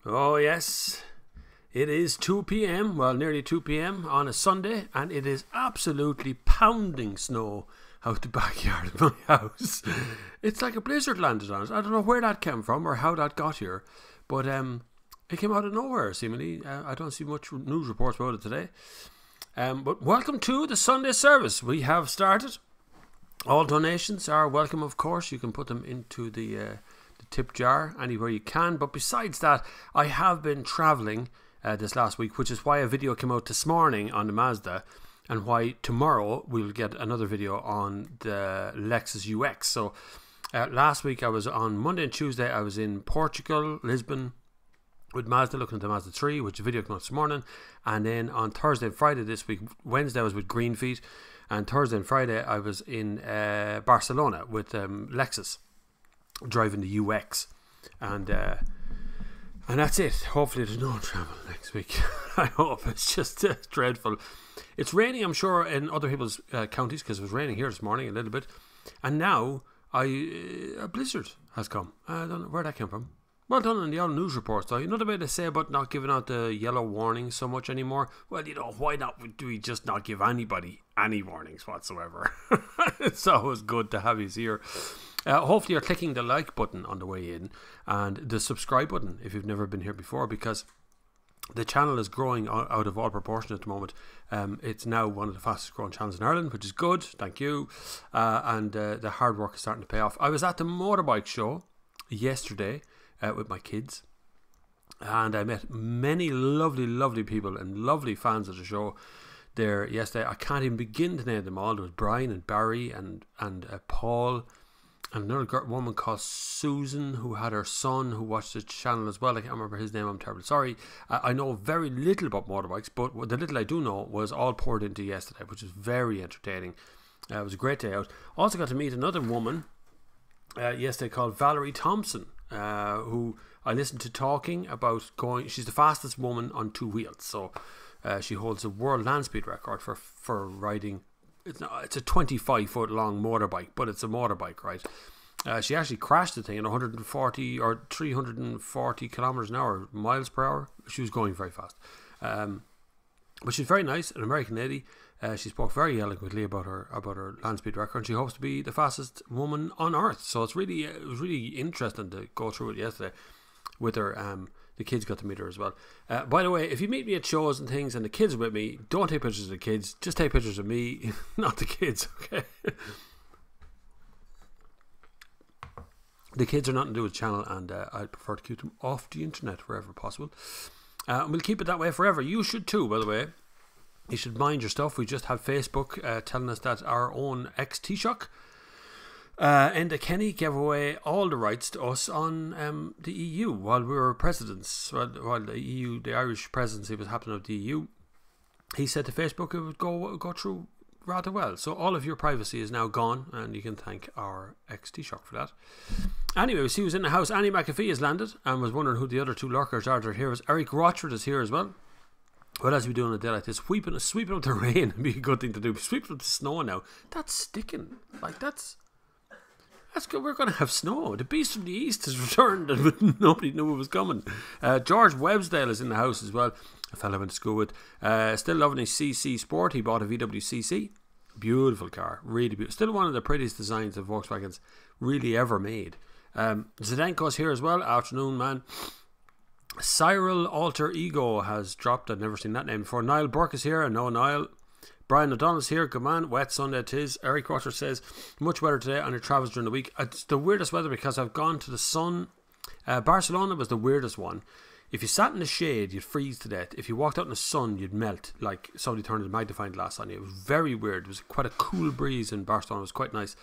Oh yes, it is 2 p.m, well nearly 2 p.m. on a Sunday, and it is absolutely pounding snow out the backyard of my house. It's like a blizzard landed on us. I don't know where that came from or how that got here, but it came out of nowhere seemingly. I don't see much news reports about it today. But welcome to the Sunday service. We have started. All donations are welcome, of course. You can put them into the tip jar anywhere you can. But besides that, I have been travelling this last week, which is why a video came out this morning on the Mazda, and why tomorrow we'll get another video on the Lexus UX. So last week I was on Monday and Tuesday, I was in Portugal, Lisbon, with Mazda, looking at the Mazda 3, which the video came out this morning. And then on Thursday and Friday this week, Wednesday I was with Greenfeet, and Thursday and Friday I was in Barcelona with Lexus, driving the UX. And that's it. Hopefully there's no travel next week. I hope. It's just dreadful. It's raining, I'm sure, in other people's counties, because it was raining here this morning a little bit. And now a blizzard has come. I don't know where that came from. Well done on the old news reports, though. You know the way they say about not giving out the yellow warning so much anymore? Well, you know, why not? Do we just not give anybody any warnings whatsoever? It's always good to have you here. Hopefully you're clicking the like button on the way in, and the subscribe button if you've never been here before, because the channel is growing out of all proportion at the moment. It's now one of the fastest growing channels in Ireland, which is good. Thank you. And the hard work is starting to pay off. I was at the motorbike show yesterday with my kids, and I met many lovely people and lovely fans of the show there yesterday. I can't even begin to name them all. There was Brian and Barry and Paul, and another woman called Susan who had her son who watched the channel as well. I can't remember his name, I'm terribly sorry. I know very little about motorbikes, but the little I do know was all poured into yesterday, which was very entertaining. It was a great day out. Also got to meet another woman yesterday called Valerie Thompson, who I listened to talking about going. She's the fastest woman on two wheels, so she holds a world land speed record for riding. It's a 25-foot long motorbike, but it's a motorbike, right? She actually crashed the thing at 140 or 340 kilometers an hour, miles per hour. She was going very fast, but she's very nice, an American lady. She spoke very eloquently about her land speed record, and she hopes to be the fastest woman on earth. So it was really interesting to go through it yesterday with her. The kids got to meet her as well. By the way, if you meet me at shows and things and the kids are with me, don't take pictures of the kids. Just take pictures of me, not the kids, okay? The kids are nothing to do with the channel, and I prefer to keep them off the internet wherever possible. And we'll keep it that way forever. You should too, by the way. You should mind your stuff. We just have Facebook telling us that our own ex-Taoiseach, Enda Kenny, gave away all the rights to us on the EU while we were presidents. While the Irish presidency was happening of the EU, he said to Facebook it would go through rather well. So all of your privacy is now gone, and you can thank our ex-Taoiseach for that. Anyway, we see who's in the house. Annie McAfee has landed, and was wondering who the other two lurkers are. They're here. Eric Rochford is here as well. What else are we doing on a day like this? Sweeping up the rain would be a good thing to do. Sweeping up the snow now. That's sticking. Like, that's good. We're going to have snow. The beast from the east has returned, and nobody knew it was coming. George Websdale is in the house as well. A fella I went to school with. Still loving his CC Sport. He bought a VW CC. Beautiful car. Really beautiful. Still one of the prettiest designs of Volkswagen's really ever made. Zdenko's here as well. Afternoon, man. Cyril Alter Ego has dropped. I've never seen that name before. Niall Burke is here. I know Niall. Brian O'Donnell's here. Good man. Wet Sunday it is. Eric Rotter says, much weather today on your travels during the week. It's the weirdest weather because I've gone to the sun. Barcelona was the weirdest one. If you sat in the shade, you'd freeze to death. If you walked out in the sun, you'd melt. Like somebody turned a magnifying glass on you. It was very weird. It was quite a cool breeze in Barcelona. It was quite nice.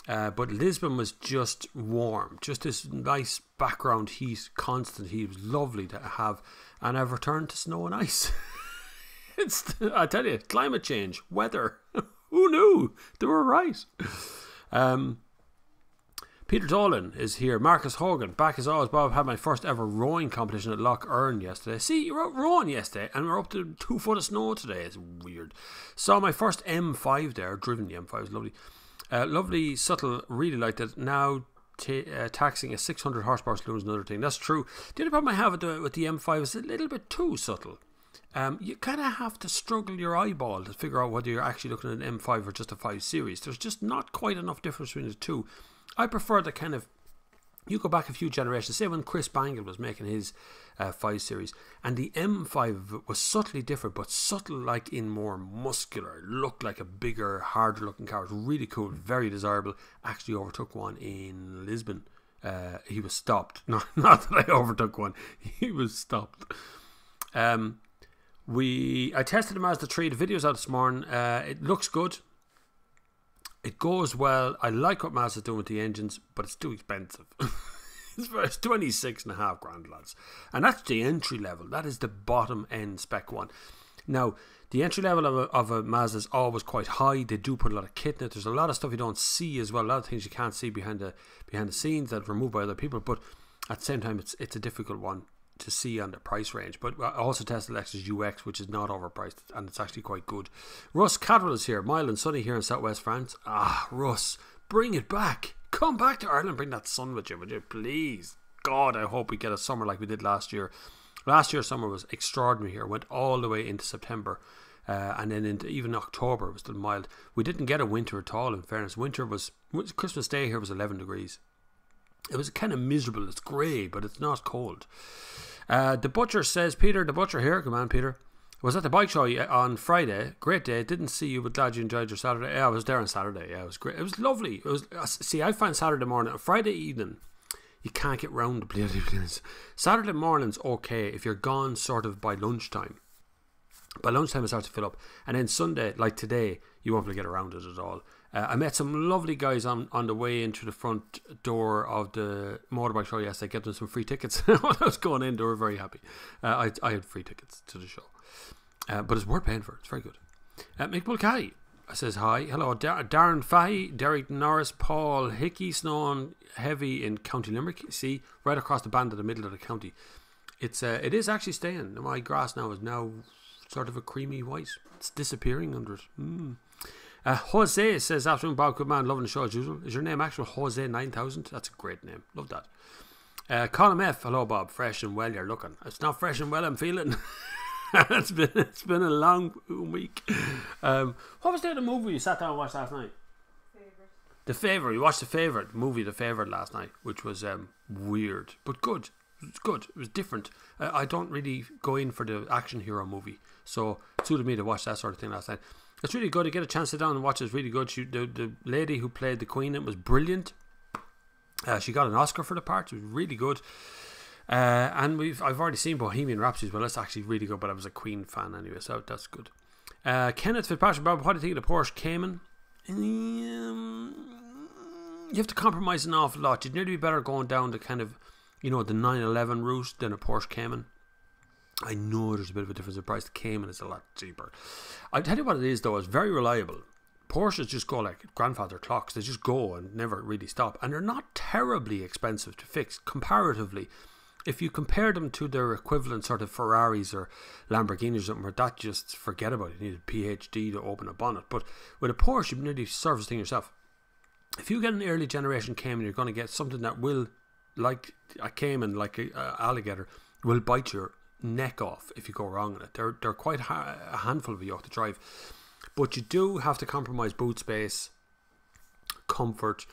But Lisbon was just warm, just this nice background heat, constant heat. It was lovely to have, and I've returned to snow and ice. I tell you, climate change, weather. Who knew? They were right. Peter Dolan is here. Marcus Hogan, back as always. Bob, had my first ever rowing competition at Loch Earn yesterday. See, you were out rowing yesterday, and we're up to 2 foot of snow today. It's weird. Saw my first M5 there, driven the M5, it was lovely. Lovely, subtle, really liked it. Now taxing a 600 horsepower saloon is another thing. That's true. The only problem I have with the M5 is a little bit too subtle. You kind of have to struggle your eyeball to figure out whether you're actually looking at an M5 or just a 5 Series. There's just not quite enough difference between the two. I prefer the kind of, you go back a few generations, say when Chris Bangle was making his 5 Series, and the M5 was subtly different, but subtle like in more muscular, looked like a bigger, harder looking car. It was really cool, very desirable. Actually overtook one in Lisbon. He was stopped. Not that I overtook one. He was stopped. I tested the Mazda 3. The video's out this morning. It looks good. It goes well. I like what Mazda's doing with the engines, but it's too expensive. It's 26.5 grand, lads. And that's the entry level. That is the bottom end spec one. Now, the entry level of a Mazda is always quite high. They do put a lot of kit in it. There's a lot of stuff you don't see as well. A lot of things you can't see behind the scenes that are removed by other people. But at the same time, it's a difficult one to see on the price range. But I also tested Lexus UX, which is not overpriced, and it's actually quite good. Russ Catterall is here, mild and sunny here in southwest France. Russ, bring it back. Come back to Ireland, bring that sun with you, would you please? God, I hope we get a summer like we did last year. Last year's summer was extraordinary here. Went all the way into September, and then into even October it was still mild. We didn't get a winter at all, in fairness. Christmas Day here was 11 degrees. It was kind of miserable. It's grey, but it's not cold. The Butcher says, Peter, the Butcher here. Come on, Peter. Was at the bike show on Friday. Great day. Didn't see you, but glad you enjoyed your Saturday. Yeah, I was there on Saturday. Yeah, it was great. It was lovely. It was. See, I find Saturday morning, Friday evening, you can't get round the bloody place. Saturday morning's okay if you're gone sort of by lunchtime. By lunchtime it starts to fill up, and then Sunday, like today, you won't be able to get around it at all. I met some lovely guys on the way into the front door of the motorbike show yesterday. Gave them some free tickets. When I was going in, they were very happy. I had free tickets to the show. But it's worth paying for. It's very good. Mick Mulcahy says hi. Hello, Darren Fahey, Derek Norris, Paul Hickey, snowing heavy in County Limerick. See, right across the band in the middle of the county. It is actually staying. My grass now is now sort of a creamy white. It's disappearing under it. Jose says, afternoon Bob, good man, loving the show as usual. Is your name actual Jose 9000? That's a great name. Love that. Colin F, hello Bob, fresh and well you're looking. It's not fresh and well I'm feeling. It's been a long week. What was the other movie you sat down and watched last night? The Favourite. You watched The Favourite movie, The Favourite, last night, which was weird but good. It was good. It was different. I don't really go in for the action hero movie, so it suited me to watch that sort of thing last night. It's really good. To get a chance to sit down and watch it is really good. The lady who played the Queen, it was brilliant. She got an Oscar for the part. It was really good. And I've already seen Bohemian Rhapsody as well. That's actually really good, but I was a Queen fan anyway, so that's good. Kenneth Fitzpatrick, Bob, what do you think of the Porsche Cayman? You have to compromise an awful lot. You'd nearly be better going down the kind of, the 911 route than a Porsche Cayman. I know there's a bit of a difference in price. The Cayman is a lot cheaper. I'll tell you what it is though, it's very reliable. Porsches just go like grandfather clocks. They just go and never really stop. And they're not terribly expensive to fix comparatively. If you compare them to their equivalent sort of Ferraris or Lamborghinis or something, where that just forget about it. You need a PhD to open a bonnet. But with a Porsche, you nearly service the thing yourself. If you get an early generation Cayman, you're going to get something that will, like a Cayman, like a alligator, will bite your neck off if you go wrong in it. They're quite a handful of you have to drive, but you do have to compromise boot space, comfort,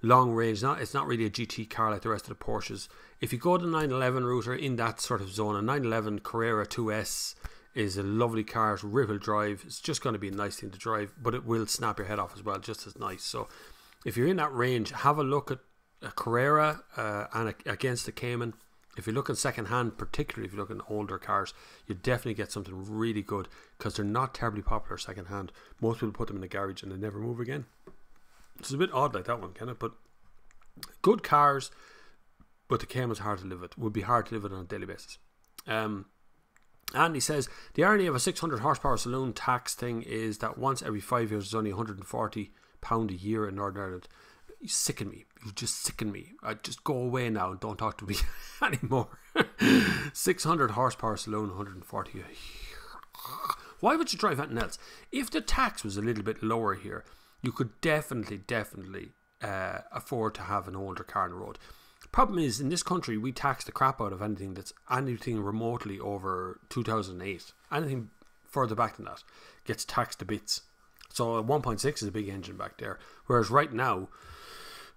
long range. It's not really a GT car like the rest of the Porsches. If you go the 911 route or in that sort of zone, a 911 Carrera 2S is a lovely car. It's rear-wheel drive. It's just going to be a nice thing to drive, but it will snap your head off as well, just as nice. So if you're in that range, have a look at a Carrera and against the Cayman. If you're looking second hand, particularly if you're looking at older cars, you definitely get something really good, because they're not terribly popular second hand. Most people put them in the garage and they never move again. It's a bit odd like that one, can it? But good cars, but the Cayman's hard to live with. Would be hard to live with on a daily basis. Andy says, the irony of a 600 horsepower saloon tax thing is that once every 5 years it's only £140 a year in Northern Ireland. You sicken me. You just sicken me. Just go away now and don't talk to me anymore. 600 horsepower saloon, 140. Why would you drive anything else? If the tax was a little bit lower here, you could definitely afford to have an older car on the road. Problem is, in this country, we tax the crap out of anything that's anything remotely over 2008. Anything further back than that gets taxed to bits. So a 1.6 is a big engine back there. Whereas right now,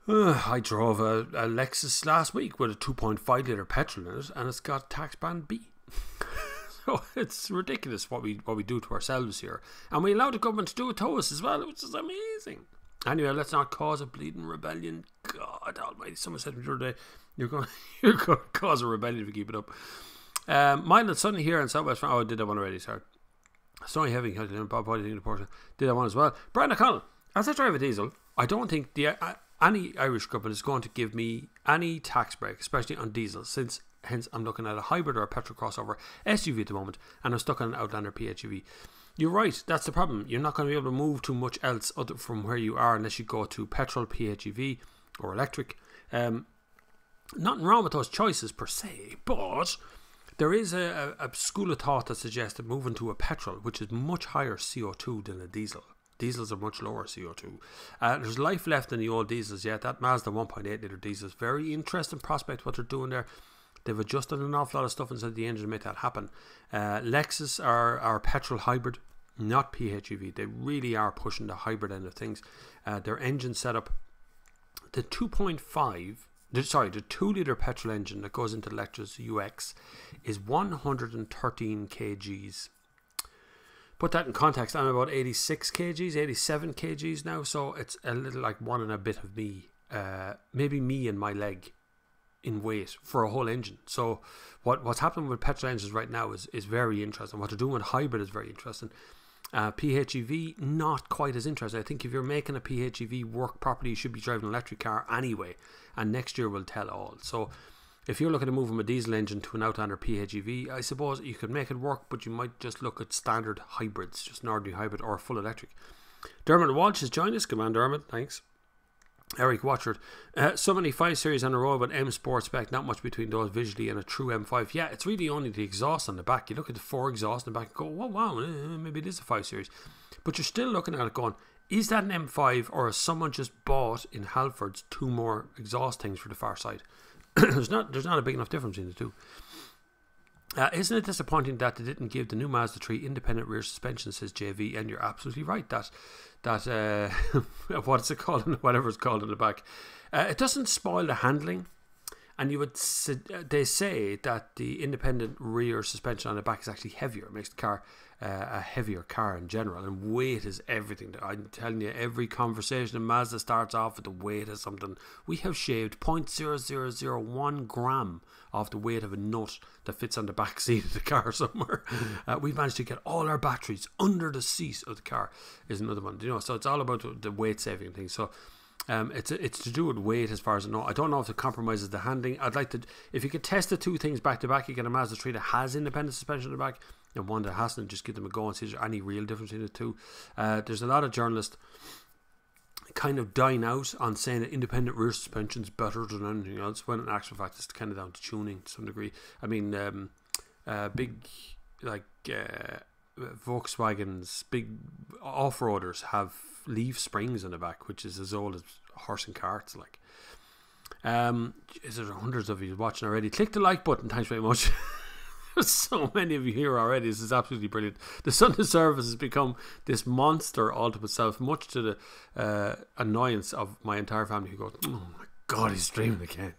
I drove a Lexus last week with a 2.5 litre petrol in it, and it's got tax band B. So it's ridiculous what we do to ourselves here. And we allow the government to do it to us as well, which is amazing. Anyway, let's not cause a bleeding rebellion. God almighty, someone said to me the other day, you're going to cause a rebellion if you keep it up. Mild and sunny here in Southwest France. Oh, I did that one already, sorry. Sunny heavy, Bob Whiting, the Porsche. Did that one as well. Brian O'Connell, as I drive a diesel, I don't think any Irish government is going to give me any tax break, especially on diesel, since hence I'm looking at a hybrid or a petrol crossover SUV at the moment, and I'm stuck on an Outlander PHEV. You're right, that's the problem. You're not going to be able to move too much else other from where you are unless you go to petrol, PHEV or electric. Nothing wrong with those choices per se, but there is a school of thought that suggests that moving to a petrol, which is much higher CO2 than a diesel. Diesels are much lower CO2. There's life left in the old diesels yet. That Mazda 1.8 litre diesel is very interesting prospect what they're doing there. They've adjusted an awful lot of stuff inside the engine to make that happen. Lexus are petrol hybrid, not PHEV. They really are pushing the hybrid end of things. Their engine setup, the 2 litre petrol engine that goes into the Lexus UX is 113 kgs. Put that in context, I'm about 86 kgs, 87 kgs now, so it's a little like one and a bit of me, maybe me and my leg in weight for a whole engine. So what's happening with petrol engines right now is very interesting. What they're doing with hybrid is very interesting. PHEV, not quite as interesting. I think if you're making a PHEV work properly, you should be driving an electric car anyway, and next year will tell all. So if you're looking at moving a diesel engine to an Outlander PHEV, I suppose you could make it work, but you might just look at standard hybrids, just an ordinary hybrid or full electric. Dermot Walsh has joined us. Come on, Dermot, thanks. Eric Watchard, so many 5 Series on a row, but M Sport spec, not much between those visually, and a true M5. Yeah, it's really only the exhaust on the back. You look at the 4 exhaust on the back and go, oh, wow, maybe it is a 5 Series. But you're still looking at it going, is that an M5, or has someone just bought in Halfords 2 more exhaust things for the far side? there's not a big enough difference between the two. Isn't it disappointing that they didn't give the new Mazda 3 independent rear suspension, says JV, and you're absolutely right that what's it called, whatever it's called in the back, it doesn't spoil the handling, and they say that the independent rear suspension on the back is actually heavier. It makes the car a heavier car in general, and weight is everything. I'm telling you, every conversation in Mazda starts off with the weight of something. We have shaved 0.0001 gram off the weight of a nut that fits on the back seat of the car somewhere. We've managed to get all our batteries under the seat of the car, is another one. So it's all about the weight saving thing. So it's to do with weight as far as I know. I don't know if it compromises the handling. I'd like to, if you could test the two things back to back, you get a Mazda 3 that has independent suspension in the back and one that hasn't, just give them a go and see if there's any real difference in the two. There's a lot of journalists kind of dying out on saying that independent rear suspension is better than anything else, when in actual fact it's kind of down to tuning to some degree. I mean, big like Volkswagen's big off-roaders have leaf springs in the back, which is as old as horse and carts. Like, is there hundreds of you watching already? Click the like button. Thanks very much. There's so many of you here already. This is absolutely brilliant. The Sunday service has become this monster all to itself, much to the annoyance of my entire family, who goes, "Oh my God, he's streaming again."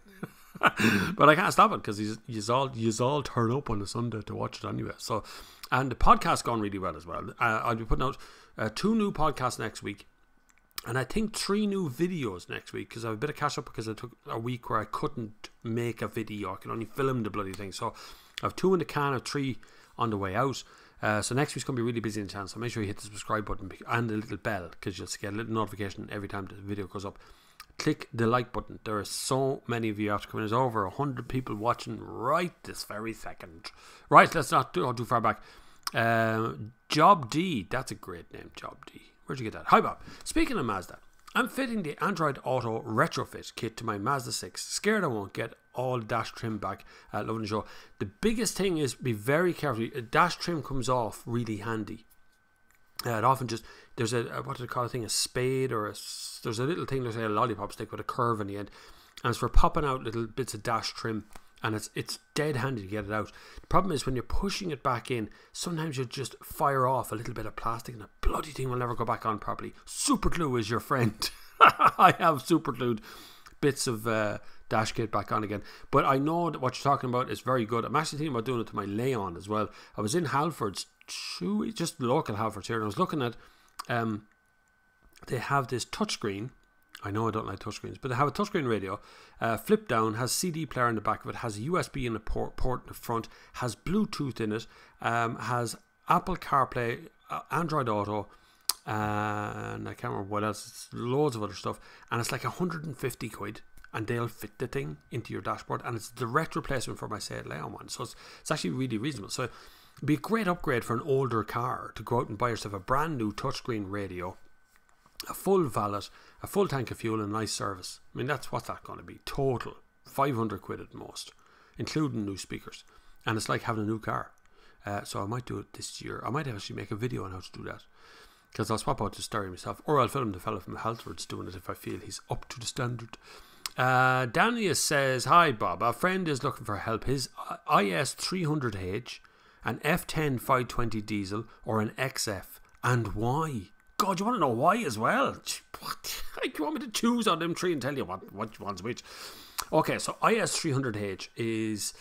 But I can't stop it because you all turn up on a Sunday to watch it anyway. So, and the podcast's gone really well as well. I'll be putting out 2 new podcasts next week, and I think 3 new videos next week, because I have a bit of catch up because I took a week where I couldn't make a video. I could only film the bloody thing. So I have 2 in the can, of 3 on the way out. So next week's going to be really busy in the channel. So make sure you hit the subscribe button and the little bell, because you'll get a little notification every time the video goes up. Click the like button. There are so many of you after coming. There's over 100 people watching right this very second. Right, let's not go too far back. Job D, that's a great name, Job D. Where'd you get that? Hi Bob. Speaking of Mazda, I'm fitting the Android Auto retrofit kit to my Mazda 6. Scared I won't get all dash trim back. Loving the show. The biggest thing is be very careful. Dash trim comes off really handy. It often just, there's what do they call a thing, a spade, or there's a little thing, there's like a lollipop stick with a curve in the end, and it's for popping out little bits of dash trim, and it's dead handy to get it out. The problem is when you're pushing it back in, sometimes you just fire off a little bit of plastic and the bloody thing will never go back on properly. Super glue is your friend. I have super glued bits of dash kit back on again, but I know that what you're talking about is very good. I'm actually thinking about doing it to my Leon as well. I was in Halfords, just local Halfords here, and I was looking at they have this touchscreen. I know I don't like touchscreens, but they have a touchscreen radio, flip down, has CD player in the back of it, has a USB in the port in the front, has Bluetooth in it, has Apple CarPlay, Android Auto, and I can't remember what else. It's loads of other stuff, and it's like 150 quid, and they'll fit the thing into your dashboard, and it's a direct replacement for my Seat Leon one, so it's actually really reasonable. So it'd be a great upgrade for an older car to go out and buy yourself a brand new touchscreen radio, a full valet, a full tank of fuel, and nice service. I mean, what's that going to be? Total 500 quid at most, including new speakers, and it's like having a new car. So I might do it this year. I might actually make a video on how to do that, because I'll swap out the stereo myself, or I'll film the fella from Halfords doing it if I feel he's up to the standard. Daniel says, hi Bob, a friend is looking for help. His IS 300H, an F10 520 diesel, or an XF, and why? God, you want to know why as well? What? You want me to choose on them three and tell you what one's which? Okay, so IS 300H is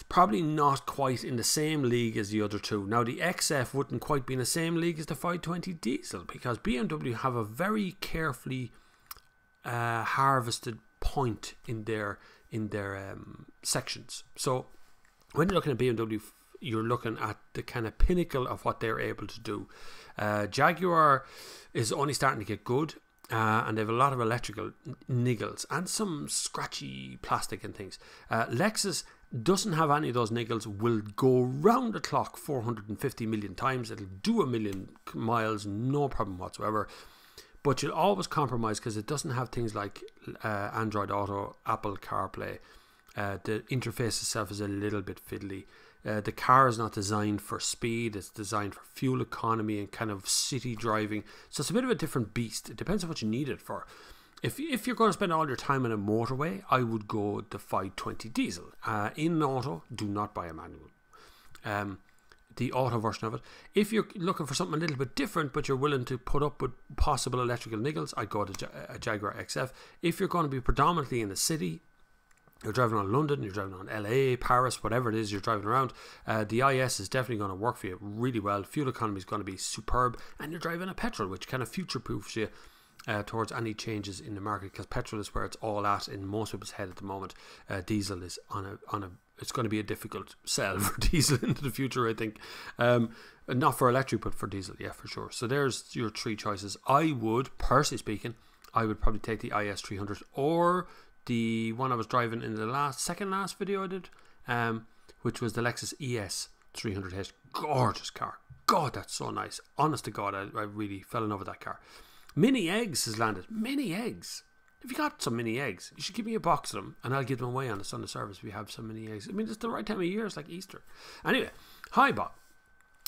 probably not quite in the same league as the other two. Now, the XF wouldn't quite be in the same league as the 520 diesel, because BMW have a very carefully harvested point in their sections. So when you're looking at BMW, you're looking at the kind of pinnacle of what they're able to do. Jaguar is only starting to get good, and they have a lot of electrical niggles and some scratchy plastic and things. Lexus doesn't have any of those niggles, will go round the clock 450 million times, it'll do 1 million miles, no problem whatsoever. But you'll always compromise because it doesn't have things like Android Auto, Apple CarPlay. The interface itself is a little bit fiddly. The car is not designed for speed, it's designed for fuel economy and kind of city driving. So it's a bit of a different beast. It depends on what you need it for. If you're going to spend all your time on a motorway, I would go the 520 diesel. In auto, do not buy a manual. The auto version of it. If you're looking for something a little bit different, but you're willing to put up with possible electrical niggles, I'd go to a Jaguar XF. If you're going to be predominantly in the city, you're driving on London, you're driving on LA, Paris, whatever it is you're driving around, the IS is definitely going to work for you really well. Fuel economy is going to be superb, and you're driving a petrol, which kind of future-proofs you towards any changes in the market, because petrol is where it's all at in most people's head at the moment. Diesel is on a it's going to be a difficult sell for diesel into the future, I think. Not for electric, but for diesel, yeah, for sure. So there's your three choices. I would, personally speaking, I would probably take the IS 300 or the one I was driving in the second last video I did, which was the Lexus ES 300H. Gorgeous car. God, that's so nice. Honest to God, I really fell in love with that car. Mini Eggs has landed. Mini Eggs. If you got some mini eggs, you should give me a box of them, and I'll give them away on the Sunday service if you have some mini eggs. I mean, it's the right time of year. It's like Easter. Anyway, hi Bob.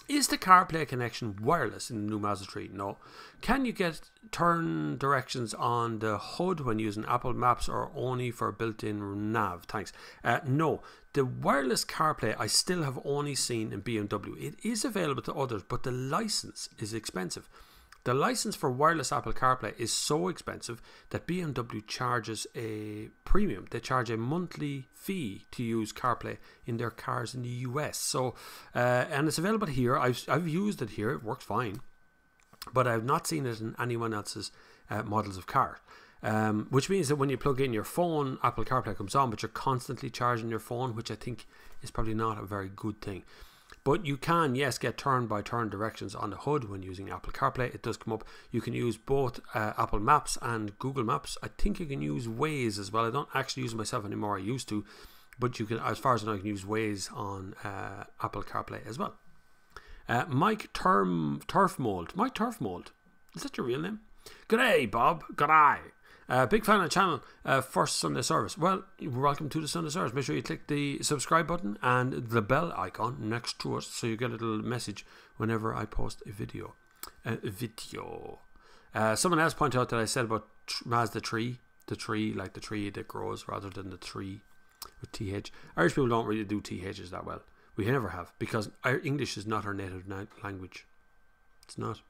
Is the CarPlay connection wireless in the new Mazda 3? No. Can you get turn directions on the HUD when using Apple Maps, or only for built-in nav? Thanks. No. The wireless CarPlay I still have only seen in BMW. It is available to others, but the license is expensive. The license for wireless Apple CarPlay is so expensive that BMW charges a premium. They charge a monthly fee to use CarPlay in their cars in the US. So, and it's available here. I've used it here. It works fine, but I've not seen it in anyone else's models of car. Which means that when you plug in your phone, Apple CarPlay comes on, but you're constantly charging your phone, which I think is probably not a very good thing. But you can, yes, get turn-by-turn directions on the HUD when using Apple CarPlay. It does come up. You can use both Apple Maps and Google Maps. I think you can use Waze as well. I don't actually use it myself anymore. I used to. But you can, as far as I know, you can use Waze on Apple CarPlay as well. Mike Turf Mold. Mike Turf Mold. Is that your real name? G'day, Bob. G'day. Big fan of the channel, first Sunday service. Well, you're welcome to the Sunday service. Make sure you click the subscribe button and the bell icon next to us so you get a little message whenever I post a video. video. Someone else pointed out that I said about Mazda tree, the tree, like the tree that grows rather than the tree with TH. Irish people don't really do THs that well. We never have, because our English is not our native language. It's not.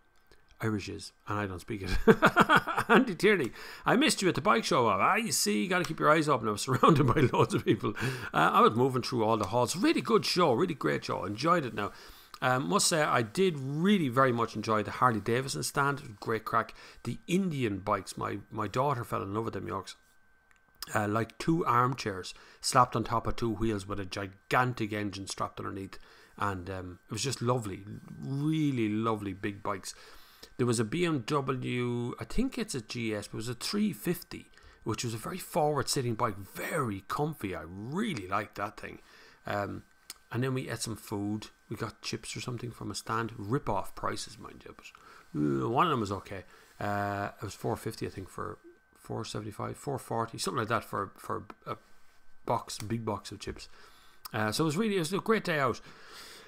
Irish is, and I don't speak it. Andy Tierney, I missed you at the bike show. You see, you got to keep your eyes open. I was surrounded by loads of people. I was moving through all the halls. Really good show, really great show. Enjoyed it now. Must say, I did really very much enjoy the Harley Davidson stand. Great crack. The Indian bikes, my daughter fell in love with them yokes. Like two armchairs slapped on top of two wheels with a gigantic engine strapped underneath. And it was just lovely. Really lovely big bikes. There was a BMW, I think it's a GS, but it was a 350, which was a very forward-sitting bike, very comfy. I really liked that thing. And then we ate some food. We got chips or something from a stand. Rip-off prices, mind you. But one of them was okay. It was $4.50, I think, for $4.75, $4.40, something like that for a big box of chips. So it was a great day out.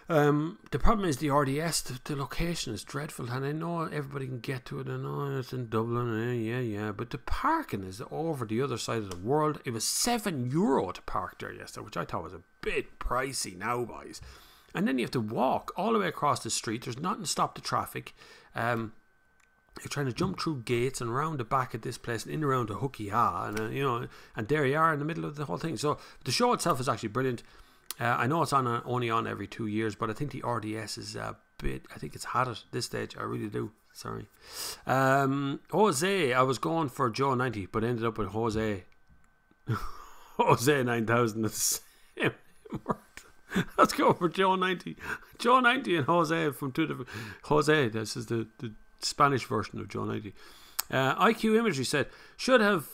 The problem is the RDS, the location is dreadful, and I know everybody can get to it. I know it's in Dublin, yeah, but the parking is over the other side of the world. It was €7 to park there yesterday, which I thought was a bit pricey now, boys. And then you have to walk all the way across the street. There's nothing to stop the traffic. You're trying to jump through gates and around the back of this place and in around the hooky ha, and and there you are in the middle of the whole thing. So the show itself is actually brilliant. I know it's only on every 2 years, but I think the RDS is a bit, I think it's had at this stage. I really do. Sorry. Jose, I was going for Joe 90, but ended up with Jose. Jose 9000. The same word. Let's go for Joe 90. Joe 90 and Jose from two different. Jose, this is the Spanish version of Joe 90. IQ Imagery said, should have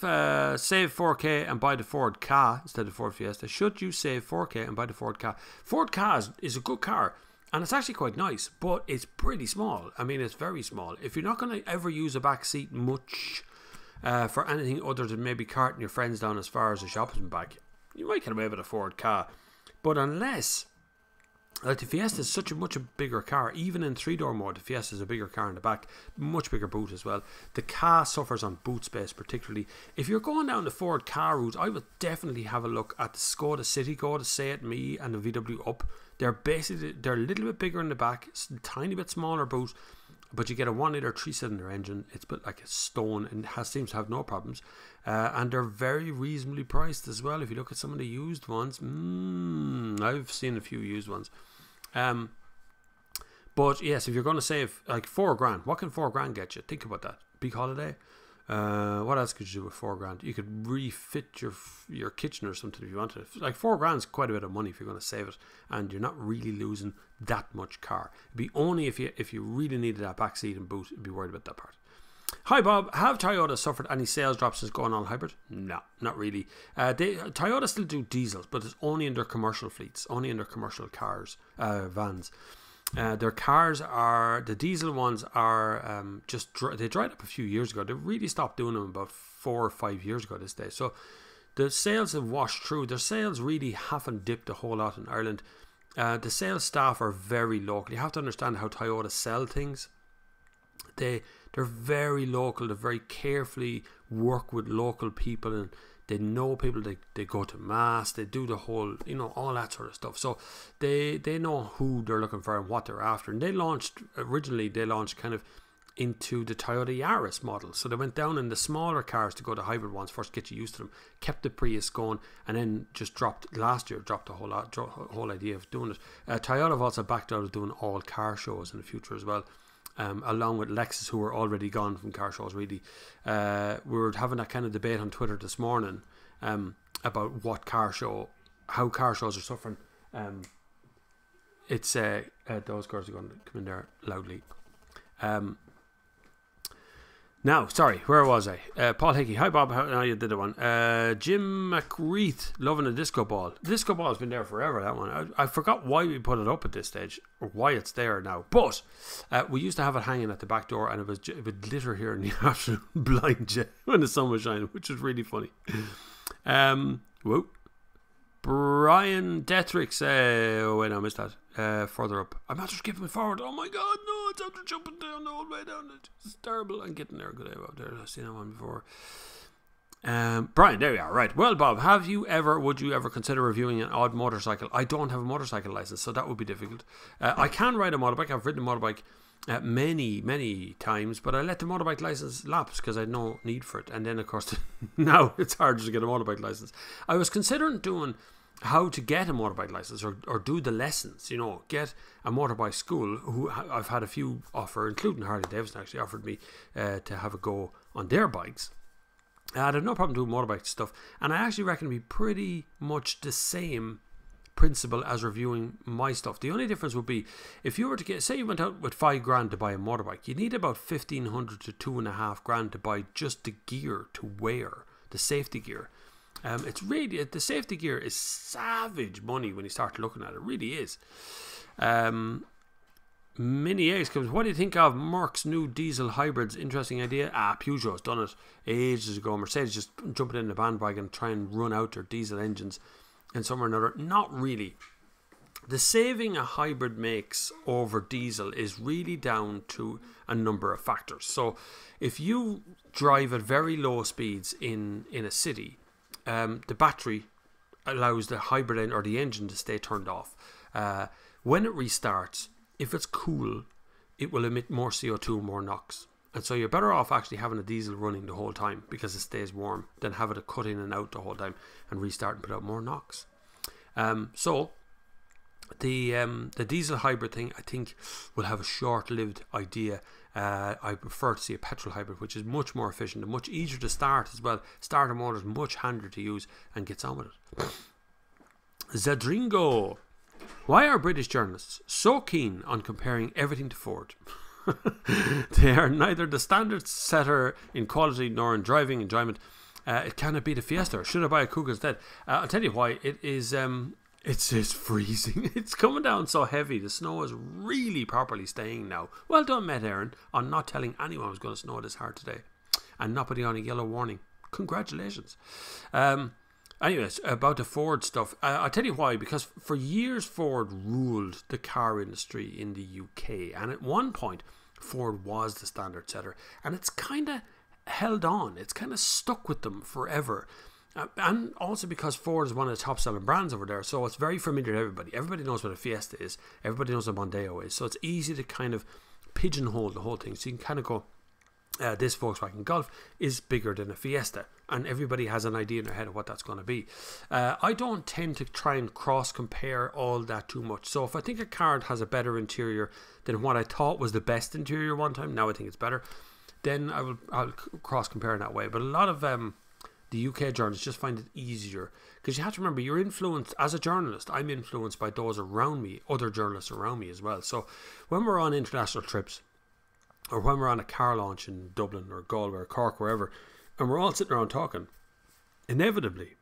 saved 4K and buy the Ford Ka instead of Ford Fiesta. Should you save 4K and buy the Ford Ka? Ford Ka is a good car, and it's actually quite nice, but it's pretty small. I mean, it's very small. If you're not going to ever use a back seat much for anything other than maybe carting your friends down as far as the shops and back, you might get away with a Ford Ka. But unless, like, the Fiesta is much a bigger car. Even in 3-door mode, the Fiesta is a bigger car in the back, much bigger boot as well. The Ka suffers on boot space particularly. If you're going down the Ford Ka route, I would definitely have a look at the Skoda Citigo, the Seat Me and the VW Up. They're a little bit bigger in the back, it's a tiny bit smaller boot, but you get a 1-litre 3-cylinder engine. It's built like a stone and seems to have no problems. And they're very reasonably priced as well. If you look at some of the used ones, I've seen a few used ones. But yes, if you're going to save like $4,000, what can $4,000 get you? Think about that. Big holiday. What else could you do with $4,000? You could refit your kitchen or something if you wanted. Like $4,000 is quite a bit of money if you're going to save it, and you're not really losing that much car. It'd be only if you really needed that back seat and boot, you'd be worried about that part. Hi Bob, have Toyota suffered any sales drops since going on hybrid? No, not really. Toyota still do diesels, but it's only in their commercial fleets, only in their commercial cars, vans. Their cars are, the diesel ones are they dried up a few years ago. They really stopped doing them about 4 or 5 years ago this day. So the sales have washed through. Their sales really haven't dipped a whole lot in Ireland. The sales staff are very local. You have to understand how Toyota sell things. They're very local. They very carefully work with local people, and they know people. They go to mass. They do the whole, all that sort of stuff. So they know who they're looking for and what they're after. And originally they launched kind of into the Toyota Yaris model. So they went down in the smaller cars to go to hybrid ones first, get you used to them. Kept the Prius going, and then just dropped the whole idea of doing it. Toyota have also backed out of doing all car shows in the future as well. Along with Lexus, who are already gone from car shows, really. We were having that kind of debate on Twitter this morning about how car shows are suffering. It's those girls are going to come in there loudly. Now, sorry, where was I? Paul Hickey. Hi Bob, how you did the one. Jim McReith, loving a disco ball. The disco ball has been there forever, that one. I forgot why we put it up at this stage, or why it's there now. But we used to have it hanging at the back door, and it would glitter here in the afternoon, blind you, when the sun was shining, which was really funny. Whoa. Brian Detrix. Oh, wait, no, I missed that. Further up. I'm after skipping forward. Oh my god, no, it's after jumping down the whole way down. It's terrible. I'm getting there. Good day out there. I've seen that one before. Brian, there we are. Right. Well, Bob, would you ever consider reviewing an odd motorcycle? I don't have a motorcycle license, so that would be difficult. I can ride a motorbike. I've ridden a motorbike many times, but I let the motorbike license lapse because I had no need for it. And then, of course, now it's harder to get a motorbike license. I was considering doing how to get a motorbike license or do the lessons, get a motorbike school. Who I've had a few offer, including Harley Davidson actually offered me to have a go on their bikes. I'd have no problem doing motorbike stuff, and I actually reckon it'd be pretty much the same principle as reviewing my stuff. The only difference would be if you were to get, say you went out with $5,000 to buy a motorbike, you need about $1,500 to $2,500 to buy just the gear to wear, the safety gear. It's really, the safety gear is savage money when you start looking at it. It really is. Mini X comes. What do you think of Merc's new diesel hybrids? Interesting idea. Peugeot's done it ages ago. Mercedes just jumping in the bandwagon and try and run out their diesel engines in some or another. Not really. The saving a hybrid makes over diesel is really down to a number of factors. So if you drive at very low speeds in a city, the battery allows the hybrid or the engine to stay turned off. When it restarts, if it's cool, it will emit more CO2, more NOx. And so you're better off actually having a diesel running the whole time because it stays warm than having it cut in and out the whole time and restart and put out more NOx. So the diesel hybrid thing, I think, will have a short-lived idea. I prefer to see a petrol hybrid, which is much more efficient and much easier to start as well. Starter motor is much handier to use and gets on with it. Zadringo. Why are British journalists so keen on comparing everything to Ford? They are neither the standard setter in quality nor in driving enjoyment. It cannot be the Fiesta. Should I buy a Kuga instead? I'll tell you why. It is. It's freezing. It's coming down so heavy. The snow is really properly staying now. Well done, Met Aaron, on not telling anyone it was going to snow this hard today and not putting on a yellow warning. Congratulations. Anyways, about the Ford stuff, I'll tell you why. Because for years, Ford ruled the car industry in the UK. And at one point, Ford was the standard setter. And it's kind of held on. It's kind of stuck with them forever. And also because Ford is one of the top selling brands over there. So it's very familiar to everybody. Everybody knows what a Fiesta is. Everybody knows what a Mondeo is. So it's easy to kind of pigeonhole the whole thing. So you can kind of go, this Volkswagen Golf is bigger than a Fiesta, and everybody has an idea in their head of what that's going to be. I don't tend to try and cross compare all that too much. So if I think a car has a better interior than what I thought was the best interior one time, now I think it's better, then I'll cross compare in that way. But a lot of the UK journalists just find it easier because you have to remember, you're influenced as a journalist. I'm influenced by those around me, other journalists around me as well. So when we're on international trips, or when we're on a car launch in Dublin or Galway or Cork, wherever, and we're all sitting around talking, inevitably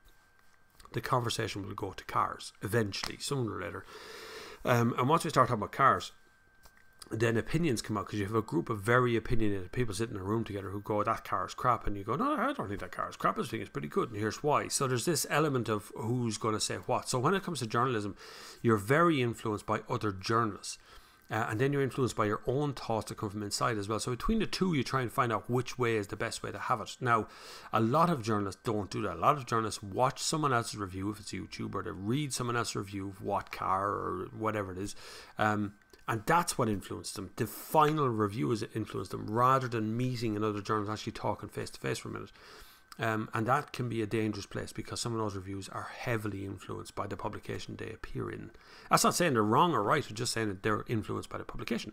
the conversation will go to cars eventually, sooner or later. And once we start talking about cars, then opinions come out because you have a group of very opinionated people sitting in a room together who go, that car is crap, and you go, no, I don't think that car is crap, I think it's pretty good, and here's why. So there's this element of who's going to say what. So when it comes to journalism, you're very influenced by other journalists. And then you're influenced by your own thoughts that come from inside as well. So between the two, you try and find out which way is the best way to have it. Now, a lot of journalists don't do that. A lot of journalists watch someone else's review, if it's YouTube, or they read someone else's review of what car or whatever it is. And that's what influenced them. The final review has influenced them rather than meeting another journalist, actually talking face to face for a minute. And that can be a dangerous place because some of those reviews are heavily influenced by the publication they appear in. That's not saying they're wrong or right, I'm just saying that they're influenced by the publication.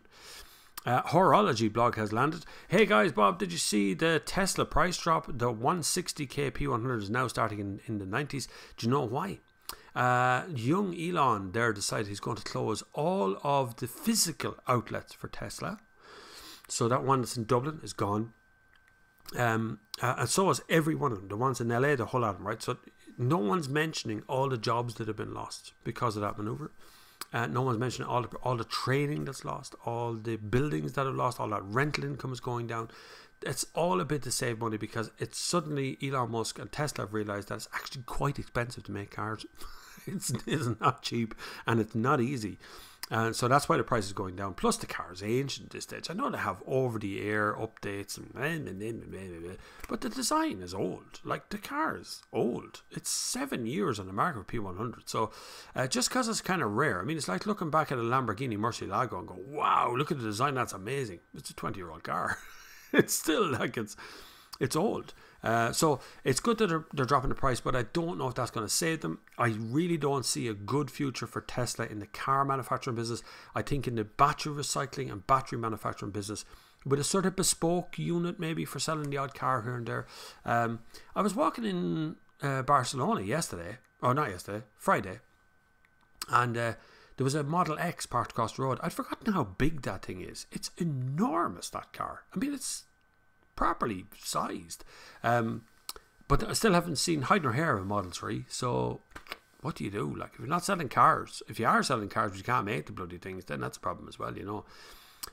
Horology blog has landed. Hey guys, Bob, did you see the Tesla price drop? The 160k P100 is now starting in the 90s. Do you know why? Young Elon there decided he's going to close all of the physical outlets for Tesla. So that one that's in Dublin is gone. And so is every one of them. The ones in LA, the whole lot of them, right? So no one's mentioning all the jobs that have been lost because of that maneuver. No one's mentioning all the training that's lost, all the buildings that have lost, all that rental income is going down. It's all a bit to save money because it's suddenly Elon Musk and Tesla have realised that it's actually quite expensive to make cars. It's not cheap, and it's not easy. And so that's why the price is going down. Plus the car is ancient at this stage. I know they have over-the-air updates, but the design is old. Like, the car is old. It's 7 years on the market with P100. So just because it's kind of rare. I mean, it's like looking back at a Lamborghini Murcielago and go, wow, look at the design. That's amazing. It's a 20-year-old car. It's still like it's old. So it's good that they're dropping the price, but I don't know if that's going to save them. I really don't see a good future for Tesla in the car manufacturing business. I think in the battery recycling and battery manufacturing business, with a sort of bespoke unit maybe for selling the odd car here and there. I was walking in Barcelona Friday, and there was a Model X parked across the road. I'd forgotten how big that thing is. It's enormous, that car. I mean, it's properly sized, but I still haven't seen hide nor hair of a Model 3. So what do you do? Like, if you're not selling cars, if you are selling cars but you can't make the bloody things, then that's a problem as well, you know.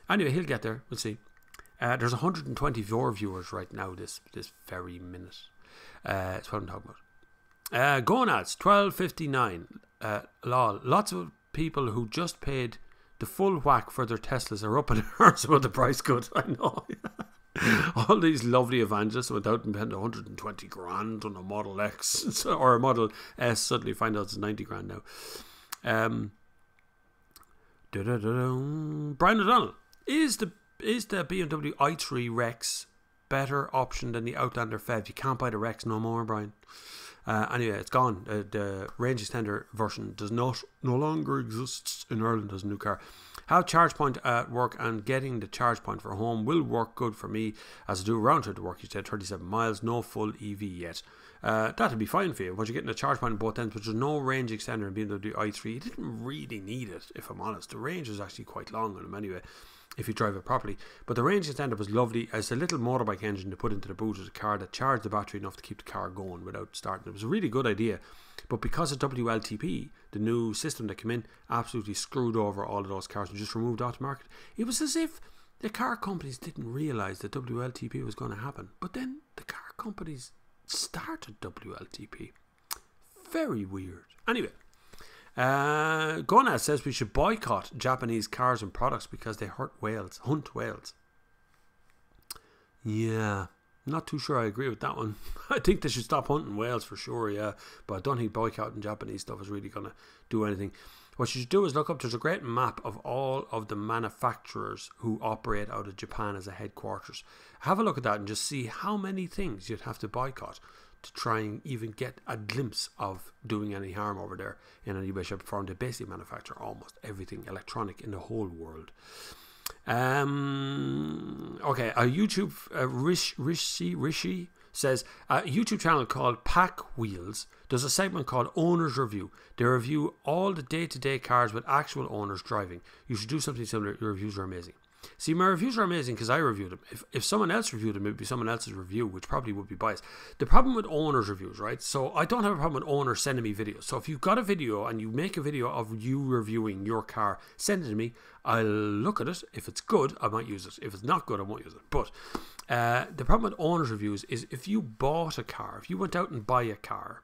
Anyway, he'll get there. We'll see. There's 124 viewers right now this very minute. That's what I'm talking about. Going ads 12.59. Lol. Lots of people who just paid the full whack for their Teslas are up in arms about the price cut. I know. All these lovely evangelists went out and spent 120 grand on a Model X or a Model S, suddenly find out it's 90 grand now. Brian O'Donnell, is the BMW i3 Rex better option than the Outlander FEV? You can't buy the Rex no more, Brian. Anyway, it's gone. The range extender version no longer exists in Ireland as a new car. Have charge point at work, and getting the charge point for home will work good for me as I do round trip to work. You said 37 miles, no full EV yet. That'll be fine for you. Once you're getting a charge point on both ends, but there's no range extender in BMW i3. You didn't really need it, if I'm honest. The range is actually quite long on them anyway, if you drive it properly. But the range extender was lovely. It's a little motorbike engine to put into the boot of the car that charged the battery enough to keep the car going without starting. It was a really good idea. But because of WLTP, the new system that came in absolutely screwed over all of those cars and just removed off the market. It was as if the car companies didn't realise that WLTP was going to happen. But then the car companies started WLTP. Very weird. Anyway, Gonaz says we should boycott Japanese cars and products because they hunt whales. Yeah, not too sure I agree with that one. I think they should stop hunting whales for sure, yeah. But I don't think boycotting Japanese stuff is really going to do anything. What you should do is look up, there's a great map of all of the manufacturers who operate out of Japan as a headquarters. Have a look at that and just see how many things you'd have to boycott to try and even get a glimpse of doing any harm over there in any way, shape or form. They basically manufacture almost everything electronic in the whole world. Okay, a YouTube Rishi says a YouTube channel called Pack Wheels does a segment called Owner's Review. They review all the day-to-day cars with actual owners driving. You should do something similar. Your reviews are amazing. See, my reviews are amazing because I reviewed them. If someone else reviewed them, it would be someone else's review, which probably would be biased. The problem with owners' reviews, right? So I don't have a problem with owners sending me videos. So if you've got a video and you make a video of you reviewing your car, send it to me. I'll look at it. If it's good, I might use it. If it's not good, I won't use it. But the problem with owners' reviews is if you bought a car, if you went out and buy a car,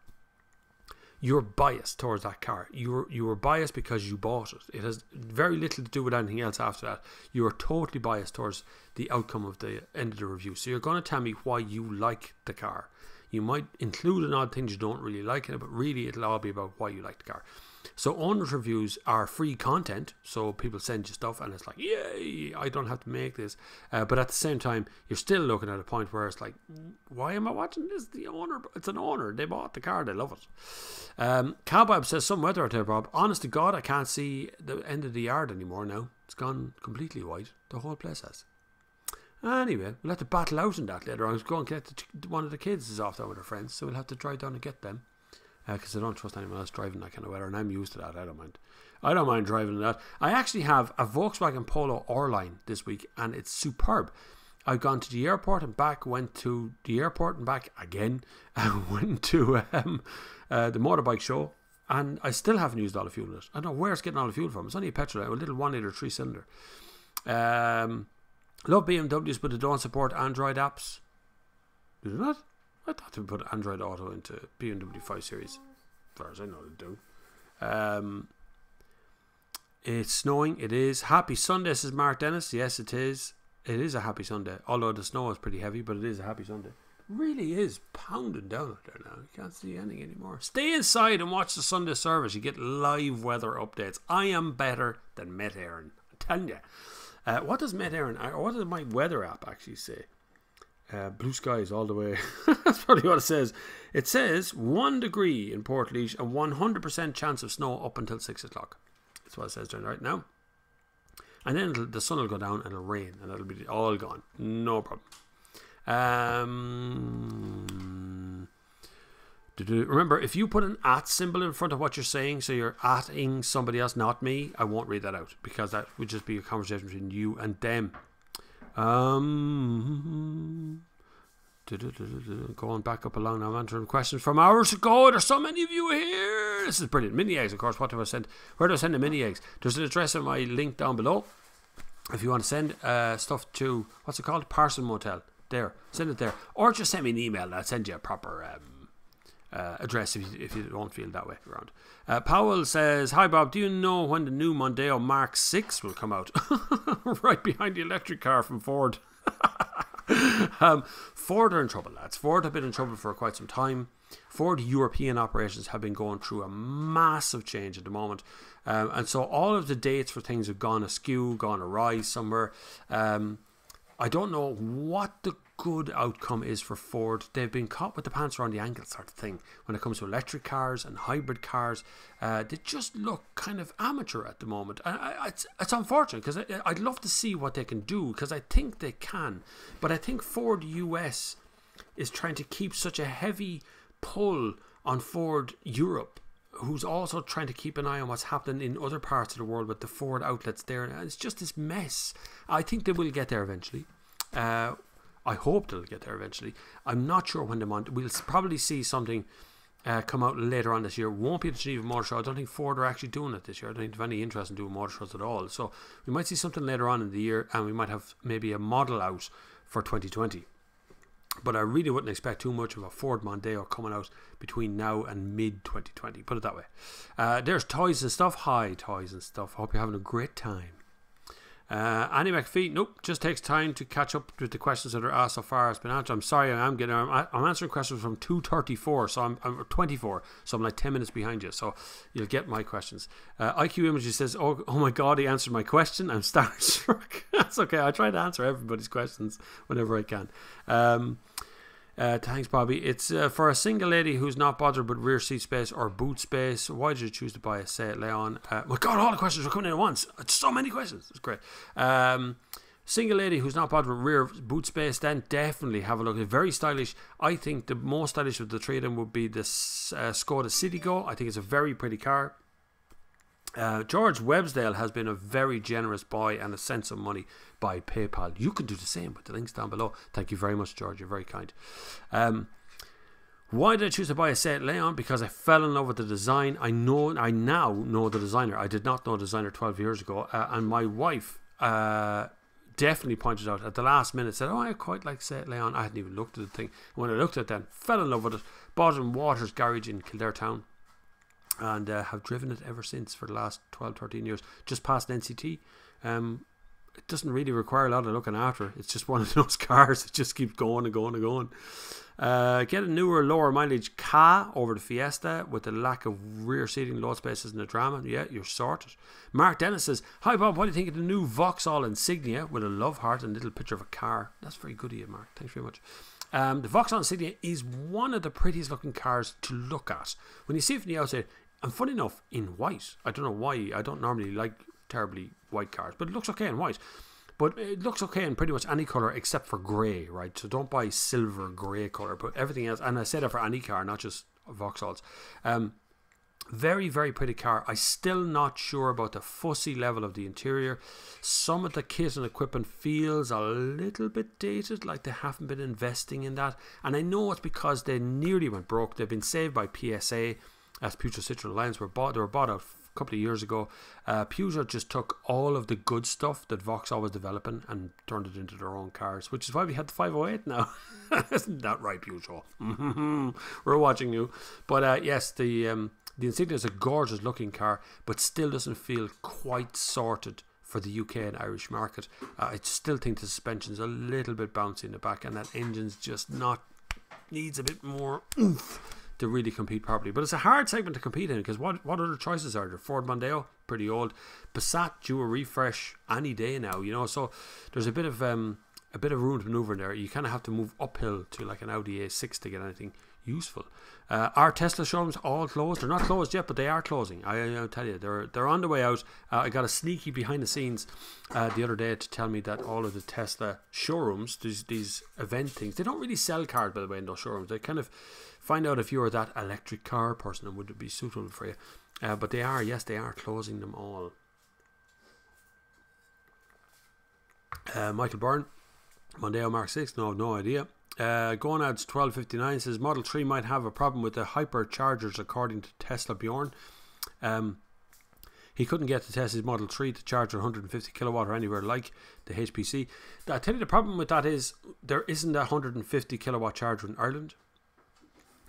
you're biased towards that car. You were biased because you bought it. It has very little to do with anything else after that. You are totally biased towards the outcome of the end of the review. So you're going to tell me why you like the car. You might include an odd thing you don't really like in it, but really it'll all be about why you like the car. So owners' reviews are free content, so people send you stuff and it's like, yay, I don't have to make this. But at the same time, you're still looking at a point where it's like, why am I watching this? The owner, it's an owner. They bought the car, they love it. Cowbob says, some weather out there, Bob. Honest to God, I can't see the end of the yard anymore now. It's gone completely white. The whole place has. Anyway, we'll have to battle out in that later on. I was going to get one of the kids is off there with her friends, so we'll have to drive down and get them. Because I don't trust anyone else driving that kind of weather, and I'm used to that. I don't mind driving that. I actually have a Volkswagen Polo R-Line this week, and it's superb. I've gone to the airport and back, went to the airport and back again, and went to the motorbike show, and I still haven't used all the fuel in it. I don't know where it's getting all the fuel from. It's only a petrol, a little 1 litre 3-cylinder. Love BMWs, but they don't support Android apps. Do they not? I thought they would put Android Auto into BMW 5 Series. As far as I know, they do. It's snowing. It is. Happy Sunday, says Mark Dennis. Yes, it is. It is a happy Sunday. Although the snow is pretty heavy, but it is a happy Sunday. Really is pounding down out there now. You can't see anything anymore. Stay inside and watch the Sunday service. You get live weather updates. I am better than Met Aaron. I'm telling you. What does Met Aaron, or what does my weather app actually say? Blue skies all the way. That's probably what it says. It says 1 degree in Portlaoise and 100% chance of snow up until 6 o'clock. That's what it says right now. And then the sun will go down and it'll rain and it'll be all gone. No problem. Remember, if you put an at symbol in front of what you're saying, so you're atting somebody else, not me, I won't read that out because that would just be a conversation between you and them. Going back up along now, I'm answering questions from hours ago. There's so many of you here. This is brilliant. Mini eggs, of course. What do I send? Where do I send the mini eggs? There's an address in my link down below. If you want to send stuff to, what's it called? Parson Motel. There. Send it there. Or just send me an email and I'll send you a proper address if you don't feel that way around. Powell says, hi Bob, do you know when the new Mondeo Mark 6 will come out? Right behind the electric car from Ford. Ford are in trouble, lads. Ford have been in trouble for quite some time. Ford European operations have been going through a massive change at the moment, and so all of the dates for things have gone askew, gone awry somewhere. I don't know what the good outcome is for Ford. They've been caught with the pants around the ankle sort of thing when it comes to electric cars and hybrid cars. They just look kind of amateur at the moment. It's unfortunate because I'd love to see what they can do because I think they can. But I think Ford US is trying to keep such a heavy pull on Ford Europe, who's also trying to keep an eye on what's happening in other parts of the world with the Ford outlets there. And it's just this mess. I think they will get there eventually. I hope they'll get there eventually. I'm not sure when we'll probably see something come out later on this year. Won't be at the Geneva Motor Show. I don't think Ford are actually doing it this year. I don't think they have any interest in doing motor shows at all. So we might see something later on in the year, and we might have maybe a model out for 2020. But I really wouldn't expect too much of a Ford Mondeo coming out between now and mid-2020. Put it that way. There's Toys and Stuff. Hi, Toys and Stuff. Hope you're having a great time. Annie McPhee, nope, just takes time to catch up with the questions that are asked so far. It's been answered. I'm sorry, I'm answering questions from 2:34, so I'm 24, so I'm like 10 minutes behind you. So you'll get my questions. IQ Images says, oh my God, he answered my question. I'm starstruck. That's okay. I try to answer everybody's questions whenever I can. Thanks, Bobby. It's for a single lady who's not bothered with rear seat space or boot space. Why did you choose to buy a Seat Leon? My God, all the questions are coming in at once. It's so many questions. It's great. Single lady who's not bothered with rear boot space, then definitely have a look. It's very stylish. I think the most stylish of the three of them would be the Skoda Citigo. I think it's a very pretty car. George Websdale has been a very generous boy and a sense of money by PayPal. You can do the same with the links down below. Thank you very much, George. You're very kind. Why did I choose to buy a Seat Leon? Because I fell in love with the design. I now know the designer. I did not know the designer 12 years ago. And my wife definitely pointed out at the last minute, said, oh, I quite like Seat Leon. I hadn't even looked at the thing. When I looked at it then, fell in love with it. Bought it in Waters Garage in Kildare Town. And have driven it ever since for the last 12, 13 years. Just past NCT. It doesn't really require a lot of looking after. It's just one of those cars that just keeps going and going and going. Get a newer, lower mileage Ka over the Fiesta with the lack of rear seating, load spaces and the drama. Yeah, you're sorted. Mark Dennis says, hi Bob, what do you think of the new Vauxhall Insignia with a love heart and a little picture of a car? That's very good of you, Mark. Thanks very much. The Vauxhall Insignia is one of the prettiest looking cars to look at. When you see it from the outside, and funny enough, in white. I don't know why. I don't normally like terribly white cars, but it looks okay in white. But it looks okay in pretty much any colour except for grey, right? So don't buy silver grey colour, but everything else, and I say that for any car, not just Vauxhalls. Very, very pretty car. I'm still not sure about the fussy level of the interior. Some of the kit and equipment feels a little bit dated, like they haven't been investing in that. And I know it's because they nearly went broke. They've been saved by PSA, as Peugeot Citroën Alliance they were bought out a couple of years ago. Peugeot just took all of the good stuff that Vauxhall was developing and turned it into their own cars, which is why we had the 508 now. Isn't that right, Peugeot? We're watching you. But yes, the The Insignia is a gorgeous looking car, but still doesn't feel quite sorted for the UK and Irish market. I still think the suspension's a little bit bouncy in the back, and that engine's just needs a bit more oomph to really compete properly. But it's a hard segment to compete in, because what other choices are there? Ford Mondeo, pretty old. Passat due a refresh any day now, you know. So there's a bit of room to maneuver in there. You kind of have to move uphill to like an Audi A6 to get anything useful. Our Tesla showrooms all closed. They're not closed yet, but they are closing. I'll tell you, they're on the way out. I got a sneaky behind the scenes the other day to tell me that all of the Tesla showrooms, these event things, they don't really sell cars, by the way, in those showrooms. They kind of find out if you're that electric car person and would it be suitable for you. But they are closing them all. Michael Byrne, Mondeo Mark 6, no idea. Gonads 1259 says Model 3 might have a problem with the hyperchargers, according to Tesla Bjorn. He couldn't get to test his Model 3 to charge 150 kilowatt or anywhere like the HPC. I tell you, the problem with that is there isn't a 150 kilowatt charger in Ireland.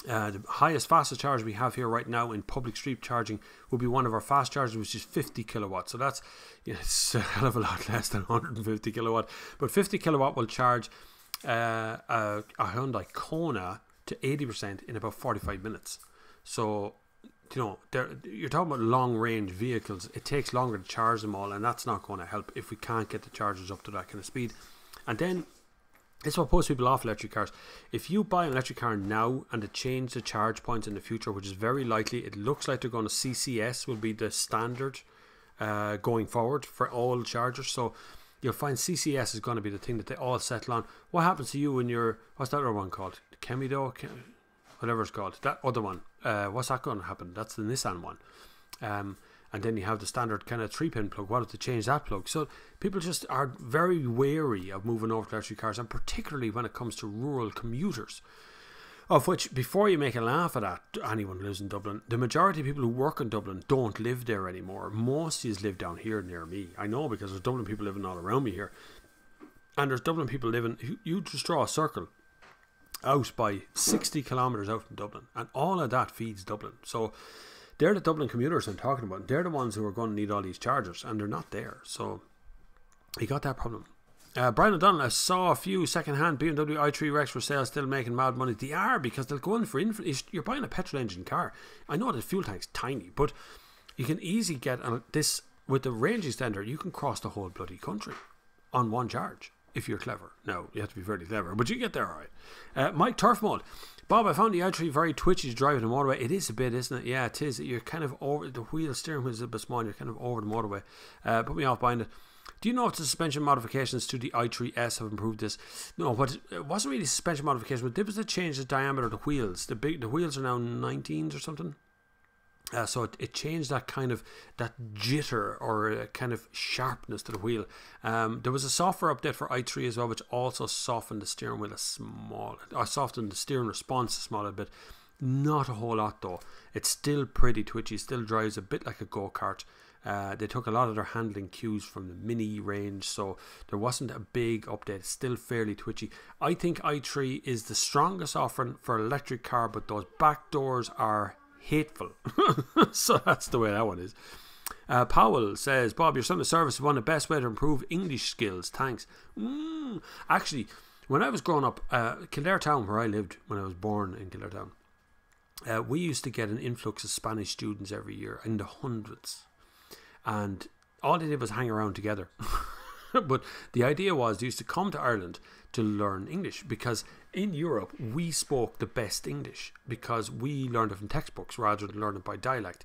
The fastest charger we have here right now in public street charging will be one of our fast chargers, which is 50 kilowatts. So that's, it's a hell of a lot less than 150 kilowatt. But 50 kilowatt will charge a Hyundai Kona to 80% in about 45 minutes. So, you're talking about long range vehicles. It takes longer to charge them all, and that's not going to help if we can't get the chargers up to that kind of speed. And then it's what puts people off electric cars. If you buy an electric car now and they change the charge points in the future, which is very likely, it looks like they're going to CCS will be the standard going forward for all chargers. So you'll find CCS is going to be the thing that they all settle on. What happens to you when you're, what's that other one called? Chemido? Whatever it's called. That other one. What's that going to happen? That's the Nissan one. And then you have the standard kind of 3-pin plug. What if they change that plug? So people just are very wary of moving over to electric cars, and particularly when it comes to rural commuters. Of which, before you make a laugh at that, anyone who lives in Dublin, the majority of people who work in Dublin don't live there anymore. Most of us live down here near me. I know, because there's Dublin people living all around me here. And there's Dublin people living, you just draw a circle out by 60 kilometres out from Dublin, and all of that feeds Dublin. So they're the Dublin commuters I'm talking about. They're the ones who are going to need all these chargers, and they're not there. So you got that problem. Brian O'Donnell, I saw a few second-hand BMW i3 Rex for sale, still making mad money. They are, because they'll go in for you're buying a petrol engine car. I know the fuel tank's tiny, but you can easily get this with the range extender. You can cross the whole bloody country on one charge if you're clever. Now you have to be fairly clever, but you get there all right. Mike Turf Mode, Bob, I found the i3 very twitchy to drive in the motorway. It is a bit, isn't it? Yeah, it is. You're kind of over the steering wheel is a bit small. You're kind of over the motorway. Put me off buying it. Do you know if the suspension modifications to the i3S have improved this? No, but it wasn't really suspension modification. But it was to change the diameter of the wheels. The wheels are now 19s or something. So it changed that kind of that jitter or kind of sharpness to the wheel. There was a software update for i3 as well, which also softened the steering wheel softened the steering response a small bit. Not a whole lot though. It's still pretty twitchy. Still drives a bit like a go-kart. They took a lot of their handling cues from the Mini range, so there wasn't a big update. It's still fairly twitchy. I think i3 is the strongest offering for an electric car, but those back doors are hateful. So that's the way that one is. Powell says, Bob, your son of service is one of the best way to improve English skills. Thanks. Actually, when I was growing up, Kildare Town, where I lived when I was born in Kildare Town, we used to get an influx of Spanish students every year in the hundreds. And all they did was hang around together. But the idea was they used to come to Ireland to learn English, because in Europe we spoke the best English because we learned it from textbooks rather than learning it by dialect.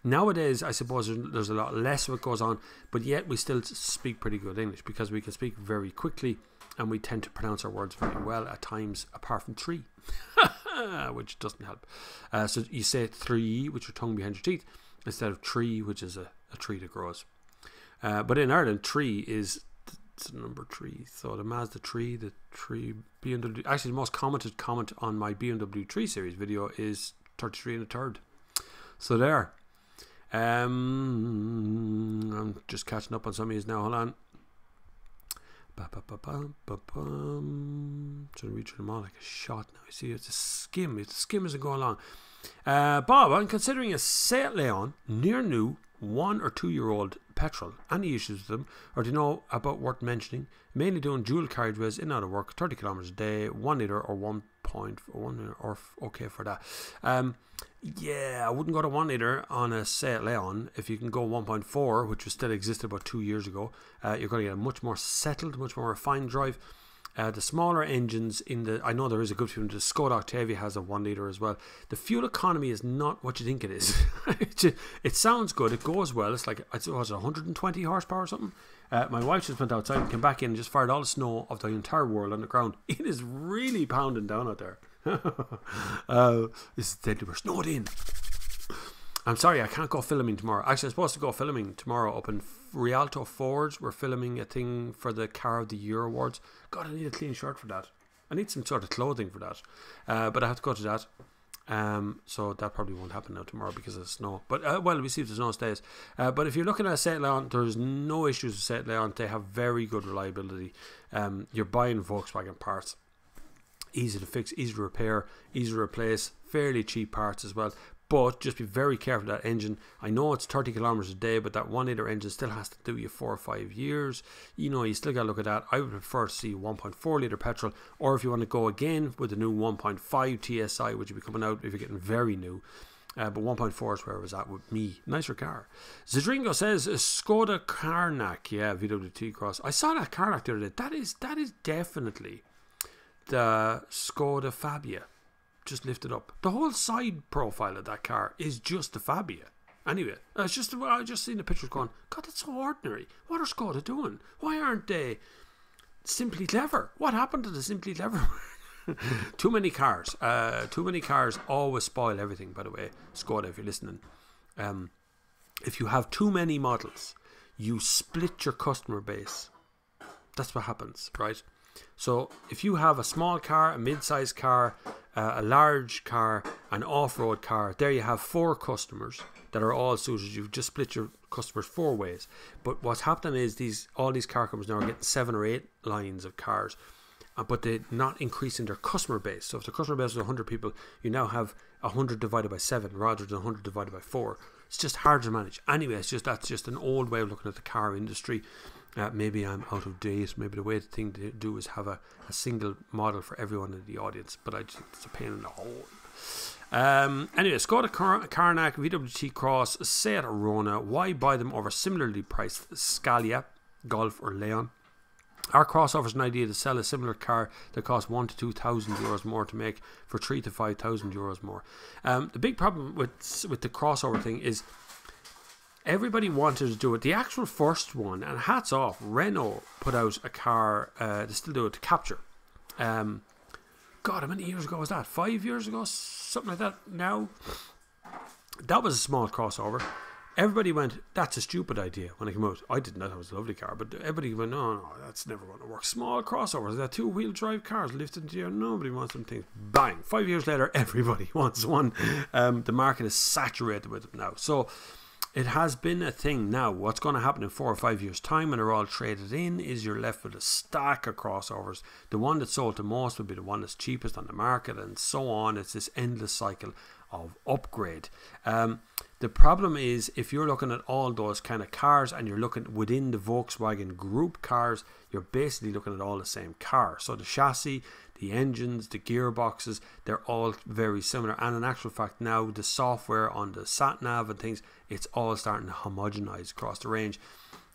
Nowadays, I suppose there's a lot less of it goes on, but yet we still speak pretty good English because we can speak very quickly and we tend to pronounce our words very well at times, apart from three, which doesn't help. So you say three with your tongue behind your teeth instead of tree, which is a tree that grows. But in Ireland, tree is number 3. So the Mazda 3, the 3 BMW. Actually, the most commented comment on my BMW 3 Series video is 33 1/3. So there. I'm just catching up on some of these now. Hold on. Trying to read through them all like a shot now. You see, it's a skim. It's a skim as it go along. Bob, I'm considering a Seat Leon, near new, 1 or 2 year old petrol. Any issues with them, or do you know about worth mentioning? Mainly doing dual carriageways in and out of work, 30 kilometers a day, 1 litre or 1.1 or okay for that. Yeah, I wouldn't go to 1 litre on a Seat Leon. If you can go 1.4, which was still existed about 2 years ago, you're going to get a much more settled, much more refined drive. The smaller engines I know there is a good few. The Skoda Octavia has a 1 litre as well. The fuel economy is not what you think it is. It sounds good. It goes well. It's like, it was 120 horsepower or something. My wife just went outside and came back in and just fired all the snow of the entire world on the ground. It is really pounding down out there. This is deadly. We're snowed in. I'm sorry, I can't go filming tomorrow. Actually, I'm supposed to go filming tomorrow up in Rialto Forge. We're filming a thing for the Car of the Year Awards. God, I need a clean shirt for that. I need some sort of clothing for that. But I have to go to that. So that probably won't happen now tomorrow because of the snow. But, well, we see if the snow stays. But if you're looking at a Seat Leon, there's no issues with Seat Leon. They have very good reliability. You're buying Volkswagen parts. Easy to fix, easy to repair, easy to replace. Fairly cheap parts as well. But just be very careful of that engine. I know it's 30 kilometers a day, but that 1 litre engine still has to do you 4 or 5 years. You know, you still got to look at that. I would prefer to see 1.4 litre petrol, or if you want to go again with the new 1.5 TSI, which will be coming out if you're getting very new. But 1.4 is where I was at with me. Nicer car. Zadringo says Skoda Karnak. Yeah, VWT Cross. I saw that Karnak the other day. That is definitely the Skoda Fabia. Just lifted up. The whole side profile of that car is just the Fabia. Anyway, I just seen the pictures going, God, that's so ordinary. What are Skoda doing? Why aren't they Simply Clever? What happened to the Simply Clever? Too many cars. Too many cars always spoil everything, by the way. Skoda, if you're listening. If you have too many models, you split your customer base. That's what happens, right? So if you have a small car, a mid-sized car, a large car, an off-road car, there you have 4 customers that are all suited. You've just split your customers 4 ways. But what's happening is all these car companies now are getting 7 or 8 lines of cars, but they're not increasing their customer base. So if the customer base is 100 people, you now have 100 divided by 7 rather than 100 divided by 4. It's just hard to manage. Anyway, that's just an old way of looking at the car industry. Maybe I'm out of date. Maybe the way the thing to do is have a single model for everyone in the audience. But it's a pain in the hole. Anyway, Skoda Karnak, VWT Cross, Seat Arona. Why buy them over similarly priced Scania, Golf or Leon? Our crossover is an idea to sell a similar car that costs 1,000 to 2,000 euros more to make for 3,000 to 5,000 euros more. The big problem with the crossover thing is everybody wanted to do it. The actual first one, and hats off, Renault put out a car, they still do it, to Capture. God, how many years ago was that? 5 years ago? Something like that now? That was a small crossover. Everybody went, that's a stupid idea when it came out. I didn't know that was a lovely car, but everybody went, no, that's never going to work. Small crossovers, that 2-wheel drive cars lifted into the air. Nobody wants them things. Bang! 5 years later, everybody wants one. The market is saturated with them now. So it has been a thing now. What's going to happen in 4 or 5 years' time when they're all traded in is you're left with a stack of crossovers. The one that's sold the most will be the one that's cheapest on the market, and so on. It's this endless cycle of upgrade. The problem is if you're looking at all those kind of cars and you're looking within the Volkswagen group cars, you're basically looking at all the same car. So the chassis, the engines, the gearboxes, they're all very similar. And in actual fact now the software on the sat-nav and things, it's all starting to homogenize across the range.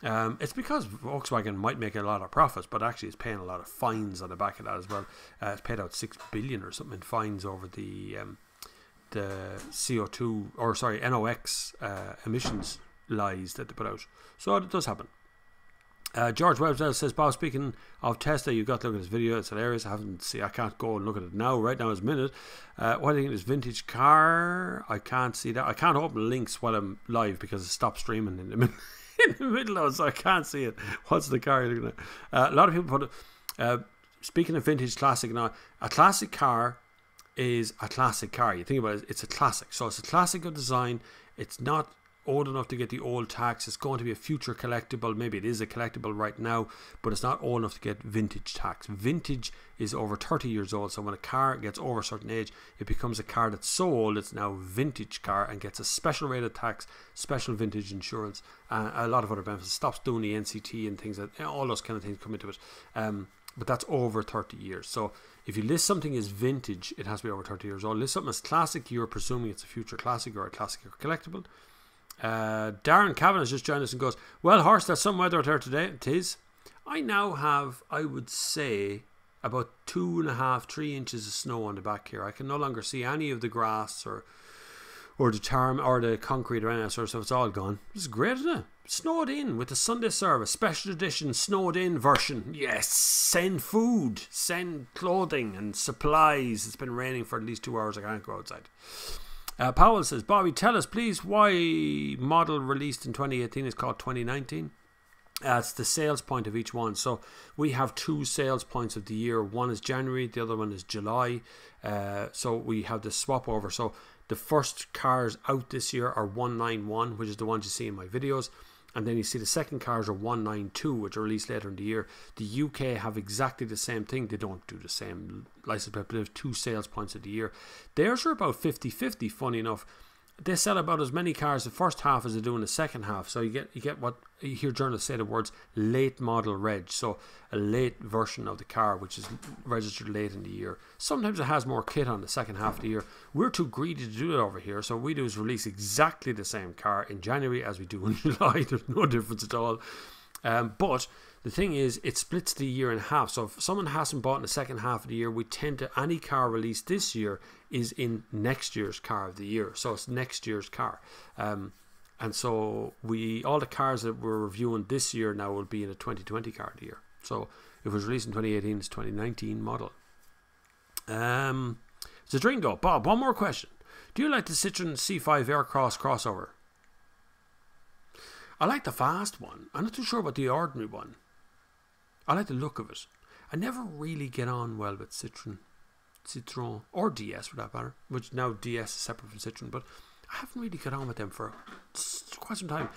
It's because Volkswagen might make a lot of profits, but actually it's paying a lot of fines on the back of that as well. It's paid out 6 billion or something in fines over the CO2 or sorry NOx emissions lies that they put out. So it does happen. George Webster says, Bob, speaking of Tesla, you've got to look at this video. It's hilarious. I can't go and look at it now. Right now is a minute. What do you think of this vintage car? I can't see that. I can't open links while I'm live because it stopped streaming in the middle of it, so I can't see it. What's the car you're looking at? A lot of people put it. Speaking of vintage classic now, a classic car is a classic car. You think about it, it's a classic. So it's a classic of design. It's not old enough to get the old tax. It's going to be a future collectible. Maybe it is a collectible right now, but it's not old enough to get vintage tax. Vintage is over 30 years old, so when a car gets over a certain age, it becomes a car that's so old it's now vintage car and gets a special rate of tax, special vintage insurance, and a lot of other benefits. It stops doing the NCT and things, that all those kind of things come into it. But that's over 30 years. So if you list something as vintage, it has to be over 30 years old. List something as classic, you're presuming it's a future classic or a classic or collectible. Darren Cavan has just joined us and goes, well, Horst, there's some weather out there today. It is. I now have, I would say, about 2.5, 3 inches of snow on the back here. I can no longer see any of the grass or the tarm or the concrete or any of that sort of stuff. It's all gone. This is great, isn't it? Snowed in with the Sunday service, special edition snowed in version. Yes, send food, send clothing and supplies. It's been raining for at least 2 hours. I can't go outside. Powell says, Bobby, tell us please why model released in 2018 is called 2019. It's the sales point of each one. So we have 2 sales points of the year. One is January, the other one is July. So we have the swap over. So the first cars out this year are 191, which is the ones you see in my videos. And then you see the second cars are 192, which are released later in the year. The UK have exactly the same thing. They don't do the same license plate, but they have 2 sales points of the year. Theirs are about 50-50, funny enough. They sell about as many cars the first half as they do in the second half. So you get what you hear journalists say, the words late model reg. So a late version of the car which is registered late in the year. Sometimes it has more kit on the second half of the year. We're too greedy to do it over here. So what we do is release exactly the same car in January as we do in July. There's no difference at all. But the thing is, it splits the year in half. So if someone hasn't bought in the second half of the year, we tend to, any car released this year is in next year's car of the year. So it's next year's car. And so all the cars that we're reviewing this year now will be in a 2020 car of the year. So if it was released in 2018, it's 2019 model. Zadringo, Bob, one more question. Do you like the Citroen C5 Aircross crossover? I like the fast one. I'm not too sure about the ordinary one. I like the look of it. I never really get on well with Citroen or DS for that matter, which now DS is separate from Citroen, but I haven't really got on with them for quite some time.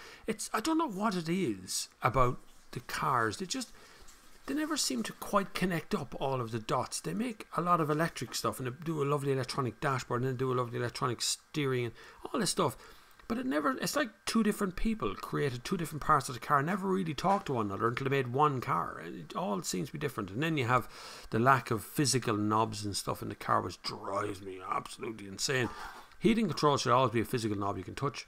I don't know what it is about the cars. They never seem to quite connect up all of the dots. They make a lot of electric stuff and they do a lovely electronic dashboard and then do a lovely electronic steering and all this stuff. But it's like 2 different people created 2 different parts of the car, never really talked to one another until they made one car. It all seems to be different. And then you have the lack of physical knobs and stuff in the car, which drives me absolutely insane. Heating control should always be a physical knob you can touch.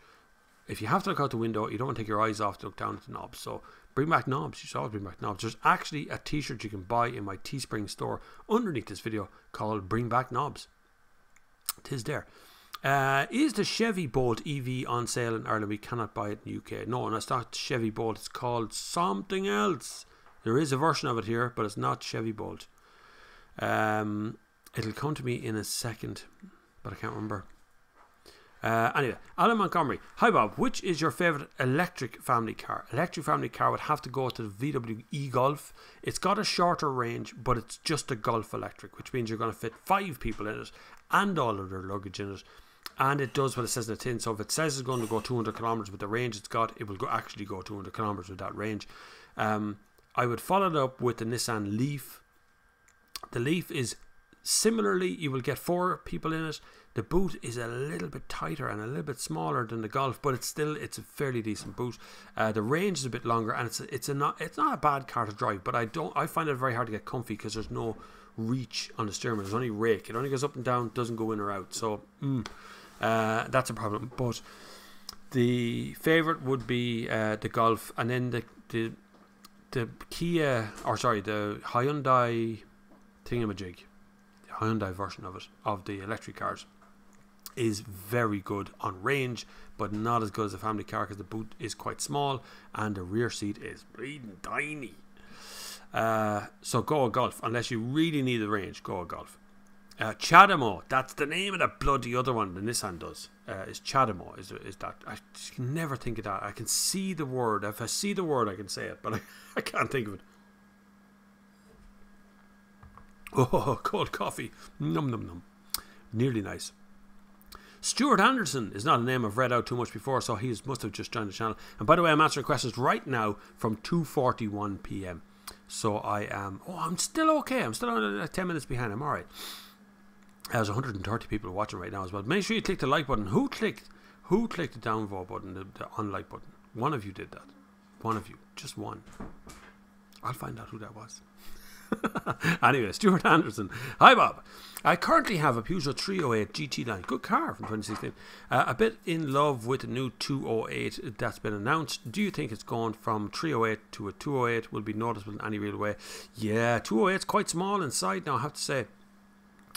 If you have to look out the window, you don't want to take your eyes off to look down at the knobs. So bring back knobs. You should always bring back knobs. There's actually a t-shirt you can buy in my Teespring store underneath this video called Bring Back Knobs. 'Tis there. Is the Chevy Bolt EV on sale in Ireland? We cannot buy it in the UK. No, and it's not Chevy Bolt. It's called something else. There is a version of it here, but it's not Chevy Bolt. It'll come to me in a second, but I can't remember. Anyway, Alan Montgomery. Hi Bob, which is your favourite electric family car? Electric family car would have to go to the VW e-Golf. It's got a shorter range, but it's just a Golf electric, which means you're going to fit 5 people in it and all of their luggage in it. And it does what it says in the tin. So if it says it's going to go 200 kilometers with the range it's got, it will actually go 200 kilometers with that range. I would follow it up with the Nissan Leaf. The Leaf is similarly, you will get 4 people in it. The boot is a little bit tighter and a little bit smaller than the Golf, but it's a fairly decent boot. The range is a bit longer, and it's not a bad car to drive. But I find it very hard to get comfy because there's no reach on the steering wheel. There's only rake. It only goes up and down, doesn't go in or out. So that's a problem. But the favourite would be the Golf, and then the Kia, or sorry, the Hyundai thingamajig, the Hyundai version of it, of the electric cars, is very good on range, but not as good as a family car because the boot is quite small and the rear seat is bleeding tiny. So go a Golf. Unless you really need the range, go a Golf. Chadamo, that's the name of the bloody other one the Nissan does. Is Chadamo, is that. I can never think of that. I can see the word. If I see the word I can say it, but I can't think of it. Oh, cold coffee. Num num num. Nearly nice. Stuart Anderson is not a name I've read out too much before, so he must have just joined the channel. And by the way, I'm answering questions right now from 2:41 p.m. So I'm still okay. I'm still on 10 minutes behind. I'm alright. There's 130 people watching right now as well. Make sure you click the like button. Who clicked the downvote button, the unlike button? One of you did that. One of you. Just one. I'll find out who that was. Anyway, Stuart Anderson. Hi, Bob. I currently have a Peugeot 308 GT Line. Good car from 2016. A bit in love with the new 208 that's been announced. Do you think it's gone from 308 to a 208 will be noticeable in any real way? Yeah, 208 is quite small inside now, I have to say.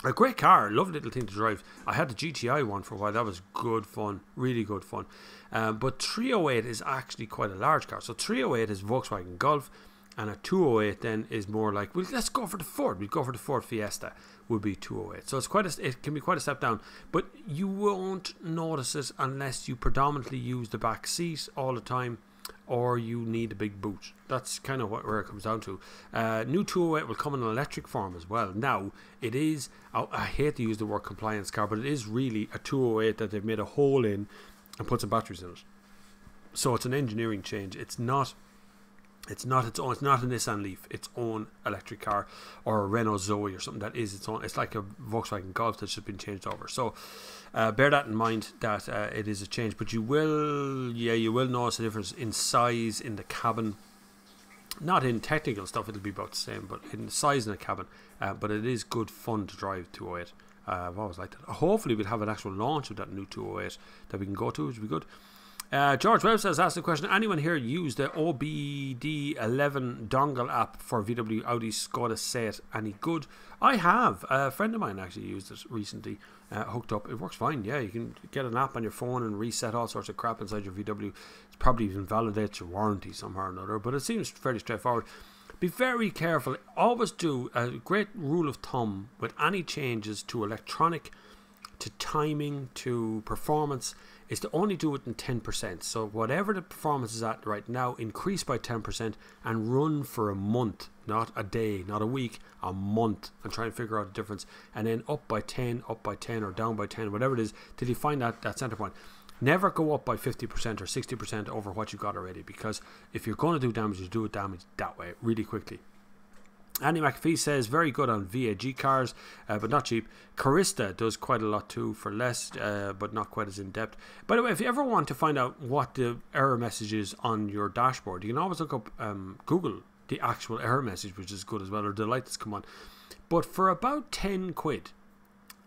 A great car, lovely little thing to drive. I had the GTI one for a while. That was good fun, really good fun. But 308 is actually quite a large car. So 308 is Volkswagen Golf, and a 208 then is more like, well, let's go for the Ford. We'll go for the Ford Fiesta. Would be 208. So it can be quite a step down, but you won't notice it unless you predominantly use the back seat all the time, or you need a big boot. That's kind of where it comes down to. New 208 will come in an electric form as well. Now, it is, I hate to use the word compliance car, but it is really a 208 that they've made a hole in and put some batteries in it. So it's an engineering change. It's not a Nissan Leaf, its own electric car, or a Renault Zoe or something that is its own. It's like a Volkswagen Golf that's just been changed over. So bear that in mind, that it is a change. But you will notice a difference in size in the cabin. Not in technical stuff, it'll be about the same, but in the size in the cabin. But it is good fun to drive 208. I've always liked it. Hopefully we'll have an actual launch of that new 208 that we can go to, which would be good. George Webb says, ask the question, anyone here use the OBD11 dongle app for VW, Audi, Skoda, Seat? Any good? I have. A friend of mine actually used it recently, hooked up. It works fine. Yeah, you can get an app on your phone and reset all sorts of crap inside your VW. It's probably even validates your warranty somehow or another, but it seems fairly straightforward. Be very careful. Always do. A great rule of thumb with any changes to electronic, to timing, to performance, is to only do it in 10%. So whatever the performance is at right now, increase by 10% and run for a month, not a day, not a week, a month, and try and figure out the difference. And then up by 10 or down by 10, whatever it is, till you find that center point. Never go up by 50% or 60% over what you've got already, because if you're going to do damage, you do it damage that way really quickly. Andy McAfee says, very good on VAG cars, but not cheap. Carista does quite a lot too for less, but not quite as in depth. By the way, if you ever want to find out what the error message is on your dashboard, you can always look up, Google the actual error message, which is good as well, or the light that's come on. But for about 10 quid,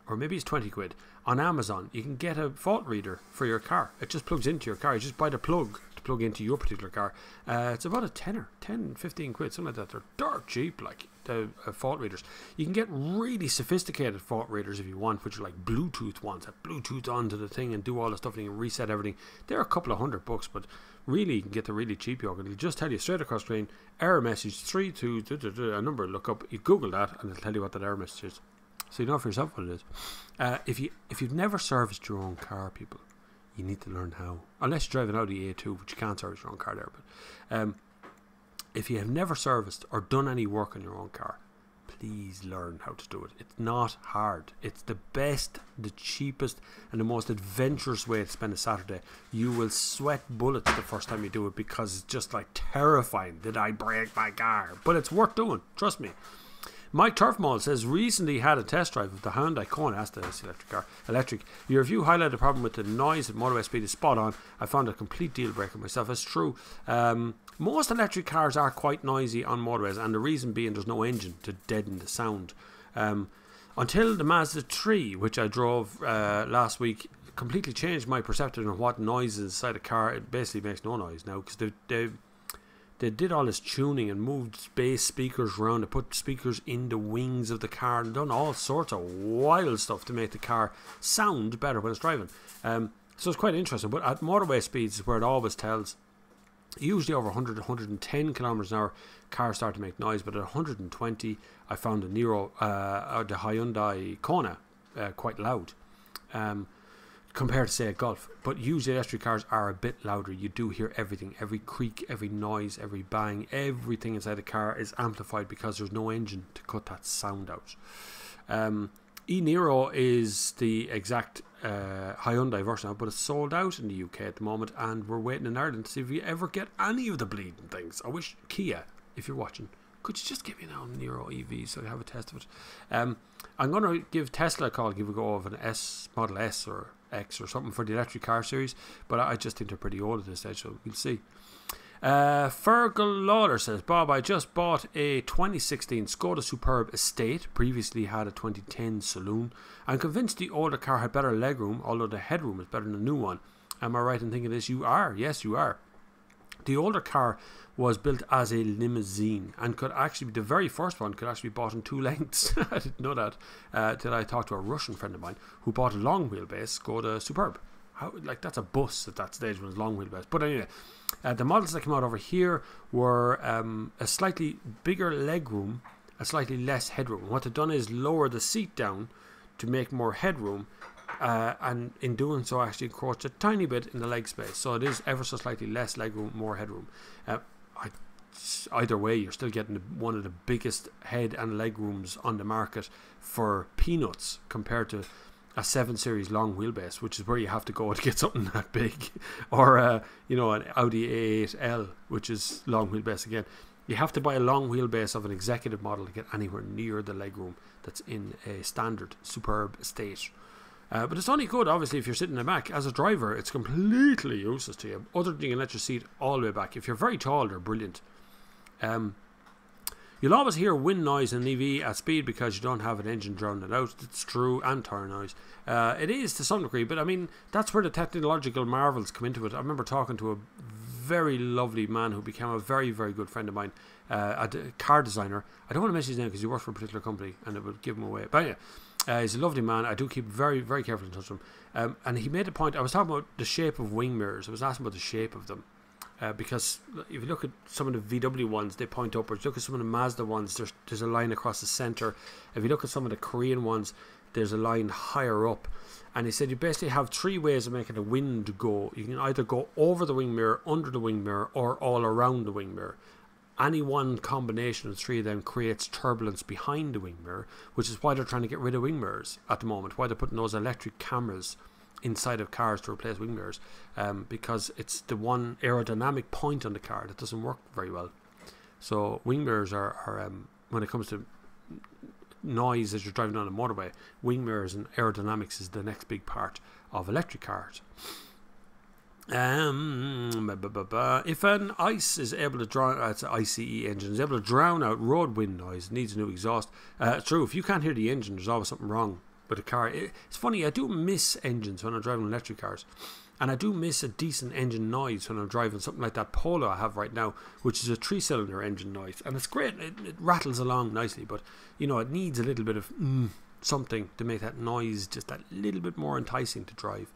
or maybe it's 20 quid, on Amazon, you can get a fault reader for your car. It just plugs into your car. You just buy the plug to plug into your particular car. It's about a tenner, 10, 15 quid, something like that. They're dirt cheap, like the fault readers. You can get really sophisticated fault readers if you want, which are like Bluetooth ones that Bluetooth onto the thing and do all the stuff and you can reset everything. They're a couple of $100, but really you can get the really cheap yoga. It'll just tell you straight across screen, error message 32, a number, look up, you Google that and it'll tell you what that error message is. So you know for yourself what it is. If you've never serviced your own car, people, you need to learn how. Unless you drive an Audi A2, which you can't service your own car there. But if you have never serviced or done any work on your own car, please learn how to do it. It's not hard. It's the best, the cheapest, and the most adventurous way to spend a Saturday. You will sweat bullets the first time you do it because it's just like terrifying. Did I break my car? But it's worth doing. Trust me. Mike Turfmall says, recently had a test drive of the Hyundai Kona. That's the electric car. Electric. Your review highlighted the problem with the noise at motorway speed is spot on. I found a complete deal breaker myself. It's true. Most electric cars are quite noisy on motorways, and the reason being there's no engine to deaden the sound. Until the Mazda 3, which I drove last week, completely changed my perception of what noise is inside a car. It basically makes no noise now because they did all this tuning and moved bass speakers around. They put speakers in the wings of the car and done all sorts of wild stuff to make the car sound better when it's driving. So it's quite interesting. But at motorway speeds is where it always tells. Usually over 100 to 110 kilometers an hour, cars start to make noise. But at 120, I found the the Hyundai Kona quite loud. Compared to say a Golf, but usually electric cars are a bit louder. You do hear everything, every creak, every noise, every bang, everything inside the car is amplified because there's no engine to cut that sound out. E-Niro is the exact Hyundai version, but it's sold out in the UK at the moment, and we're waiting in Ireland to see if we ever get any of the bleeding things. I wish Kia, if you're watching, could you just give me now Nero EV so I have a test of it. I'm going to give Tesla a call, give a go of an Model S or X or something for the electric car series, but I just think they're pretty old at this stage, so we'll see. Fergal Lawler says, Bob, I just bought a 2016 Skoda Superb Estate, previously had a 2010 Saloon. I'm convinced the older car had better legroom, although the headroom is better than the new one. Am I right in thinking this? You are, yes you are. The older car was built as a limousine and could actually be, the very first one could actually be bought in 2 lengths. I didn't know that till I talked to a Russian friend of mine who bought a long wheelbase Skoda Superb. Like, that's a bus at that stage when it's long wheelbase. But anyway, the models that came out over here were a slightly bigger legroom, a slightly less headroom. What they've done is lower the seat down to make more headroom, and in doing so actually encroached a tiny bit in the leg space. So it is ever so slightly less legroom, more headroom. Either way, you're still getting one of the biggest head and leg rooms on the market for peanuts compared to a 7 Series long wheelbase, which is where you have to go to get something that big, or an Audi A8L, which is long wheelbase again. You have to buy a long wheelbase of an executive model to get anywhere near the legroom that's in a standard Superb Estate. But it's only good, obviously, if you're sitting in the back. As a driver, it's completely useless to you, other than you can let your seat all the way back. If you're very tall, they're brilliant. You'll always hear wind noise in an EV at speed because you don't have an engine drowning it out. It's true, and tire noise. It is to some degree, but I mean, that's where the technological marvels come into it. I remember talking to a very lovely man who became a very, very good friend of mine, a car designer. I don't want to mention his name because he works for a particular company and it would give him away. But yeah, he's a lovely man. I do keep very, very carefully in touch with him. And he made a point. I was talking about the shape of wing mirrors. I was asking about the shape of them. Because if you look at some of the VW ones, they point upwards. Look at some of the Mazda ones, there's a line across the centre. If you look at some of the Korean ones, there's a line higher up. And he said you basically have 3 ways of making the wind go. You can either go over the wing mirror, under the wing mirror, or all around the wing mirror. Any one combination of 3 of them creates turbulence behind the wing mirror, which is why they're trying to get rid of wing mirrors at the moment, why they're putting those electric cameras inside of cars to replace wing mirrors, because it's the one aerodynamic point on the car that doesn't work very well. So wing mirrors are when it comes to noise as you're driving on a motorway, wing mirrors and aerodynamics is the next big part of electric cars. If an ICE is able to drown, it's an ICE engine, is able to drown out road wind noise, needs a new exhaust. It's true, if you can't hear the engine, there's always something wrong with a car. It's funny, I do miss engines when I'm driving electric cars, and I do miss a decent engine noise when I'm driving something like that Polo I have right now, which is a 3-cylinder engine noise, and it's great, it rattles along nicely, but you know, it needs a little bit of something to make that noise just that little bit more enticing to drive.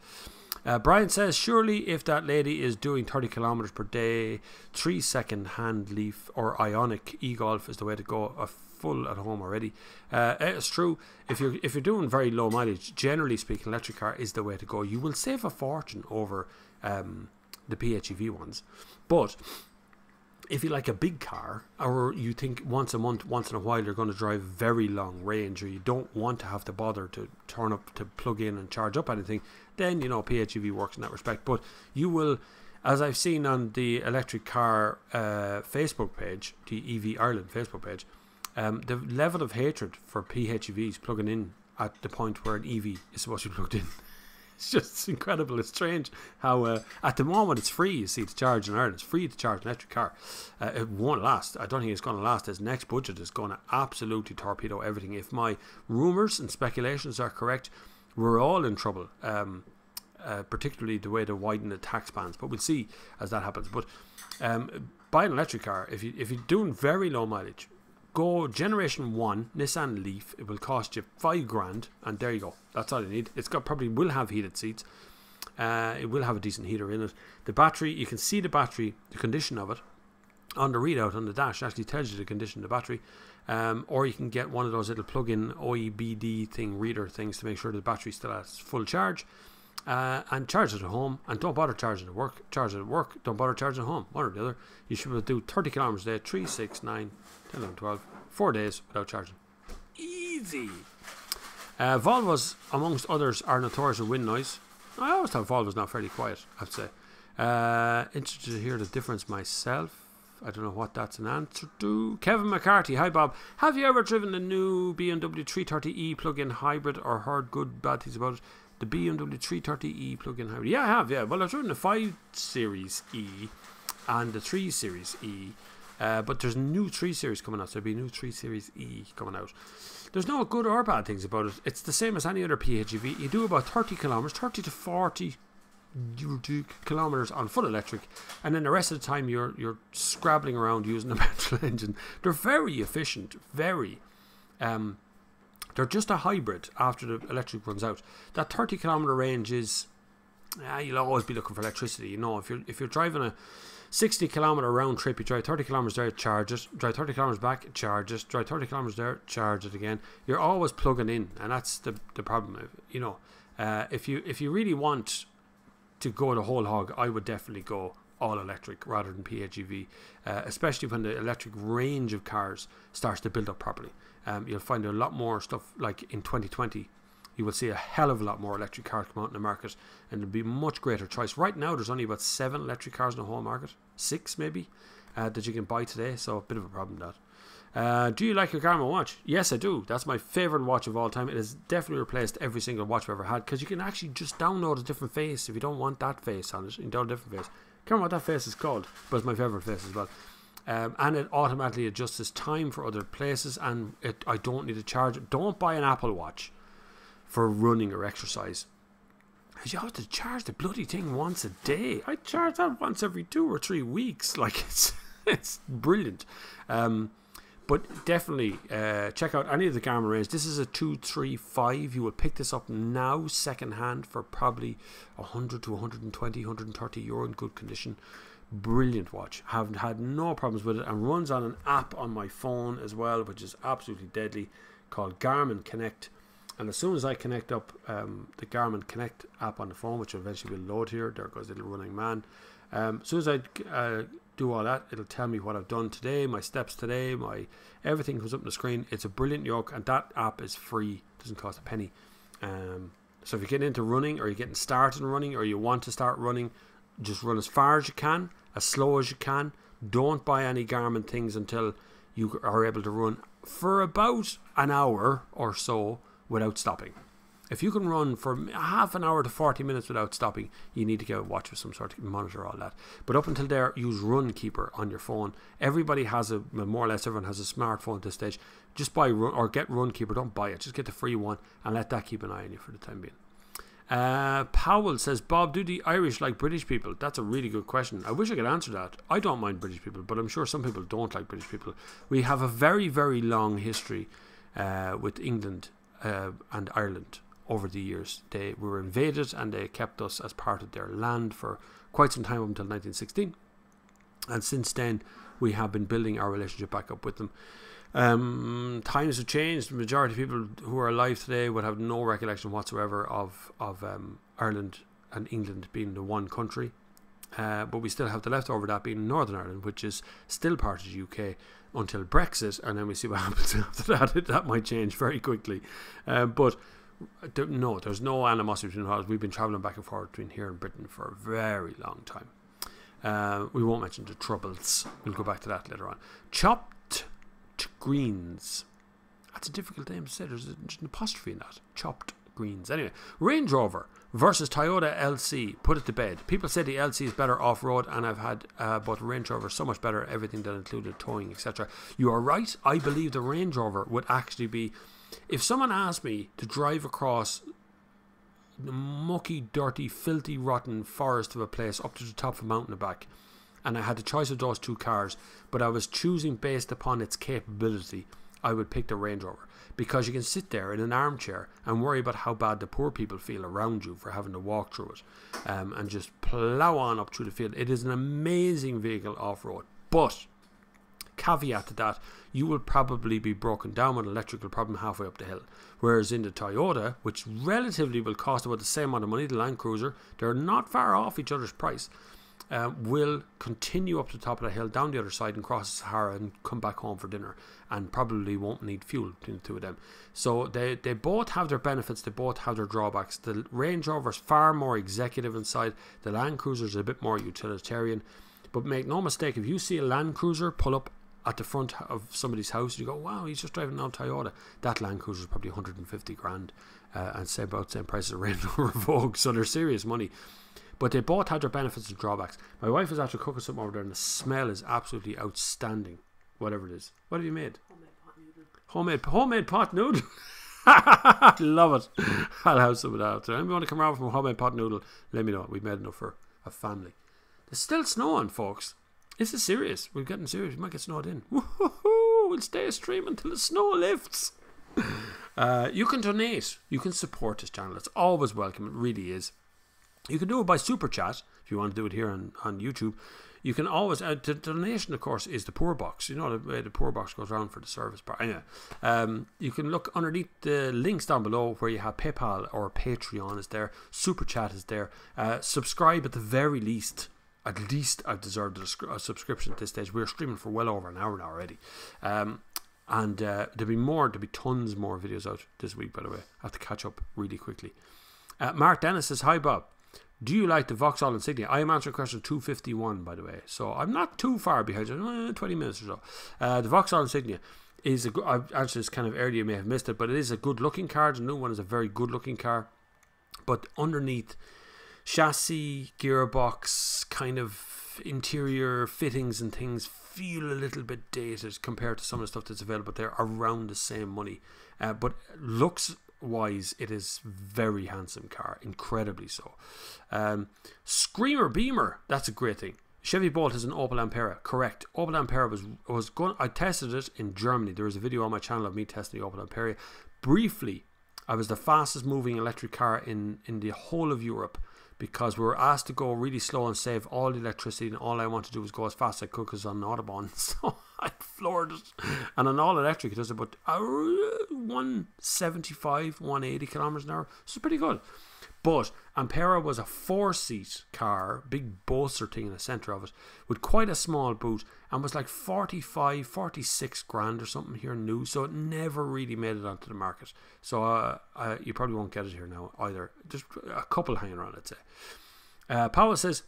Brian says, surely if that lady is doing 30 kilometers per day, 3-second hand leaf or Ionic e-Golf is the way to go. A full at home already. It's true. If you're doing very low mileage, generally speaking, electric car is the way to go. You will save a fortune over the PHEV ones, but if you like a big car, or you think once a month, once in a while, you're going to drive very long range, or you don't want to have to bother to turn up to plug in and charge up anything, then you know PHEV works in that respect. But you will, as I've seen on the electric car Facebook page, the EV Ireland Facebook page, the level of hatred for PHEVs plugging in at the point where an EV is supposed to be plugged in. It's just incredible. It's strange how at the moment it's free, you see, to charge in Ireland. It's free to charge an electric car. It won't last. I don't think it's going to last. This next budget is going to absolutely torpedo everything. If my rumours and speculations are correct, we're all in trouble, particularly the way they widen the tax bands. But we'll see as that happens. But buy an electric car. If you're doing very low mileage, go generation 1 Nissan Leaf. It will cost you $5,000, and there you go. That's all you need. It's got, probably will have heated seats. It will have a decent heater in it. The battery, you can see the battery, the condition of it on the readout on the dash. Actually tells you the condition of the battery. Or you can get one of those little plug-in OEBD thing, reader things, to make sure the battery still has full charge. And charge it at home, and don't bother charging at work. Charge it at work, don't bother charging at home. One or the other. You should be able to do 30 kilometers a day, 3, 6, 9, 10, 11, 12, 4 days without charging. Easy. Volvos, amongst others, are notorious for wind noise. I always thought Volvo's not fairly quiet, I have to say. Interested to hear the difference myself. I don't know what that's an answer to. Kevin McCarthy, hi Bob. Have you ever driven the new BMW 330e plug-in hybrid or heard good, bad things about it? The BMW 330e plug-in hybrid. Yeah, I have, yeah. Well, I've driven the 5 Series E and the 3 Series E. But there's new 3 Series coming out, so there'll be a new 3 Series E coming out. There's no good or bad things about it. It's the same as any other PHEV. You do about 30 kilometers, 30 to 40 kilometers on full electric, and then the rest of the time you're scrabbling around using a petrol engine. They're very efficient, very. They're just a hybrid after the electric runs out. That 30 kilometer range is, you'll always be looking for electricity. You know, if you're driving a 60 kilometer round trip, you drive 30 kilometers there, charge it, drive 30 kilometers back, charge it, drive 30 kilometers there, charge it again. You're always plugging in, and that's the problem. You know, if you really want to go the whole hog, I would definitely go all electric rather than PHEV, especially when the electric range of cars starts to build up properly. You'll find a lot more stuff, like in 2020 you will see a hell of a lot more electric cars come out in the market, and there'll be much greater choice. Right now there's only about 7 electric cars in the whole market, 6 maybe, that you can buy today, so a bit of a problem that. Do you like your Garmin watch? Yes, I do. That's my favourite watch of all time. It has definitely replaced every single watch I've ever had, because you can actually just download a different face. If you don't want that face on it, you can download a different face. I can't remember what that face is called, but it's my favourite face as well. And it automatically adjusts its time for other places, and I don't need to charge it. Don't buy an Apple Watch for running or exercise, because you have to charge the bloody thing once a day. I charge that once every 2 or 3 weeks. Like, it's brilliant. But definitely check out any of the Garmin range. This is a 235. You will pick this up now second hand for probably 100 to 120, 130 euro in good condition. Brilliant watch. Haven't had no problems with it, and runs on an app on my phone as well, which is absolutely deadly, called Garmin Connect. And as soon as I connect up the Garmin Connect app on the phone, which eventually will load here, there goes the little running man. As soon as I do all that, it'll tell me what I've done today, my steps today, everything comes up on the screen. It's a brilliant yoke, and that app is free, doesn't cost a penny. So if you're getting into running, or you're getting started in running, or you want to start running, just run as far as you can, as slow as you can. Don't buy any Garmin things until you are able to run for about an hour or so without stopping. If you can run for half an hour to 40 minutes without stopping, you need to get a watch with some sort of monitor, all that. But up until there, use Runkeeper on your phone. Everybody has more or less everyone has a smartphone at this stage. Just buy or get Runkeeper. Don't buy it. Just get the free one and let that keep an eye on you for the time being. Powell says, Bob, do the Irish like British people? That's a really good question. I wish I could answer that. I don't mind British people, but I'm sure some people don't like British people. We have a very, very long history with England and Ireland over the years. They were invaded, and they kept us as part of their land for quite some time, up until 1916. And since then, we have been building our relationship back up with them. Times have changed. The majority of people who are alive today would have no recollection whatsoever of Ireland and England being the one country. But we still have the leftover that being Northern Ireland, which is still part of the UK until Brexit, and then we see what happens after that. That might change very quickly. But no, there's no animosity between us. We've been travelling back and forth between here and Britain for a very long time. We won't mention the Troubles. We'll go back to that later on. Chopped Greens. That's a difficult name to say. There's an apostrophe in that. Chopped Greens. Anyway, Range Rover versus Toyota LC. Put it to bed. People say the LC is better off-road, and I've had but Range Rover so much better, everything that included towing, etc. You are right. I believe the Range Rover would actually be, if someone asked me to drive across the mucky, dirty, filthy, rotten forest of a place up to the top of a mountain and back, and I had the choice of those two cars, but I was choosing based upon its capability, I would pick the Range Rover, because you can sit there in an armchair and worry about how bad the poor people feel around you for having to walk through it, and just plough on up through the field. It is an amazing vehicle off-road, but caveat to that, you will probably be broken down with an electrical problem halfway up the hill. Whereas in the Toyota, which relatively will cost about the same amount of money, the Land Cruiser, they're not far off each other's price. will continue up to the top of the hill, down the other side, and cross the Sahara and come back home for dinner, and probably won't need fuel between the two of them. So they both have their benefits, they both have their drawbacks. The Range Rover is far more executive inside. The Land Cruiser is a bit more utilitarian. But make no mistake, if you see a Land Cruiser pull up at the front of somebody's house, you go, wow, he's just driving an old Toyota. That Land Cruiser is probably 150 grand, and say about the same price as a Range Rover Vogue, so they're serious money. But they both have their benefits and drawbacks. My wife is after cooking something over there, and the smell is absolutely outstanding, whatever it is. What have you made? Homemade pot noodle. Love it. I'll have some of that after. Anyone want to come around from homemade pot noodle, let me know. We've made enough for a family. There's still snowing, folks. This is serious. We're getting serious. We might get snowed in. Woo-hoo-hoo. We'll stay stream until the snow lifts. You can donate. You can support this channel. It's always welcome. It really is. You can do it by Super Chat if you want to do it here on YouTube. You can always, the donation, of course, is the poor box. You know the way the poor box goes around for the service part. Anyway, you can look underneath the links down below where you have PayPal or Patreon is there. Super Chat is there. Subscribe at the very least. At least I've deserved a subscription at this stage. We're streaming for well over an hour now already. And there'll be tons more videos out this week, by the way. I have to catch up really quickly. Mark Dennis says, hi Bob. Do you like the Vauxhall Insignia? I am answering question 251, by the way. So I'm not too far behind you, 20 minutes or so. The Vauxhall Insignia is I've answered this kind of earlier, you may have missed it, but it is a good looking car. The new one is a very good looking car. But underneath, chassis, gearbox, kind of interior fittings and things feel a little bit dated compared to some of the stuff that's available there around the same money. But looks wise, it is very handsome car, incredibly so. Screamer Beamer, that's a great thing. Chevy Bolt is an Opel Ampera, correct. Opel Ampera was going. I tested it in Germany. There is a video on my channel of me testing the Opel Ampera. Briefly, I was the fastest moving electric car in the whole of Europe, because we were asked to go really slow and save all the electricity, and all I wanted to do was go as fast as I could because on an Autobahn. So I floored it. And on all electric, it does about 175, 180 kilometers an hour. So it's pretty good. But Ampera was a 4-seat car, big bolster thing in the centre of it, with quite a small boot, and was like 45, 46 grand or something here new. So it never really made it onto the market. So you probably won't get it here now either. There's a couple hanging around, I'd say. Paolo says,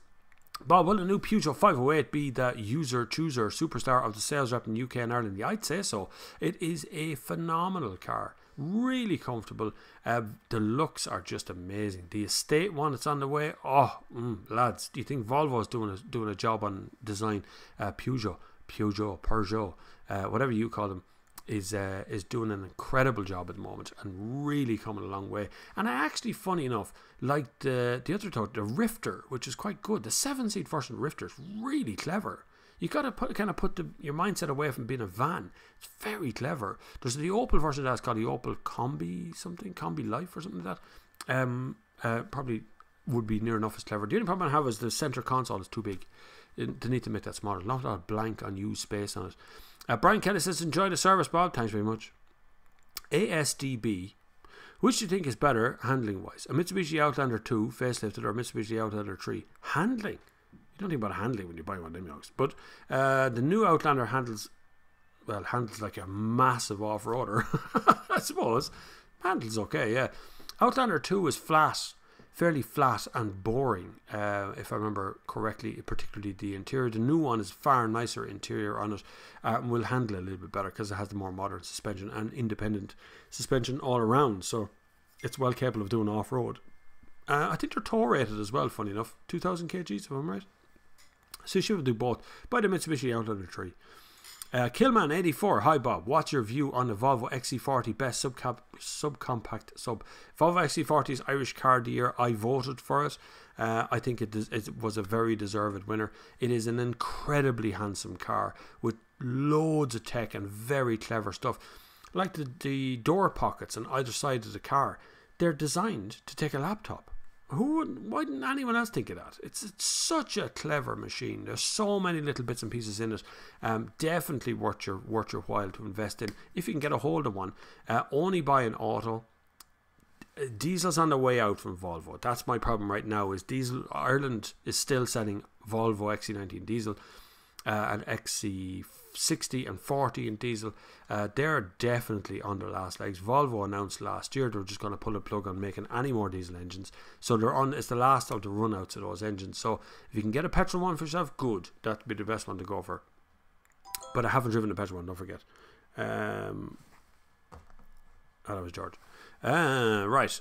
Bob, will the new Peugeot 508 be the user chooser superstar of the sales rep in the UK and Ireland? Yeah, I'd say so. It is a phenomenal car. Really comfortable. The looks are just amazing. The estate one that's on the way. Lads, do you think Volvo's doing a job on design? Peugeot, whatever you call them, is doing an incredible job at the moment and really coming a long way. And I actually, funny enough, like the other talk, the Rifter, which is quite good. The 7-seat version of Rifter is really clever. You got to put your mindset away from being a van. It's very clever. There's the Opel version that's called the Opel Combi Life or something like that. Probably would be near enough as clever. The only problem I have is the center console is too big. They need to make that smaller. Not a lot of blank unused space on it. Brian Kelly says, enjoy the service, Bob. Thanks very much. ASDB. Which do you think is better handling wise? A Mitsubishi Outlander 2 facelifted or Mitsubishi Outlander 3? Handling. You don't think about handling when you buy one of them yogs. But the new Outlander handles like a massive off-roader. I suppose. Handles okay, yeah. Outlander 2 is fairly flat and boring, if I remember correctly, particularly the interior. The new one is far nicer interior on it, and will handle it a little bit better because it has the more modern suspension and independent suspension all around. So it's well capable of doing off-road. I think they're tow rated as well, funny enough. 2,000 kgs, if I'm right. So you should do both. Buy the Mitsubishi Outlander 3. Killman84, hi Bob, what's your view on the Volvo XC40 best subcompact sub? Volvo XC40 is Irish car of the year. I voted for it. I think it was a very deserved winner. It is an incredibly handsome car with loads of tech and very clever stuff. Like the door pockets on either side of the car, they're designed to take a laptop. Why didn't anyone else think of that? It's such a clever machine. There's so many little bits and pieces in it. Definitely worth your while to invest in if you can get a hold of one. Only buy an auto. diesel's on the way out from Volvo. That's my problem right now. Is diesel? Ireland is still selling Volvo XC90 diesel and XC60 and 40 in diesel. They're definitely on their last legs. Volvo announced last year they're just going to pull a plug on making any more diesel engines. So they're on. It's the last of the run-outs of those engines. So if you can get a petrol one for yourself, good. That'd be the best one to go for. But I haven't driven the petrol one. Don't forget. That was George. Right.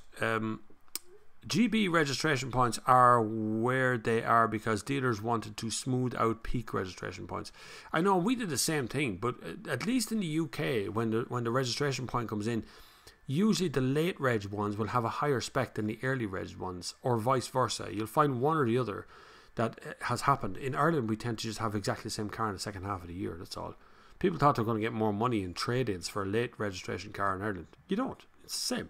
GB registration points are where they are because dealers wanted to smooth out peak registration points. I know we did the same thing, but at least in the UK, when the registration point comes in, usually the late reg ones will have a higher spec than the early reg ones, or vice versa. You'll find one or the other that has happened. In Ireland, we tend to just have exactly the same car in the second half of the year. That's all. People thought they were going to get more money in trade-ins for a late registration car in Ireland. You don't. It's the same.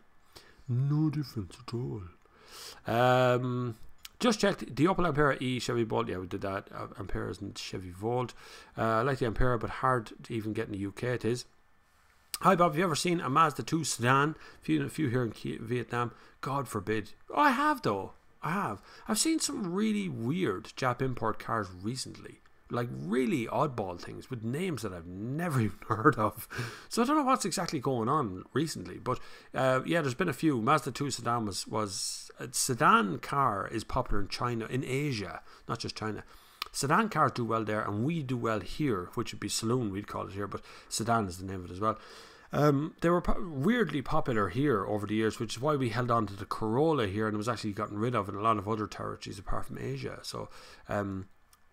No difference at all. Just checked the Opel Ampera E Chevy Bolt. Yeah, we did that. Ampera isn't Chevy Volt. I like the Ampera, but hard to even get in the UK. It is. Hi Bob, have you ever seen a Mazda 2 sedan? A few here in Vietnam. God forbid. Oh, I have though. I have. I've seen some really weird Jap import cars recently. Like really oddball things with names that I've never even heard of. So I don't know what's exactly going on recently. But yeah, there's been a few. Mazda 2 sedan was a sedan car is popular in China, in Asia, not just China. Sedan cars do well there, and we do well here, which would be saloon, we'd call it here, but sedan is the name of it as well. They were weirdly popular here over the years, which is why we held on to the Corolla here, and it was actually gotten rid of in a lot of other territories apart from Asia. So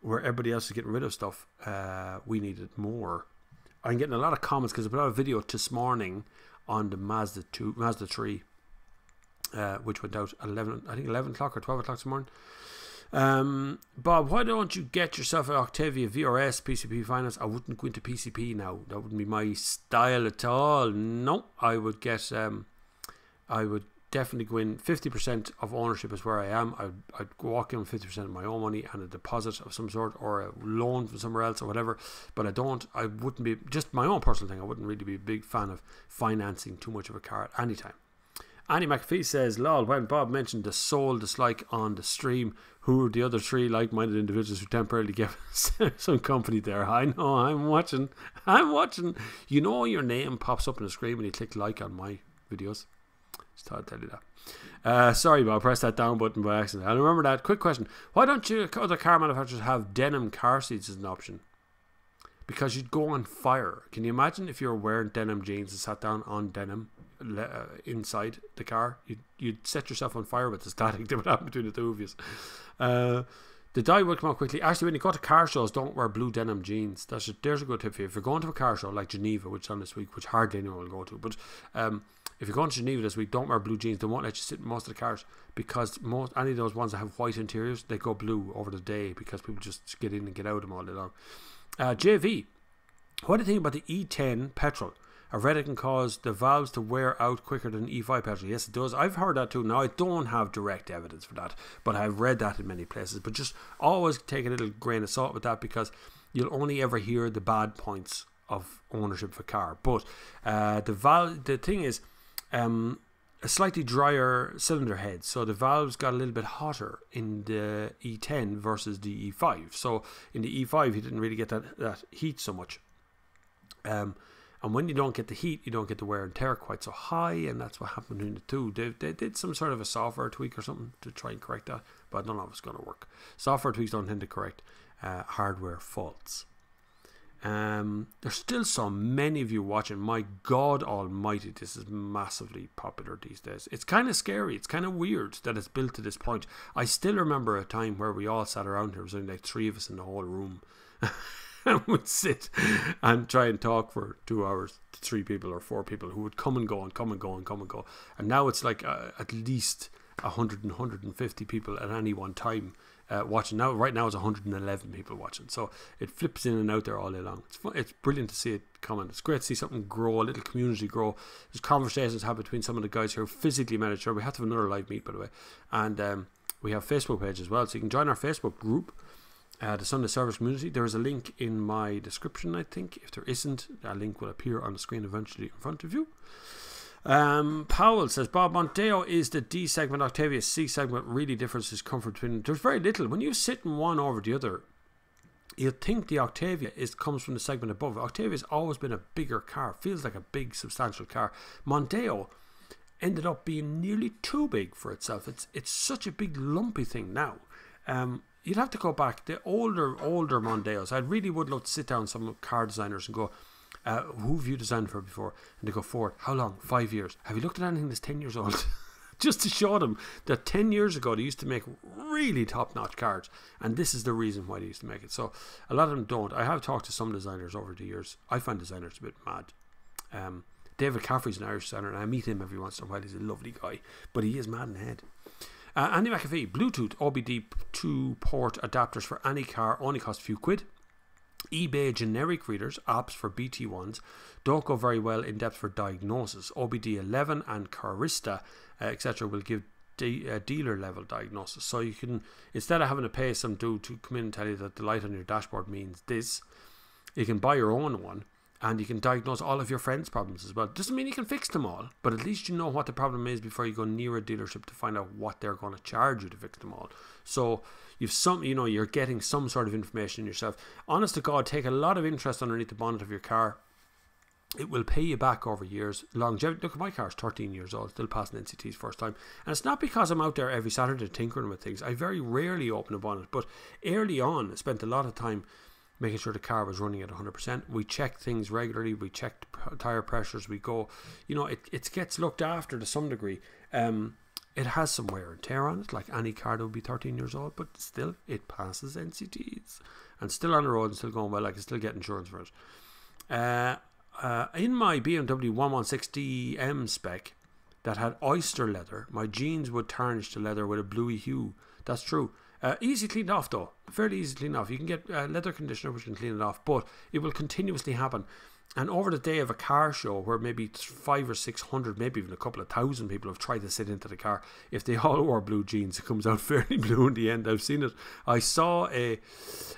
where everybody else is getting rid of stuff, we needed more. I'm getting a lot of comments because I put out a video this morning on the Mazda 3, which went out at 11 o'clock or 12 o'clock this morning. Bob, why don't you get yourself an Octavia VRS PCP finance? I wouldn't go into PCP now. That wouldn't be my style at all. No, I would get. I would definitely go in. 50% of ownership is where I am. I'd walk in with 50% of my own money and a deposit of some sort, or a loan from somewhere else or whatever. But I wouldn't be, just my own personal thing, I wouldn't really be a big fan of financing too much of a car at any time. Annie McAfee says, lol, when Bob mentioned the sole dislike on the stream, who are the other three like-minded individuals who temporarily give some company there? I know, I'm watching. You know your name pops up on the screen when you click like on my videos. Just thought I'd tell you that. Sorry, Bob, press that down button by accident. I remember that. Quick question. Why don't you other car manufacturers have denim car seats as an option? Because you'd go on fire. Can you imagine if you were wearing denim jeans and sat down on denim inside the car? You'd set yourself on fire with the static that would happen between the two of you. The dye will come out quickly. Actually, when you go to car shows, don't wear blue denim jeans. There's a good tip for you. If you're going to a car show like Geneva, which is on this week, which hardly anyone will go to, but if you're going to Geneva this week, don't wear blue jeans. They won't let you sit in most of the cars because any of those ones that have white interiors, they go blue over the day because people just get in and get out of them all day long. JV, what do you think about the E10 petrol? I've read it can cause the valves to wear out quicker than E5 petrol. Yes, it does. I've heard that too. Now, I don't have direct evidence for that, but I've read that in many places. But just always take a little grain of salt with that, because you'll only ever hear the bad points of ownership of a car. But the thing is, a slightly drier cylinder head, so the valves got a little bit hotter in the E10 versus the E5. So in the E5 you didn't really get that heat so much, and when you don't get the heat, you don't get the wear and tear quite so high, and that's what happened between the two. They did some sort of a software tweak or something to try and correct that, but I don't know if it's going to work. Software tweaks don't tend to correct hardware faults. There's still so many of you watching. My God almighty, this is massively popular these days. It's kind of scary. It's kind of weird that it's built to this point. I still remember a time where we all sat around here. There was only like 3 of us in the whole room. And would sit and try and talk for 2 hours to 3 people or 4 people who would come and go and come and go and come and go. And now it's like at least 100 and 150 people at any one time watching. Right now it's 111 people watching, so it flips in and out there all day long. It's fun. It's brilliant to see it coming. It's great to see something grow, a little community grow. There's conversations have between some of the guys who are physically managed. We have to have another live meet, by the way, and we have a Facebook page as well, so you can join our Facebook group, the Sunday Service Community. There is a link in my description, I think. If there isn't, a link will appear on the screen eventually in front of you. Powell says, Bob, Mondeo is the D segment, Octavia C segment. Really difference is comfort between them. There's very little. When you sit in one over the other, you'll think the Octavia comes from the segment above. Octavia's always been a bigger car. Feels like a big, substantial car. Mondeo ended up being nearly too big for itself. It's such a big, lumpy thing now. You'd have to go back. The older Mondeos, I really would love to sit down with some car designers and go, who have you designed for before? And they go, Ford. How long? 5 years. Have you looked at anything that's 10 years old? Just to show them that 10 years ago they used to make really top-notch cars, and this is the reason why they used to make it. So a lot of them don't. I have talked to some designers over the years. I find designers a bit mad. David Caffrey's an Irish designer, and I meet him every once in a while. He's a lovely guy, but he is mad in the head. Andy McAfee, Bluetooth OBD2 port adapters for any car only cost a few quid. eBay generic readers, apps for BT1s, don't go very well in depth for diagnosis. OBD11 and Carista, etc. will give dealer level diagnosis. So you can, instead of having to pay some dude to come in and tell you that the light on your dashboard means this, you can buy your own one and you can diagnose all of your friends' problems as well. Doesn't mean you can fix them all, but at least you know what the problem is before you go near a dealership to find out what they're going to charge you to fix them all. So you've you're getting some sort of information yourself. Honest to God, take a lot of interest underneath the bonnet of your car. It will pay you back over years. Longevity. Look at my car's 13 years old, still passing NCT's first time. And it's not because I'm out there every Saturday tinkering with things. I very rarely open a bonnet, but early on I spent a lot of time making sure the car was running at 100%. We checked things regularly. We checked tire pressures. We go, it gets looked after to some degree. It has some wear and tear on it, like any car that would be 13 years old, but still, it passes NCTs. And still on the road and still going well. I can still get insurance for it. In my BMW 116DM spec that had oyster leather, my jeans would tarnish the leather with a bluey hue. That's true. Easy cleaned off though. Fairly easy cleaned off. You can get a leather conditioner which can clean it off, but it will continuously happen. And over the day of a car show where maybe 500 or 600, maybe even a couple of thousand people have tried to sit into the car, if they all wore blue jeans, it comes out fairly blue in the end. I've seen it. I saw a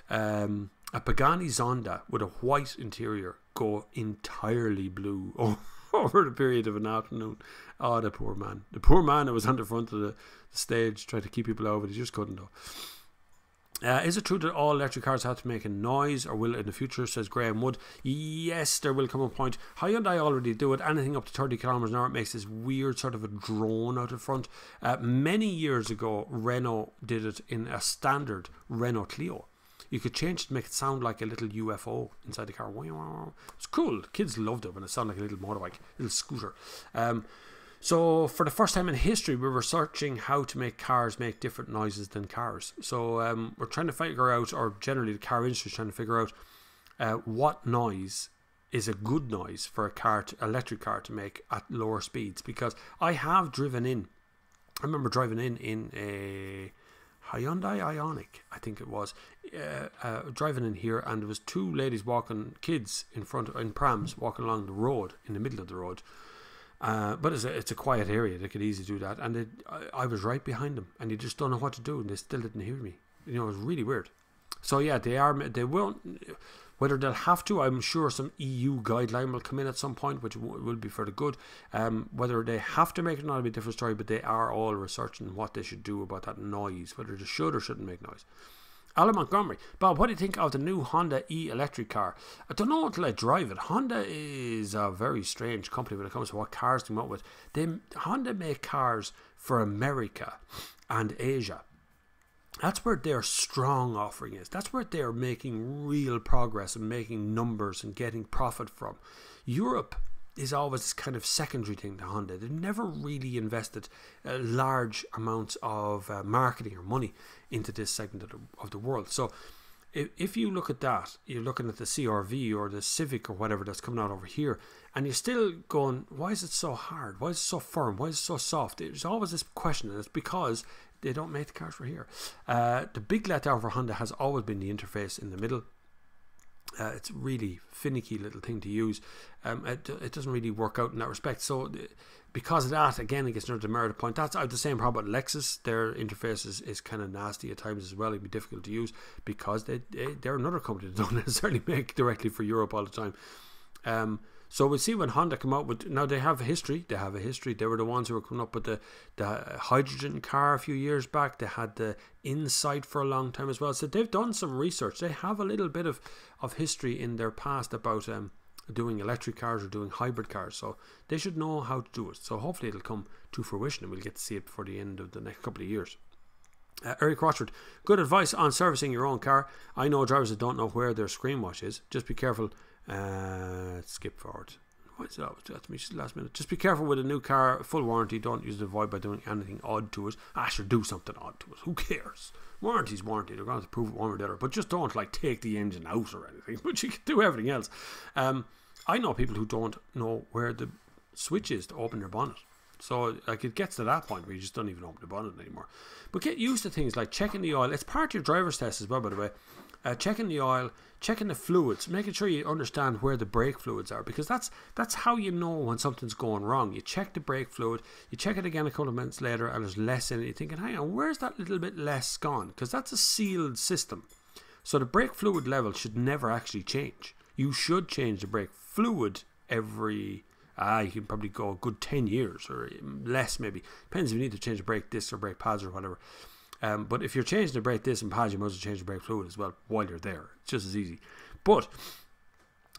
Pagani Zonda with a white interior go entirely blue over the period of an afternoon. Oh, the poor man. The poor man that was on the front of the stage trying to keep people over. He just couldn't though. Is it true that all electric cars have to make a noise, or will it in the future, says Graham Wood? Yes, there will come a point. Hyundai already do it. Anything up to 30 kilometers an hour, it makes this weird sort of a drone out of front. Many years ago, Renault did it in a standard Renault Clio. You could change it to make it sound like a little UFO inside the car. It's cool. Kids loved it when it sounded like a little motorbike, little scooter. So for the first time in history, we're researching how to make cars make different noises than cars. So we're trying to figure out, or generally the car industry is trying to figure out what noise is a good noise for electric car to make at lower speeds. Because I have driven in, I remember driving in a Hyundai Ioniq, I think it was, driving in here, and there was two ladies kids in prams walking along the road, in the middle of the road. But it's a quiet area. They could easily do that, and I was right behind them, and they just don't know what to do, and they still didn't hear me. It was really weird. So yeah, they won't. Whether they'll have to, I'm sure some EU guideline will come in at some point, which will be for the good. Whether they have to make it, not, will be a different story, but they are all researching what they should do about that noise, whether they should or shouldn't make noise. Alan Montgomery, Bob, what do you think of the new Honda e-electric car? I don't know until I drive it. Honda is a very strange company when it comes to what cars they come up with. Honda make cars for America and Asia. That's where their strong offering is. That's where they're making real progress and making numbers and getting profit from. Europe is always this kind of secondary thing to Honda. They've never really invested large amounts of marketing or money into this segment of the world. So if you look at that, you're looking at the CR-V or the Civic or whatever that's coming out over here, and you're still going, why is it so hard? Why is it so firm? Why is it so soft? There's always this question, and it's because they don't make the cars for here. The big letdown for Honda has always been the interface in the middle. It's really finicky little thing to use. It doesn't really work out in that respect. So because of that, again, it gets another demerit point. That's the same problem with Lexus. Their interface is kind of nasty at times as well. It'd be difficult to use because they're another company that don't necessarily make directly for Europe all the time. So we'll see when Honda come out with, now they have a history. They were the ones who were coming up with the hydrogen car a few years back. They had the Insight for a long time as well. So they've done some research. They have a little bit of history in their past about doing electric cars or doing hybrid cars. So they should know how to do it. So hopefully it'll come to fruition and we'll get to see it before the end of the next couple of years. Eric Rochford, good advice on servicing your own car. I know drivers that don't know where their screen wash is. Just be careful. Skip forward. What's that? That's me last minute. Just be careful with a new car, full warranty. Don't use the void by doing anything odd to it. Sure, do something odd to it. Who cares? Warranty's warranty. They're going to prove it one way or the other. But just don't like take the engine out or anything. But you can do everything else. I know people who don't know where the switch is to open their bonnet. So like it gets to that point where you just don't even open the bonnet anymore. But get used to things like checking the oil. It's part of your driver's test as well, by the way. Checking the oil, checking the fluids, making sure you understand where the brake fluids are, because that's how you know when something's going wrong. You check the brake fluid, you check it again a couple of minutes later, and there's less in it. You're thinking, hang on, where's that little bit less gone? Because that's a sealed system. So the brake fluid level should never actually change. You should change the brake fluid every... you can probably go a good 10 years or less maybe. Depends if you need to change the brake discs or brake pads or whatever. But if you're changing the brake disc and pads, you must have change the brake fluid as well while you're there. It's just as easy. But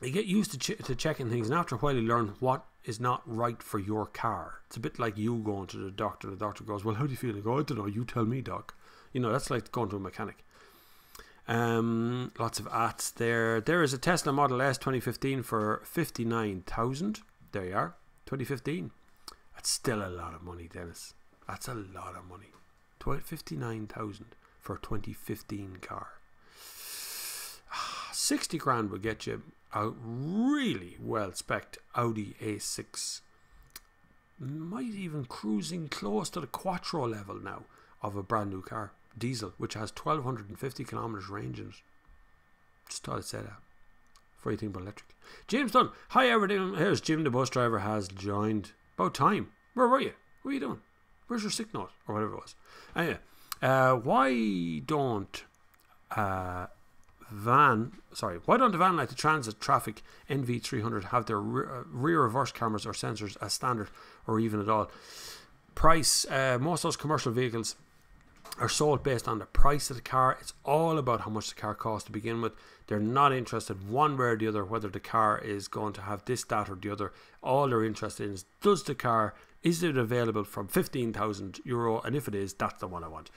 you get used to checking things, and after a while you learn what is not right for your car. It's a bit like you going to the doctor. The doctor goes, well, how do you feel? I go, I don't know, you tell me, doc. You know, that's like going to a mechanic. Lots of ats there. There is a Tesla Model S 2015 for 59,000. There you are, 2015. That's still a lot of money, Dennis. That's a lot of money. 59,000 for a 2015 car. 60 grand would get you a really well spec'd Audi A6. Might even cruising close to the Quattro level now of a brand new car, diesel, which has 1,250 kilometers range in it. Just thought I'd say that. What do you think about electric? James Dunn, hi everyone. Here's Jim, the bus driver, has joined. About time. Where were you? What are you doing? Where's your sick note? Or whatever it was. Anyway, why don't the van like the Transit Traffic NV300 have their rear reverse cameras or sensors as standard or even at all? Price, most of those commercial vehicles are sold based on the price of the car. It's all about how much the car costs to begin with. They're not interested one way or the other whether the car is going to have this, that or the other. All they're interested in is, is it available from €15,000, and if it is, that's the one I want.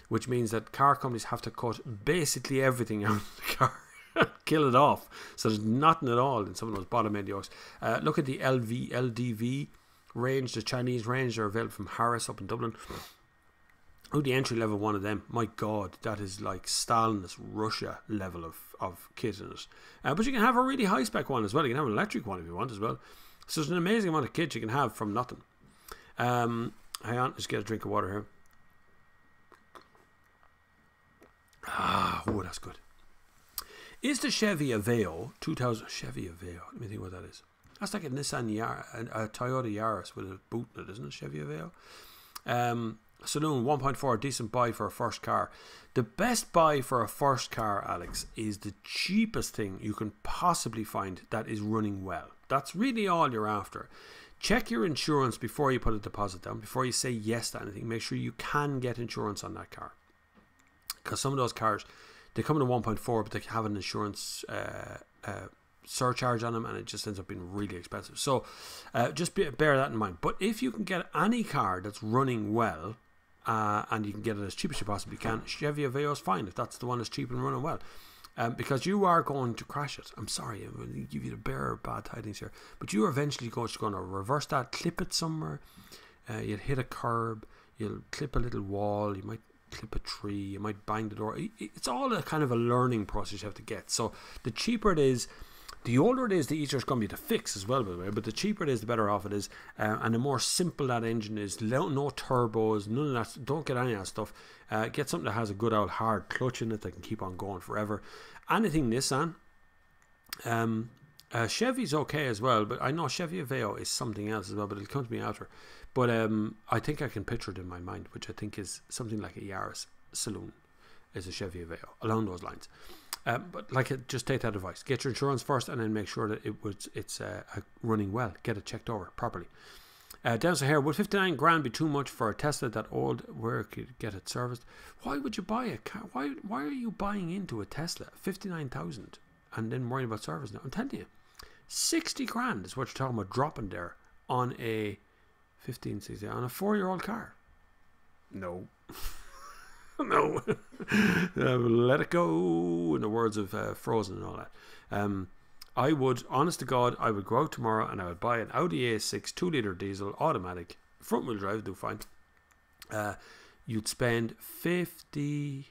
Which means that car companies have to cut basically everything out of the car, kill it off, so there's nothing at all in some of those bottom end yokes. Look at the LDV range, the Chinese range. They're available from Harris up in Dublin. Oh, the entry level one of them, my god, that is like Stalinist Russia level of kit in it. But you can have a really high spec one as well. You can have an electric one if you want as well. So there's an amazing amount of kit you can have from nothing. Hang on, just get a drink of water here. Oh, that's good. Is the Chevy Aveo 2000 Chevy Aveo? Let me think what that is. That's like a Nissan a Toyota Yaris with a boot in it, isn't it? Chevy Aveo. Saloon 1.4, decent buy for a first car. The best buy for a first car, Alex, is the cheapest thing you can possibly find that is running well. That's really all you're after. Check your insurance before you put a deposit down, before you say yes to anything. Make sure you can get insurance on that car, because some of those cars, they come in a 1.4 but they have an insurance surcharge on them, and it just ends up being really expensive. So just bear that in mind. But if you can get any car that's running well, and you can get it as cheap as you possibly can, Chevy Aveo is fine if that's the one that's cheap and running well. Because you are going to crash it. I'm sorry, I'm going to give you the bare bad tidings here, but you are eventually going to reverse that, clip it somewhere. You'll hit a curb, you'll clip a little wall, you might clip a tree, you might bang the door. It's all a kind of a learning process you have to get. So the cheaper it is, the older it is, the easier it's going to be to fix as well, by the way. But the cheaper it is, the better off it is. And the more simple that engine is, no turbos, none of that. Don't get any of that stuff. Get something that has a good old hard clutch in it that can keep on going forever. Anything Nissan. Chevy's okay as well, but I know Chevy Aveo is something else as well, but it'll come to me after. But I think I can picture it in my mind, which I think is something like a Yaris Saloon is a Chevy Aveo, along those lines. But just take that advice. Get your insurance first, and then make sure that it's running well. Get it checked over properly. Downstairs here, would 59 grand be too much for a Tesla that old? Where could you get it serviced? Why would you buy a car? Why are you buying into a Tesla 59,000 and then worrying about service now? I'm telling you, 60 grand is what you're talking about dropping there on a 1560 on a 4-year-old car. No. No. Let it go, in the words of Frozen and all that. I would, honest to God, I would go out tomorrow and I would buy an Audi A6 2-litre diesel automatic, front wheel drive, do fine. You'd spend 50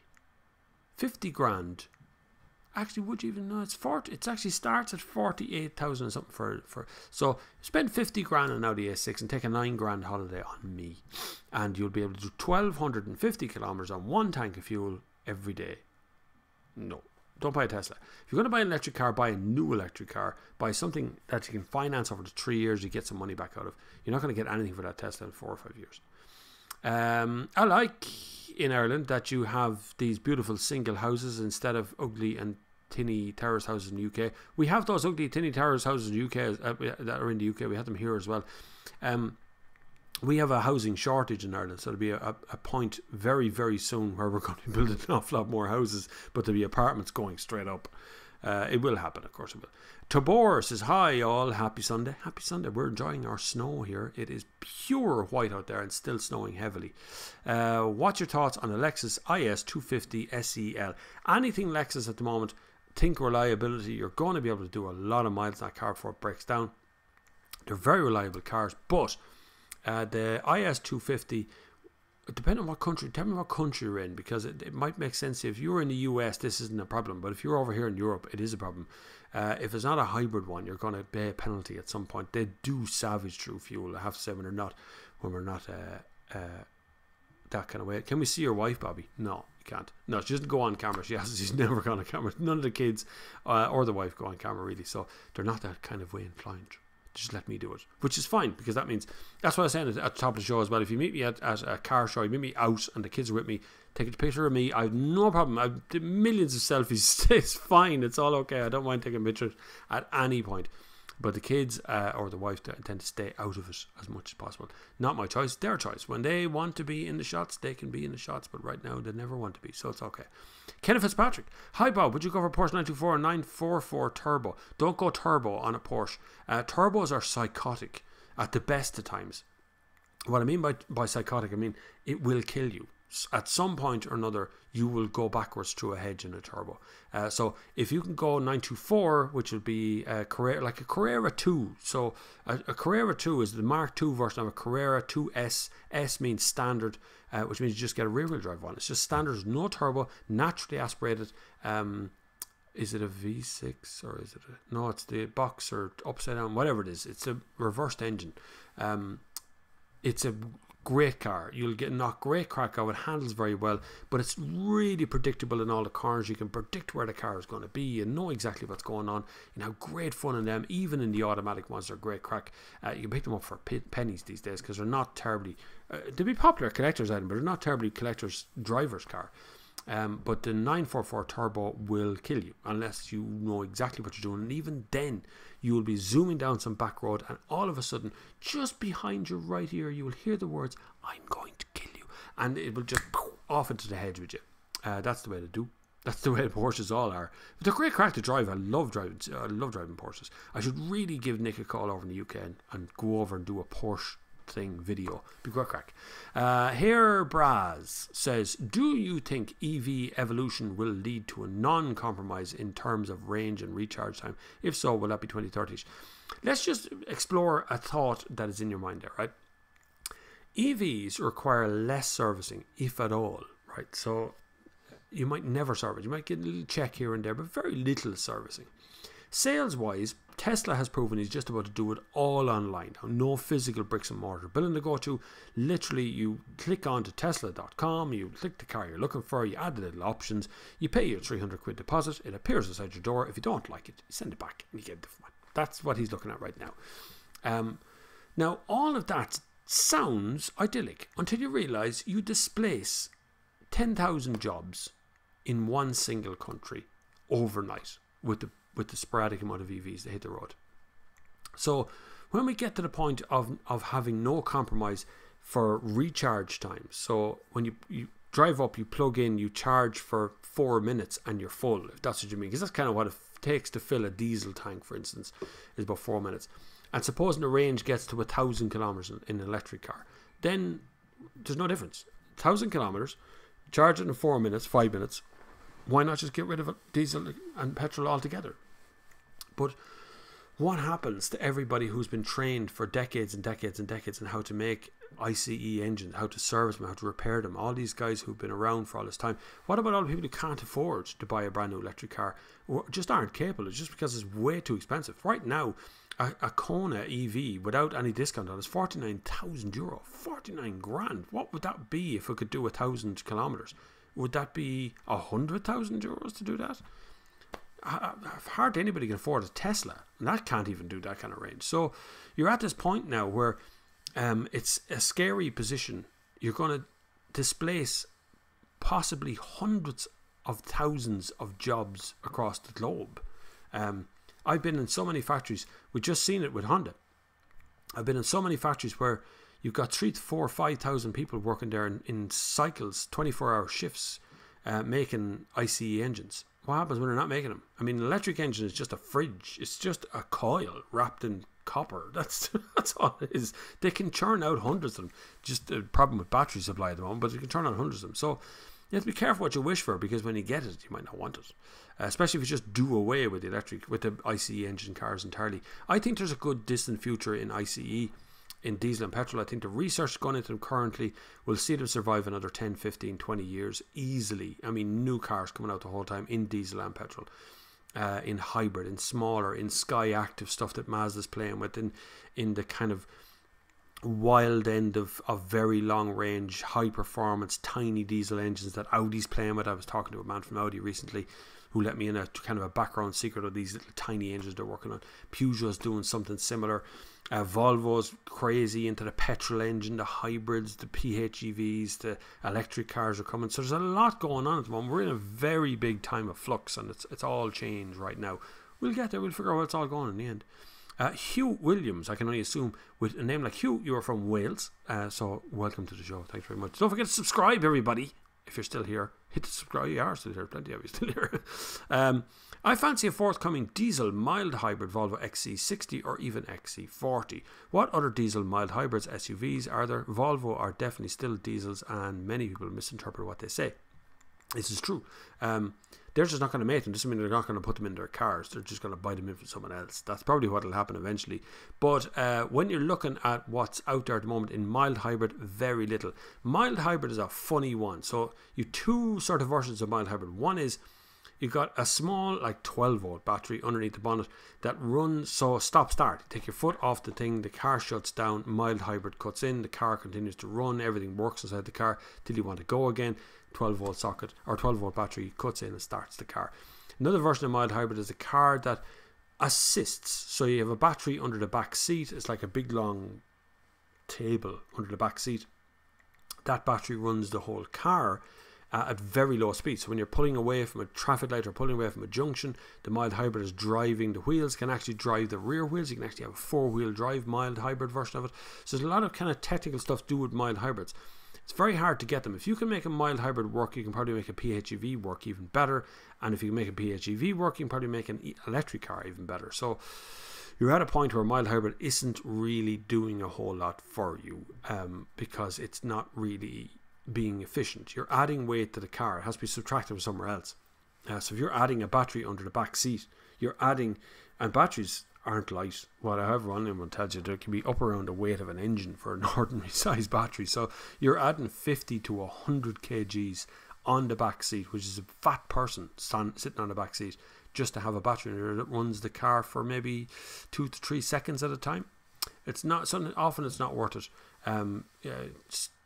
grand. Actually, would you even know? It's 40. It actually starts at 48,000 or something for. So spend 50 grand on an Audi A6 and take a 9 grand holiday on me, and you'll be able to do 1,250 kilometers on one tank of fuel every day. No. Don't buy a Tesla. If you're going to buy an electric car, buy a new electric car. Buy something that you can finance over the 3 years. You get some money back out of. You're not going to get anything for that Tesla in 4 or 5 years. I like in Ireland that you have these beautiful single houses instead of ugly and tinny terrace houses in the UK. We have those ugly tinny terrace houses in the UK that are in the UK. We have them here as well. We have a housing shortage in Ireland, so there'll be a point very, very soon where we're going to build an awful lot more houses, but there'll be apartments going straight up. It will happen, of course it will. Tabor says, hi all, happy Sunday. Happy Sunday. We're enjoying our snow here. It is pure white out there and still snowing heavily. What's your thoughts on the Lexus IS 250 SEL? Anything Lexus at the moment, think reliability. You're going to be able to do a lot of miles in that car before it breaks down. They're very reliable cars, but the IS 250, depending on what country, tell me what country you're in, because it might make sense. If you're in the US, this isn't a problem, but if you're over here in Europe, it is a problem. If it's not a hybrid one, you're going to pay a penalty at some point. They do savage through fuel, I have to say, when we're not that kind of way. Can we see your wife, Bobby? No, you can't. No, she doesn't go on camera. She's never gone on camera. None of the kids or the wife go on camera, really, so they're not that kind of way inclined. Just let me do it, which is fine, because that means, that's what I was saying at the top of the show as well. If you meet me at a car show, you meet me out and the kids are with me, take a picture of me. I have no problem. I've millions of selfies. It's fine. It's all okay. I don't mind taking pictures at any point. But the kids or the wife tend to stay out of it as much as possible. Not my choice, their choice. When they want to be in the shots, they can be in the shots. But right now, they never want to be. So it's okay. Kenneth Fitzpatrick. Hi, Bob. Would you go for Porsche 924 or 944 Turbo? Don't go turbo on a Porsche. Turbos are psychotic at the best of times. What I mean by psychotic, I mean it will kill you. At some point or another, you will go backwards through a hedge in a turbo. So if you can go 924, which would be a Carrera, like a Carrera 2. So a Carrera 2 is the Mark II version of a Carrera 2S. S means standard, which means you just get a rear-wheel drive one. It's just standard, no turbo, naturally aspirated. Is it a V6 or is it no? It's the box or upside down, whatever it is. It's a reversed engine. It's a great car. You'll knock great crack out. It handles very well, but it's really predictable in all the corners. You can predict where the car is going to be. You know exactly what's going on. You have great fun in them. Even in the automatic ones, they're great crack. You can pick them up for pennies these days because they're not terribly. They'd be popular collector's item, but they're not terribly collector's driver's car. But the 944 Turbo will kill you unless you know exactly what you're doing, and even then you will be zooming down some back road and all of a sudden just behind your right ear you will hear the words, "I'm going to kill you," and it will just off into the hedge with you. That's the way to do. That's the way Porsches all are. But they're great crack to drive. I love driving Porsches. I should really give Nick a call over in the UK and go over and do a Porsche thing video. Be great crack. Here Braz says, do you think EV evolution will lead to a non-compromise in terms of range and recharge time? If so, will that be 2030s? Let's just explore a thought that is in your mind there, right? EVs require less servicing, if at all, right? So you might never service. You might get a little check here and there, but very little servicing. Sales wise, Tesla has proven he's just about to do it all online now. No physical bricks and mortar building to go to. Literally, you click on to tesla.com, you click the car you're looking for, you add the little options, you pay your 300 quid deposit, it appears outside your door. If you don't like it, you send it back and you get a different one. That's what he's looking at right now. Now, all of that sounds idyllic until you realise you displace 10,000 jobs in one single country overnight with the sporadic amount of EVs that hit the road. So when we get to the point of having no compromise for recharge times, so when you drive up, you plug in, you charge for 4 minutes and you're full, if that's what you mean, because that's kind of what it takes to fill a diesel tank, for instance, is about 4 minutes. And supposing the range gets to 1,000 kilometers in an electric car, then there's no difference. 1,000 kilometers, charge it in 4 minutes, 5 minutes. Why not just get rid of diesel and petrol altogether? But what happens to everybody who's been trained for decades and decades and decades on how to make ICE engines, how to service them, how to repair them? All these guys who've been around for all this time. What about all the people who can't afford to buy a brand new electric car, or just aren't capable? It's just because it's way too expensive. Right now, a Kona EV without any discount on it is €49,000. 49 grand. What would that be if it could do 1,000 kilometers? Would that be €100,000 to do that? Hardly anybody can afford a Tesla, and that can't even do that kind of range. So you're at this point now where it's a scary position. You're going to displace possibly hundreds of thousands of jobs across the globe. I've been in so many factories. We've just seen it with Honda. I've been in so many factories where you've got 3,000 to 4,000, 5,000 people working there in cycles, 24-hour shifts, making ICE engines. What happens when they're not making them? I mean, an electric engine is just a fridge. It's just a coil wrapped in copper. That's all it is. They can churn out hundreds of them. Just a problem with battery supply at the moment, but they can churn out hundreds of them. So you have to be careful what you wish for, because when you get it, you might not want it. Especially if you just do away with the ICE engine cars entirely. I think there's a good distant future in ICE, in diesel and petrol. I think the research going into them currently will see them survive another 10, 15, 20 years easily. I mean, new cars coming out the whole time in diesel and petrol, in hybrid, in smaller, in Sky Active stuff that Mazda's playing with, in the kind of wild end of very long range, high performance, tiny diesel engines that Audi's playing with. I was talking to a man from Audi recently who let me in a kind of a background secret of these little tiny engines they're working on. Peugeot's doing something similar. Volvo's crazy into the petrol engine, the hybrids, the PHEVs, the electric cars are coming. So there's a lot going on at the moment. We're in a very big time of flux, and it's all change right now. We'll get there. We'll figure out where it's all going in the end. Hugh Williams, I can only assume, with a name like Hugh, you are from Wales. So welcome to the show. Thanks very much. Don't forget to subscribe, everybody. If you're still here, hit the subscribe. You are still here. Plenty of you still here. I fancy a forthcoming diesel mild hybrid Volvo XC60 or even XC40. What other diesel mild hybrids, SUVs are there? Volvo are definitely still diesels, and many people misinterpret what they say. This is true. They're just not going to make them. Doesn't mean they're not going to put them in their cars. They're just going to buy them in from someone else. That's probably what will happen eventually. But when you're looking at what's out there at the moment in mild hybrid, very little. Mild hybrid is a funny one. So you two sort of versions of mild hybrid. One is you've got a small, like 12-volt battery underneath the bonnet that runs, so stop-start. You take your foot off the thing, the car shuts down, mild hybrid cuts in, the car continues to run, everything works inside the car till you want to go again. 12-volt socket or 12-volt battery cuts in and starts the car. Another version of mild hybrid is a car that assists. So you have a battery under the back seat. It's like a big long table under the back seat. That battery runs the whole car at very low speed. So when you're pulling away from a traffic light or pulling away from a junction, the mild hybrid is driving the wheels, can actually drive the rear wheels. You can actually have a 4-wheel drive mild hybrid version of it. So there's a lot of kind of technical stuff to do with mild hybrids. It's very hard to get them. If you can make a mild hybrid work, you can probably make a PHEV work even better. And if you can make a PHEV work, you can probably make an electric car even better. So you're at a point where mild hybrid isn't really doing a whole lot for you, because it's not really being efficient. You're adding weight to the car. It has to be subtracted from somewhere else. So if you're adding a battery under the back seat, you're adding, and batteries aren't light. Whatever anyone tells you, they can be up around the weight of an engine for an ordinary size battery. So you're adding 50 to 100 kgs on the back seat, which is a fat person sitting on the back seat, just to have a battery in there that runs the car for maybe 2 to 3 seconds at a time. It's not something. Often it's not worth it.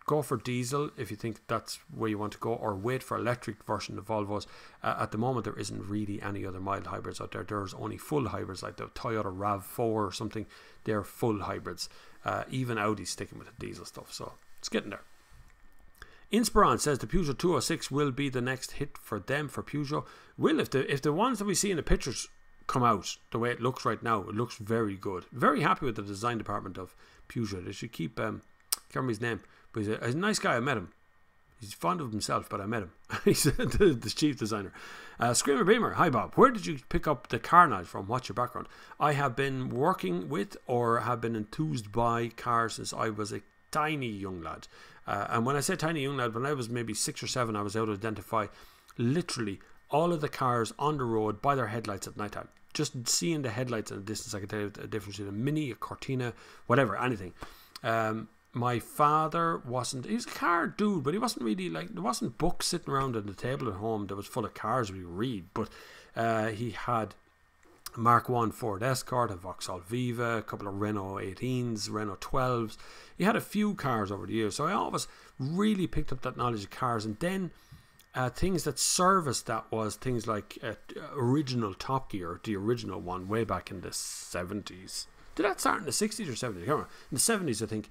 Go for diesel if you think that's where you want to go, or wait for electric version of Volvos. At the moment, there isn't really any other mild hybrids out there. There's only full hybrids, like the Toyota RAV4 or something. They're full hybrids. Even Audi's sticking with the diesel stuff, so it's getting there. Inspiron says the Peugeot 206 will be the next hit for them, for Peugeot. Will, if the ones that we see in the pictures come out the way it looks right now, it looks very good. Very happy with the design department of Peugeot. They should keep, can't remember his name, but he's a nice guy. I met him. He's fond of himself, but I met him. He's the chief designer. Screamer Beamer, hi Bob. Where did you pick up the car knowledge from? What's your background? I have been working with or have been enthused by cars since I was a tiny young lad. And when I say tiny young lad, when I was maybe 6 or 7, I was able to identify literally all of the cars on the road by their headlights at night time. Just seeing the headlights in the distance, I could tell you the difference between a Mini, a Cortina, whatever, anything. My father he was a car dude, but he wasn't really like, there wasn't books sitting around on the table at home that was full of cars we read, but he had a Mark 1 Ford Escort, a Vauxhall Viva, a couple of Renault 18s, Renault 12s. He had a few cars over the years, so I always really picked up that knowledge of cars. And then things that serviced that was things like original Top Gear, the original one way back in the 70s. Did that start in the 60s or 70s? I can't remember. In the 70s, I think,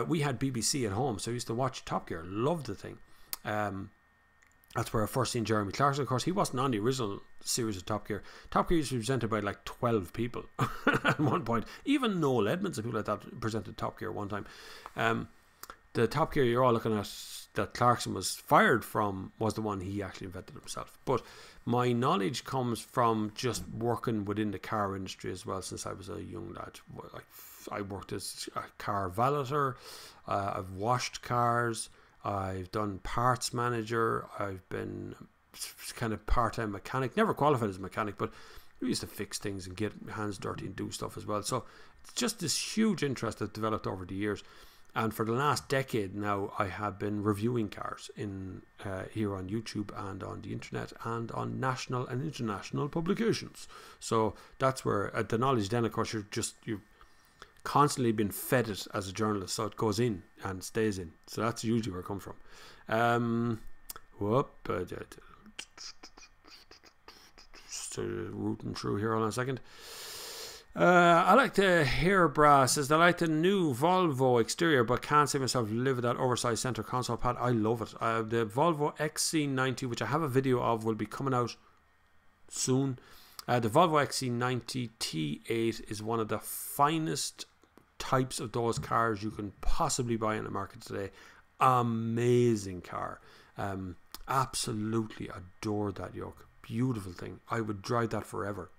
we had BBC at home, so I used to watch Top Gear. Loved the thing. That's where I first seen Jeremy Clarkson. Of course, he wasn't on the original series of Top Gear. Top Gear used to be presented by like 12 people at one point. Even Noel Edmonds and people like that presented Top Gear one time. The Top Gear you're all looking at that Clarkson was fired from was the one he actually invented himself. But my knowledge comes from just working within the car industry as well since I was a young lad. I worked as a car valeter, I've washed cars, I've done parts manager, I've been kind of part-time mechanic, never qualified as a mechanic, but we used to fix things and get hands dirty and do stuff as well. So it's just this huge interest that developed over the years. And for the last decade now, I have been reviewing cars in here on YouTube and on the internet and on national and international publications. So that's where the knowledge then, of course, you've constantly been fed it as a journalist. So it goes in and stays in. So that's usually where it comes from. Just rooting through here on a second. I like the hair bra. Says I like the new Volvo exterior, but can't see myself live with that oversized center console pad. I love it. The Volvo XC90, which I have a video of, will be coming out soon. The Volvo XC90 T8 is one of the finest types of those cars you can possibly buy in the market today. Amazing car. Absolutely adore that yoke. Beautiful thing. I would drive that forever.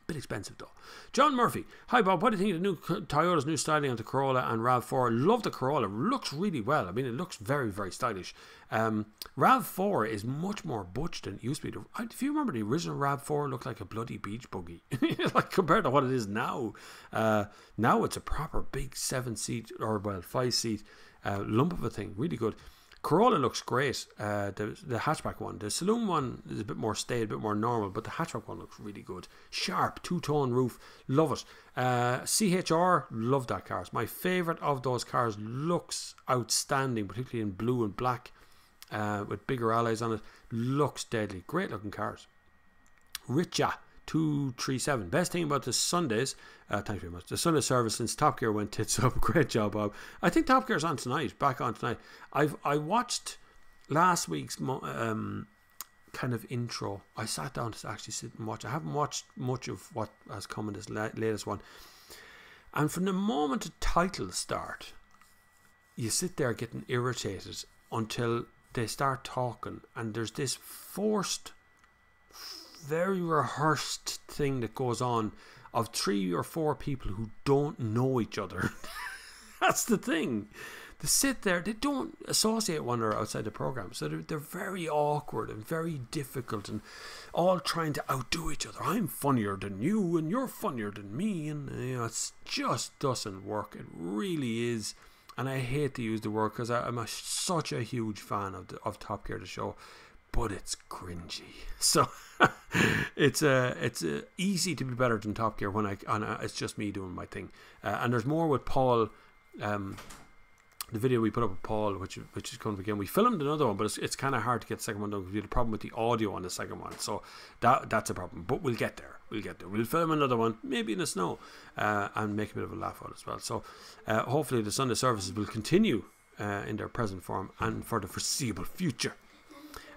Bit expensive though. John Murphy, hi Bob, what do you think of the new Toyota's new styling on the Corolla and RAV4? Love the Corolla, looks really well. I mean, it looks very, very stylish. RAV4 is much more butch than it used to be. If you remember, the original RAV4 looked like a bloody beach buggy, like compared to what it is now. Now it's a proper big 7-seat or 5-seat lump of a thing. Really good. Corolla looks great, the hatchback one. The saloon one is a bit more staid, a bit more normal, but the hatchback one looks really good. Sharp, two-tone roof, love it. CHR, love that car. It's my favourite of those cars. Looks outstanding, particularly in blue and black, with bigger alloys on it. Looks deadly. Great looking cars. Richa 237. Best thing about the Sundays, thank you very much. The Sunday service since Top Gear went tits up. Great job, Bob. I think Top Gear's on tonight. Back on tonight. I watched last week's kind of intro. I sat down to actually sit and watch. I haven't watched much of what has come in this latest one. And from the moment the titles start, you sit there getting irritated until they start talking, and there's this forced, very rehearsed thing that goes on of 3 or 4 people who don't know each other. That's the thing. They sit there, they don't associate one another outside the program, so they're very awkward and very difficult and all trying to outdo each other. I'm funnier than you and you're funnier than me, and it just doesn't work. It really is. And I hate to use the word because I'm such a huge fan of Top Gear, the show, but it's cringy. So it's easy to be better than Top Gear when it's just me doing my thing. And there's more with Paul. The video we put up with Paul, which is coming again. We filmed another one, but it's kind of hard to get the second one done because we had a problem with the audio on the second one. So that's a problem. But we'll get there. We'll film another one, maybe in the snow, and make a bit of a laugh out as well. So hopefully the Sunday services will continue in their present form and for the foreseeable future.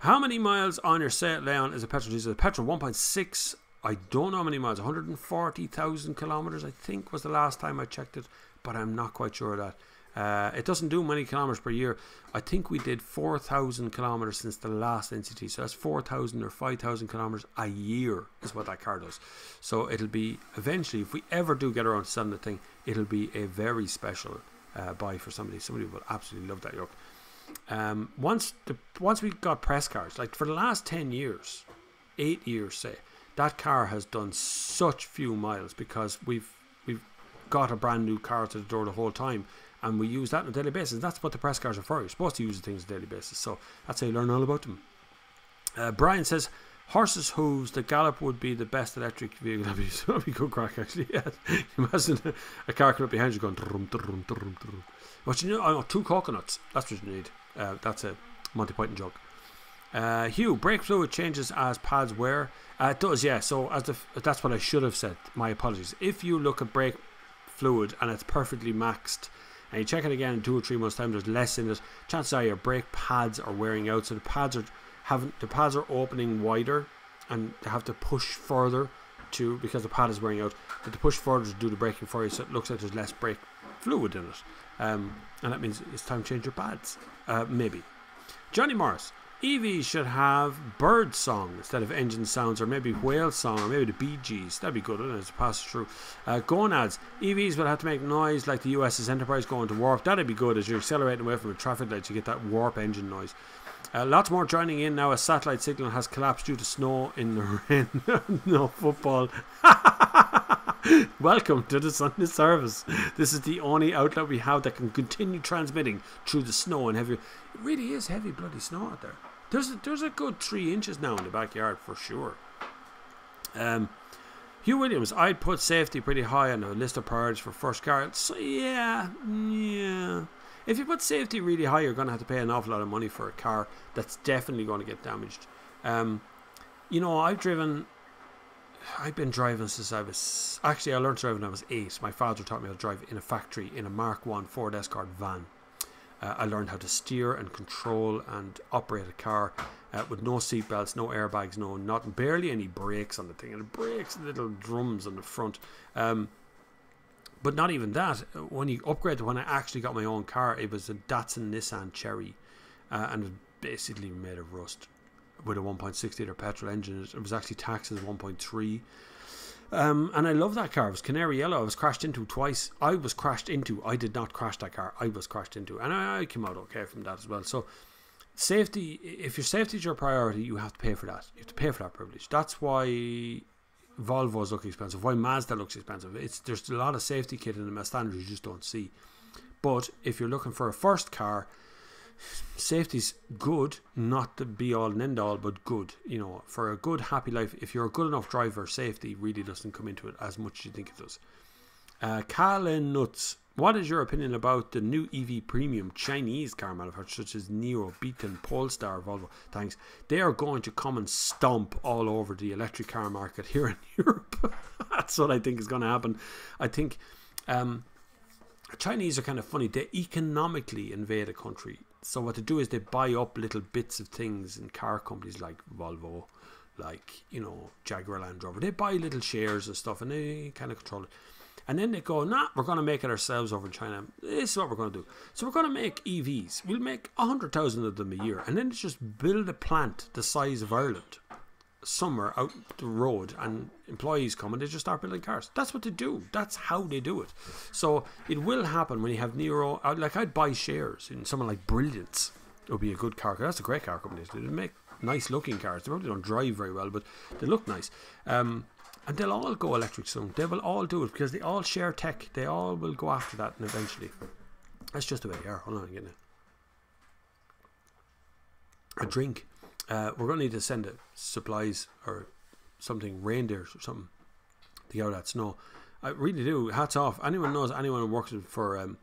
How many miles on your set, Leon, is a petrol diesel? Petrol 1.6. I don't know how many miles. 140,000 kilometers, I think, was the last time I checked it, but I'm not quite sure of that. It doesn't do many kilometers per year. I think we did 4,000 kilometers since the last NCT, so that's 4,000 or 5,000 kilometers a year is what that car does. So it'll be eventually, if we ever do get around to selling the thing, it'll be a very special buy for somebody. Somebody will absolutely love that yoke. Once we got press cars, like for the last 10 years, 8 years say, that car has done such few miles because we've got a brand new car to the door the whole time. And we use that on a daily basis. That's what the press cars are for. You're supposed to use the things on a daily basis. So that's how you learn all about them. Brian says, horses' hooves, the Gallop would be the best electric vehicle. That'd be good crack, actually. Yeah. Imagine a car coming up behind you going... Drum, drum, drum, drum. What you know? 2 coconuts. That's what you need. That's a Monty Python joke. Hugh, brake fluid changes as pads wear. It does, yeah. So that's what I should have said. My apologies. If you look at brake fluid and it's perfectly maxed, and you check it again in 2 or 3 months' time, there's less in it, chances are your brake pads are wearing out. So the pads are opening wider, and they have to push further because the pad is wearing out. But to push further to do the braking for you, so it looks like there's less brake fluid in it, and that means it's time to change your pads. Maybe. Johnny Morris. EVs should have bird song instead of engine sounds, or maybe whale song, or maybe the Bee Gees. That'd be good, wouldn't it, to pass through. Gonads. EVs will have to make noise like the US's Enterprise going to warp. That'd be good as you're accelerating away from a traffic light. You get that warp engine noise. Lots more joining in now. A satellite signal has collapsed due to snow in the rain. No football. Welcome to the Sunday service. This is the only outlet we have that can continue transmitting through the snow and heavy. It really is heavy bloody snow out there. There's a good 3 inches now in the backyard for sure. Hugh Williams, I'd put safety pretty high on the list of priorities for first car. So yeah. If you put safety really high, you're going to have to pay an awful lot of money for a car that's definitely going to get damaged. You know, I've been driving since I learned to drive when I was 8. My father taught me how to drive in a factory in a Mark 1 Ford Escort van. I learned how to steer and control and operate a car with no seatbelts, no airbags, barely any brakes on the thing. And it brakes little drums on the front. But not even that. When you upgrade to when I actually got my own car, it was a Datsun Nissan Cherry. And it was basically made of rust with a 1.6 litre petrol engine. It was actually taxed as 1.3. And I love that car. It was canary yellow. I was crashed into twice. I did not crash that car. I was crashed into. And I came out okay from that as well. So safety, if your safety is your priority, you have to pay for that. You have to pay for that privilege. That's why Volvos look expensive. Why Mazda looks expensive. There's a lot of safety kit in them as standard you just don't see. But if you're looking for a first car, safety's good, not the be all and end all, but good. You know, for a good happy life, if you're a good enough driver, safety really doesn't come into it as much as you think it does. Kalin Nuts, what is your opinion about the new EV premium Chinese car manufacturers such as Neo, Beacon, Polestar, Volvo? Thanks. They are going to come and stomp all over the electric car market here in Europe. That's what I think is going to happen. I think Chinese are kind of funny. They economically invade a country. So what they do is they buy up little bits of things in car companies like Volvo, like, you know, Jaguar Land Rover. They buy little shares and stuff and they kind of control it. And then they go, nah, we're going to make it ourselves over in China. This is what we're going to do. So we're going to make EVs. We'll make 100,000 of them a year. And then just build a plant the size of Ireland somewhere out the road, and employees come and they just start building cars. That's what they do. That's how they do it. So it will happen when you have Nero. Like, I'd buy shares in someone like Brilliance. It would be a good car. That's a great car company. They make nice looking cars. They probably don't drive very well, but they look nice. And they'll all go electric soon. They will all do it because they all share tech. They all will go after that, and eventually. That's just the way they are. Hold on, I'm getting a drink. We're going to need to send supplies or something, reindeers or something, to get out of that snow. I really do. Hats off. Anyone knows anyone who works for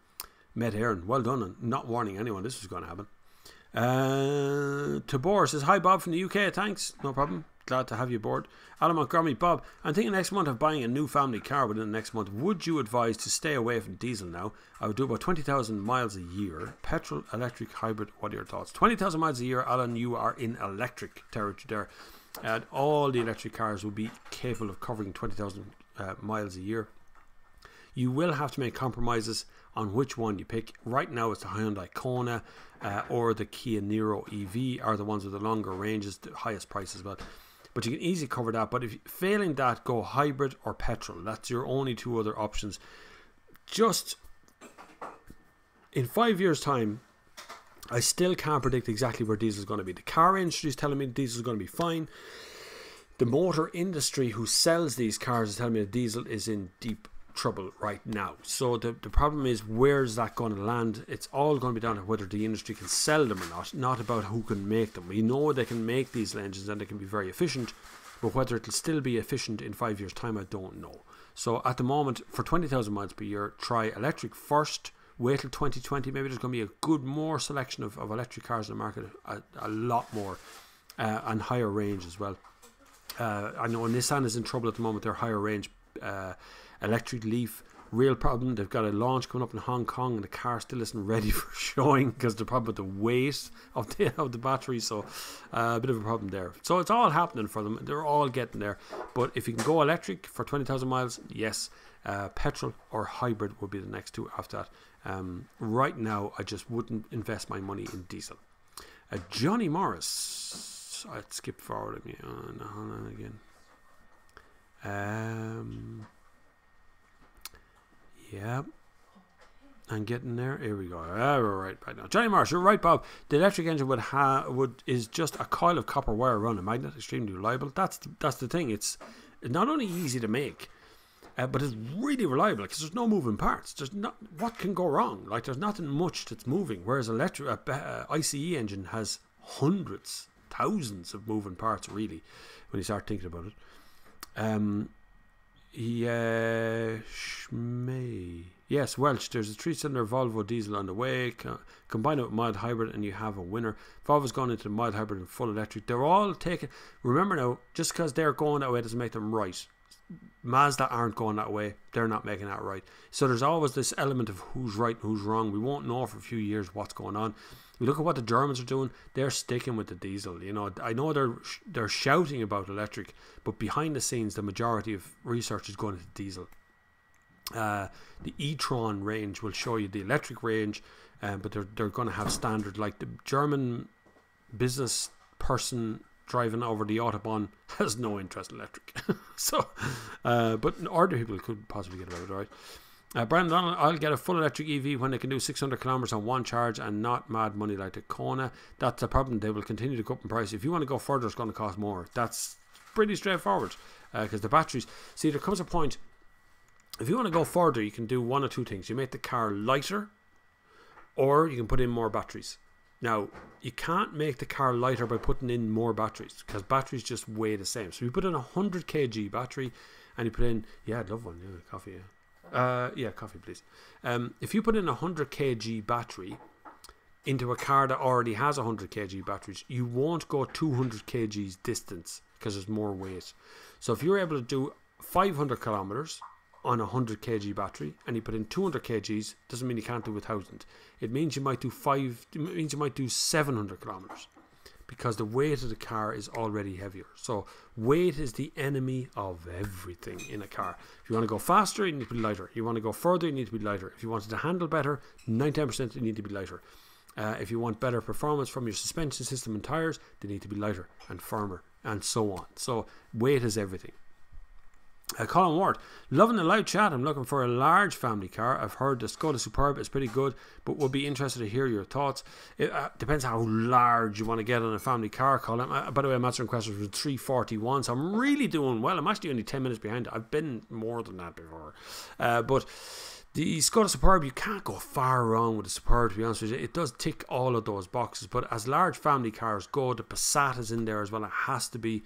Med Aaron, well done on not warning anyone this was going to happen. Tabor says, hi Bob from the UK, thanks, no problem. glad to have you aboard. Alan Montgomery, Bob, I'm thinking next month of buying a new family car within the next month. Would you advise to stay away from diesel now? I would do about 20,000 miles a year. Petrol, electric, hybrid, what are your thoughts? 20,000 miles a year, Alan, you are in electric territory there. And all the electric cars will be capable of covering 20,000 miles a year. You will have to make compromises on which one you pick. Right now it's the Hyundai Kona or the Kia Niro EV are the ones with the longer ranges, the highest price as well. But you can easily cover that. But if failing that, go hybrid or petrol. That's your only two other options. Just in 5 years' time, I still can't predict exactly where diesel is going to be. The car industry is telling me diesel is going to be fine. The motor industry who sells these cars is telling me that diesel is in deep trouble right now. So the problem is, where is that going to land? It's all going to be down to whether the industry can sell them or not about who can make them. We know they can make these engines and they can be very efficient, but whether it'll still be efficient in 5 years' time, I don't know. So at the moment, for 20,000 miles per year, try electric first. Wait till 2020. Maybe there's going to be a good more selection of electric cars in the market, a lot more, and higher range as well. I know Nissan is in trouble at the moment. They're higher range electric Leaf, real problem. They've got a launch coming up in Hong Kong and the car still isn't ready for showing because the problem with the weight of the battery. So a bit of a problem there. So it's all happening for them. They're all getting there. But if you can go electric for 20,000 miles, yes. Petrol or hybrid would be the next two after that. Right now, I just wouldn't invest my money in diesel. Johnny Morris, I'd skip forward again. Yeah, I'm getting there. Here we go. We're right by now. Johnny Morris, you're right, Bob. The electric engine is just a coil of copper wire running. Magnet, extremely reliable. That's the thing. It's not only easy to make, but it's really reliable because there's no moving parts. What can go wrong? Like, there's nothing much that's moving. Whereas ICE engine has hundreds, thousands of moving parts. Really, when you start thinking about it. Yes, Welsh, there's a 3-cylinder Volvo diesel on the way. Combine it with mild hybrid and you have a winner. Volvo's gone into mild hybrid and full electric. They're all taking, remember now, just because they're going that way doesn't make them right. Mazda aren't going that way. They're not making that right. So there's always this element of who's right and who's wrong. We won't know for a few years what's going on. We look at what the Germans are doing. They're sticking with the diesel. You know, I know they're shouting about electric, but behind the scenes, the majority of research is going into diesel. The e-tron range will show you the electric range, but they're going to have standard, like the German business person driving over the Autobahn has no interest in electric. So, but ordinary people could possibly get away with it, right? Brian Donald, I'll get a full electric EV when they can do 600 kilometers on one charge and not mad money like the Kona. That's the problem. They will continue to go up in price. If you want to go further, it's going to cost more. That's pretty straightforward because the batteries. See, there comes a point. If you want to go further, you can do one or two things. You make the car lighter, or you can put in more batteries. Now, you can't make the car lighter by putting in more batteries because batteries just weigh the same. So you put in a 100 kg battery and you put in, yeah, I'd love one, yeah, coffee, yeah. Yeah, coffee, please. If you put in a 100 kg battery into a car that already has 100 kg batteries, you won't go 200 kgs distance because there's more weight. So if you're able to do 500 kilometers on a 100 kg battery and you put in 200 kgs, doesn't mean you can't do 1,000. It means you might do 700 kilometers because the weight of the car is already heavier. So weight is the enemy of everything in a car. If you want to go faster, you need to be lighter. You want to go further, you need to be lighter. If you want it to handle better, 99% you need to be lighter. If you want better performance from your suspension system and tires, they need to be lighter and firmer and so on. So weight is everything. Colin Ward, loving the live chat. I'm looking for a large family car. I've heard the Skoda Superb is pretty good, but would be interested to hear your thoughts. It depends how large you want to get on a family car, Colin. By the way, I'm answering questions from 3:41, so I'm really doing well. I'm actually only 10 minutes behind. I've been more than that before. But the Skoda Superb, you can't go far wrong with the Superb, to be honest with you. It does tick all of those boxes, but as large family cars go, the Passat is in there as well. It has to be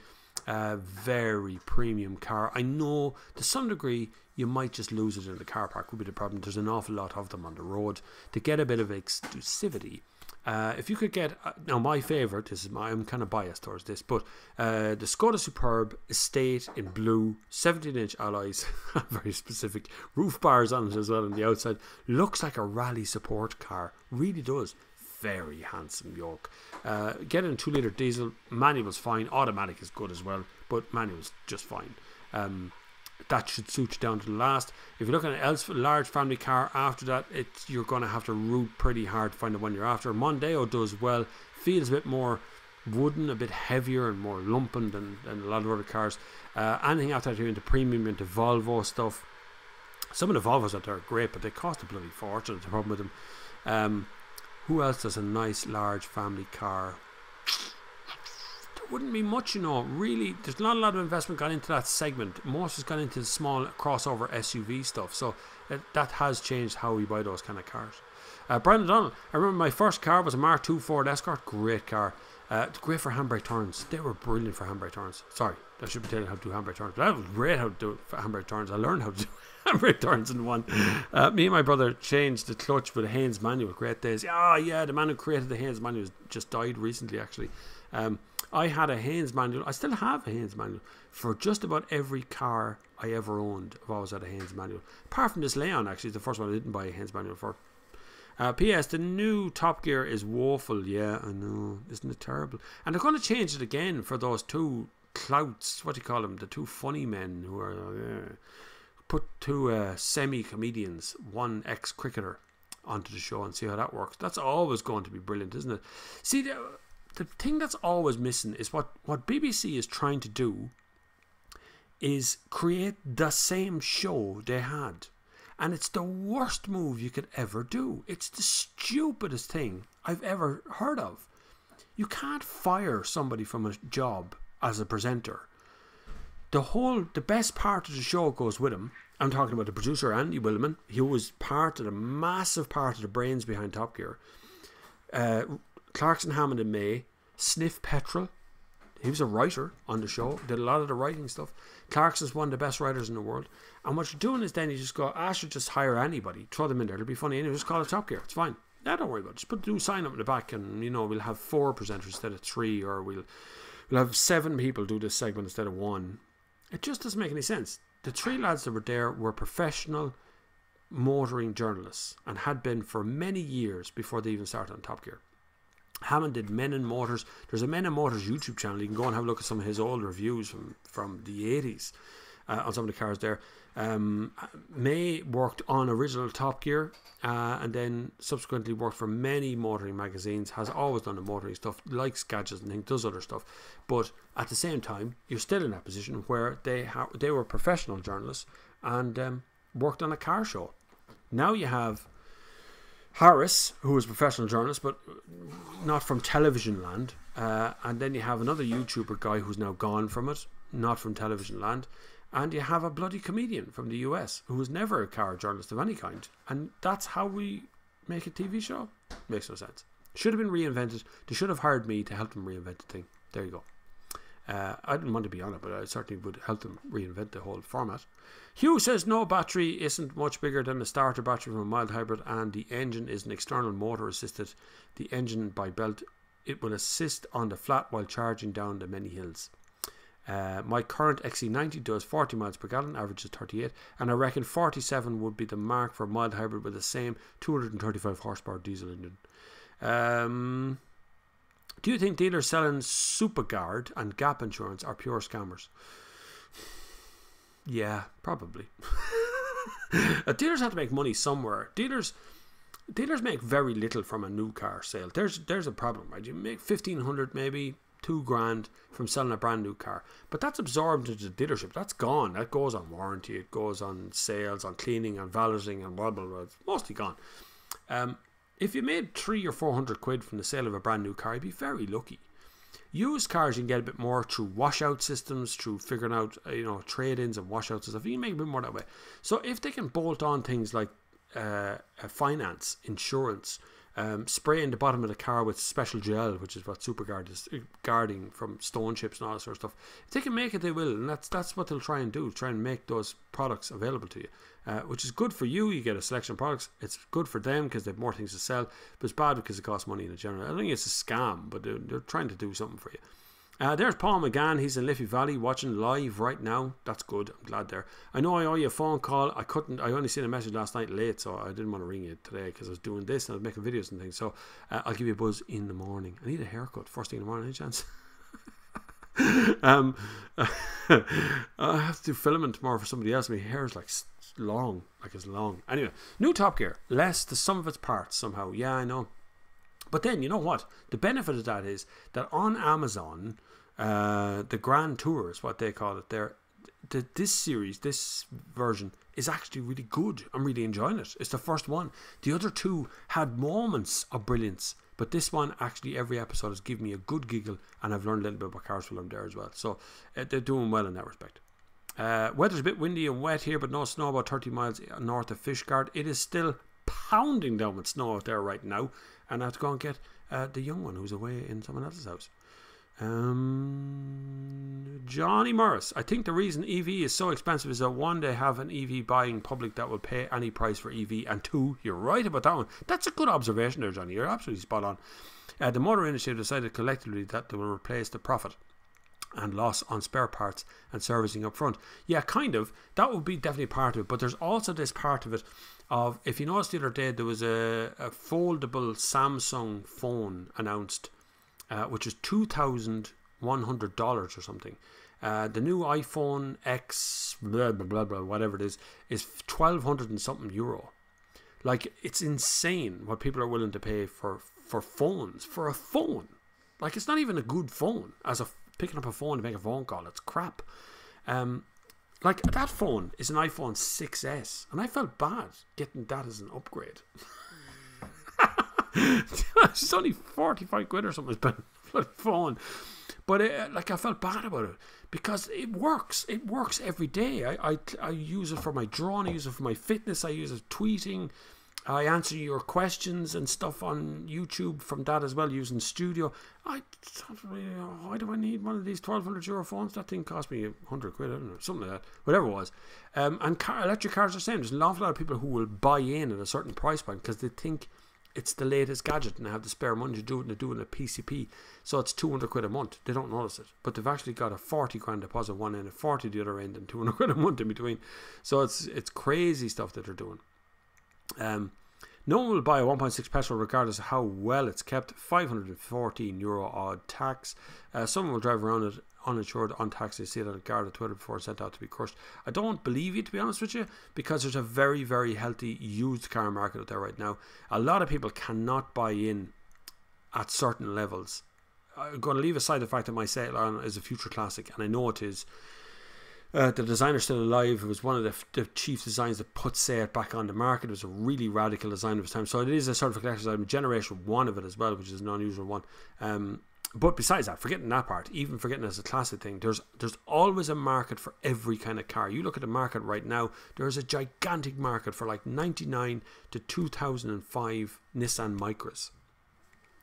a very premium car. I know to some degree you might just lose it in the car park, would be the problem. There's an awful lot of them on the road. To get a bit of exclusivity, If you could get, now my favourite, I'm kind of biased towards this, but the Skoda Superb Estate in blue, 17-inch alloys, very specific, roof bars on it as well on the outside, looks like a rally support car, really does. Very handsome yoke. Get in 2-litre diesel, manual's fine, automatic is good as well, but manual's just fine. That should suit you down to the last. If you're looking at a large family car after that, you're going to have to root pretty hard to find the one you're after. Mondeo does well, feels a bit more wooden, a bit heavier and more lumping than a lot of other cars. Anything after that, you're into premium, into Volvo stuff. Some of the Volvos out there are great, but they cost a bloody fortune. That's the problem with them. Who else does a nice large family car? There wouldn't be much, really. There's not a lot of investment gone into that segment. Most has gone into the small crossover SUV stuff, so that has changed how we buy those kind of cars. Brian O'Donnell, I remember my first car was a Mark II Ford Escort. Great car. Great for handbrake turns. They were brilliant for handbrake turns. Sorry, I should be telling you how to do handbrake turns, but that was great how to do it for handbrake turns. I learned how to do handbrake turns in one. Me and my brother changed the clutch with a Haynes manual. Great days. Oh yeah, the man who created the Haynes manual just died recently, actually. I had a Haynes manual. I still have a Haynes manual for just about every car I ever owned. I've always had a Haynes manual, apart from this Leon. Actually, it's the first one I didn't buy a Haynes manual for. P.S. The new Top Gear is woeful. Yeah, I know. Isn't it terrible? And they're going to change it again for those two clouts. What do you call them? The two funny men who are put two semi-comedians, one ex-cricketer, onto the show and see how that works. That's always going to be brilliant, isn't it? See, the thing that's always missing is what BBC is trying to do is create the same show they had. And it's the worst move you could ever do. It's the stupidest thing I've ever heard of. You can't fire somebody from a job as a presenter. The best part of the show goes with him. I'm talking about the producer, Andy Willman. He was a massive part of the brains behind Top Gear. Clarkson, Hammond and May, Sniff Petrol. He was a writer on the show, did a lot of the writing stuff. Clarkson's one of the best writers in the world. And what you're doing is then you just go, I should just hire anybody, throw them in there, it'll be funny, and just call it Top Gear, it's fine. Yeah, don't worry about it. Just do sign up in the back, and we'll have 4 presenters instead of 3, or we'll have 7 people do this segment instead of 1. It just doesn't make any sense. The 3 lads that were there were professional motoring journalists and had been for many years before they even started on Top Gear. Hammond did Men in Motors. There's a Men in Motors YouTube channel. You can go and have a look at some of his old reviews from the 80s on some of the cars there. May worked on original Top Gear and then subsequently worked for many motoring magazines, has always done the motoring stuff, likes gadgets and things, does other stuff. But at the same time, you're still in that position where they were professional journalists and worked on a car show. Now you have Harris, who was a professional journalist, but not from television land. And then you have another YouTuber guy who's now gone from it, not from television land. And you have a bloody comedian from the US who was never a car journalist of any kind. And that's how we make a TV show? Makes no sense. Should have been reinvented. They should have hired me to help them reinvent the thing. There you go. I didn't want to be on it, but I certainly would help them reinvent the whole format. Hugh says no battery isn't much bigger than a starter battery from a mild hybrid, and the engine is an external motor assisted. The engine by belt, it will assist on the flat while charging down the many hills. My current XC90 does 40 miles per gallon, average is 38, and I reckon 47 would be the mark for a mild hybrid with the same 235 horsepower diesel engine. Do you think dealers selling SuperGuard and Gap insurance are pure scammers? Yeah, probably. Dealers have to make money somewhere. Dealers make very little from a new car sale. There's a problem, right? You make 1,500, maybe $2,000 from selling a brand new car, but that's absorbed into the dealership. That's gone. That goes on warranty. It goes on sales, on cleaning, on valeting, and blah blah blah. It's mostly gone. If you made 300 or 400 quid from the sale of a brand new car, you'd be very lucky. Used cars you can get a bit more through washout systems, through figuring out trade-ins and washouts and stuff. You can make a bit more that way. So if they can bolt on things like finance, insurance, spraying the bottom of the car with special gel, which is what Superguard is, guarding from stone chips and all that sort of stuff. If they can make it, they will, and that's what they'll try and do, try and make those products available to you, which is good for you. You get a selection of products. It's good for them because they have more things to sell, but it's bad because it costs money in general. I think it's a scam, but they're trying to do something for you. There's Paul McGann. He's in Liffey Valley watching live right now. That's good. I'm glad there. I know I owe you a phone call. I only seen a message last night late, so I didn't want to ring you today because I was doing this and I was making videos and things. So I'll give you a buzz in the morning. I need a haircut first thing in the morning. Any chance? I have to do filament tomorrow for somebody else. My hair is like long, like it's long. Anyway, new Top Gear. Less the sum of its parts somehow. Yeah, I know. But then, you know what? The benefit of that is that on Amazon, the Grand Tour is what they call it there. This series, this version, is actually really good. I'm really enjoying it. It's the first one. The other two had moments of brilliance. But this one, actually, every episode has given me a good giggle. And I've learned a little bit about cars while I'm there as well. So they're doing well in that respect. Weather's a bit windy and wet here, but no snow about 30 miles north of Fishguard. It is still pounding down with snow out there right now. And I have to go and get the young one who's away in someone else's house. Johnny Morris. I think the reason EV is so expensive is that one, they have an EV buying public that will pay any price for EV. And two, you're right about that one. That's a good observation there, Johnny. You're absolutely spot on. The motor industry decided collectively that they will replace the profit and loss on spare parts and servicing up front. Yeah, kind of. That would be definitely part of it. But there's also this part of it of, if you noticed the other day, there was a foldable Samsung phone announced, which is $2,100 or something. The new iPhone X, blah, blah, blah, blah, whatever it is 1,200 and something euro. Like, it's insane what people are willing to pay for phones, for a phone. Like, it's not even a good phone as a picking up a phone to make a phone call. It's crap. Like, that phone is an iPhone 6S, and I felt bad getting that as an upgrade. It's only 45 quid or something for a phone. But like, I felt bad about it because it works. It works every day. I use it for my drawing. I use it for my fitness. I use it tweeting. I answer your questions and stuff on YouTube from that as well, using Studio. Why do I need one of these 1,200 euro phones? That thing cost me 100 quid, I don't know, something like that, whatever it was. And electric cars are the same. There's an awful lot of people who will buy in at a certain price point because they think it's the latest gadget and they have the spare money to do it, and they're doing a PCP. So it's 200 quid a month. They don't notice it. But they've actually got a 40 grand deposit one end, a 40 the other end, and 200 quid a month in between. So it's crazy stuff that they're doing. No one will buy a 1.6 petrol regardless of how well it's kept. 514 euro odd tax. Someone will drive around it uninsured on tax. They see it on a guard at Twitter before it's sent out to be crushed. I don't believe you, to be honest with you, because there's a very, very healthy used car market out there right now. A lot of people cannot buy in at certain levels. I'm going to leave aside the fact that my Sailan is a future classic, and I know it is. The designer's still alive. It was one of the chief designs that put Seat back on the market. It was a really radical design of its time. So it is a sort of a collector's item, generation one of it as well, which is an unusual one. But besides that, forgetting that part, even forgetting it as a classic thing, there's always a market for every kind of car. You look at the market right now, there's a gigantic market for like 99 to 2005 Nissan Micras.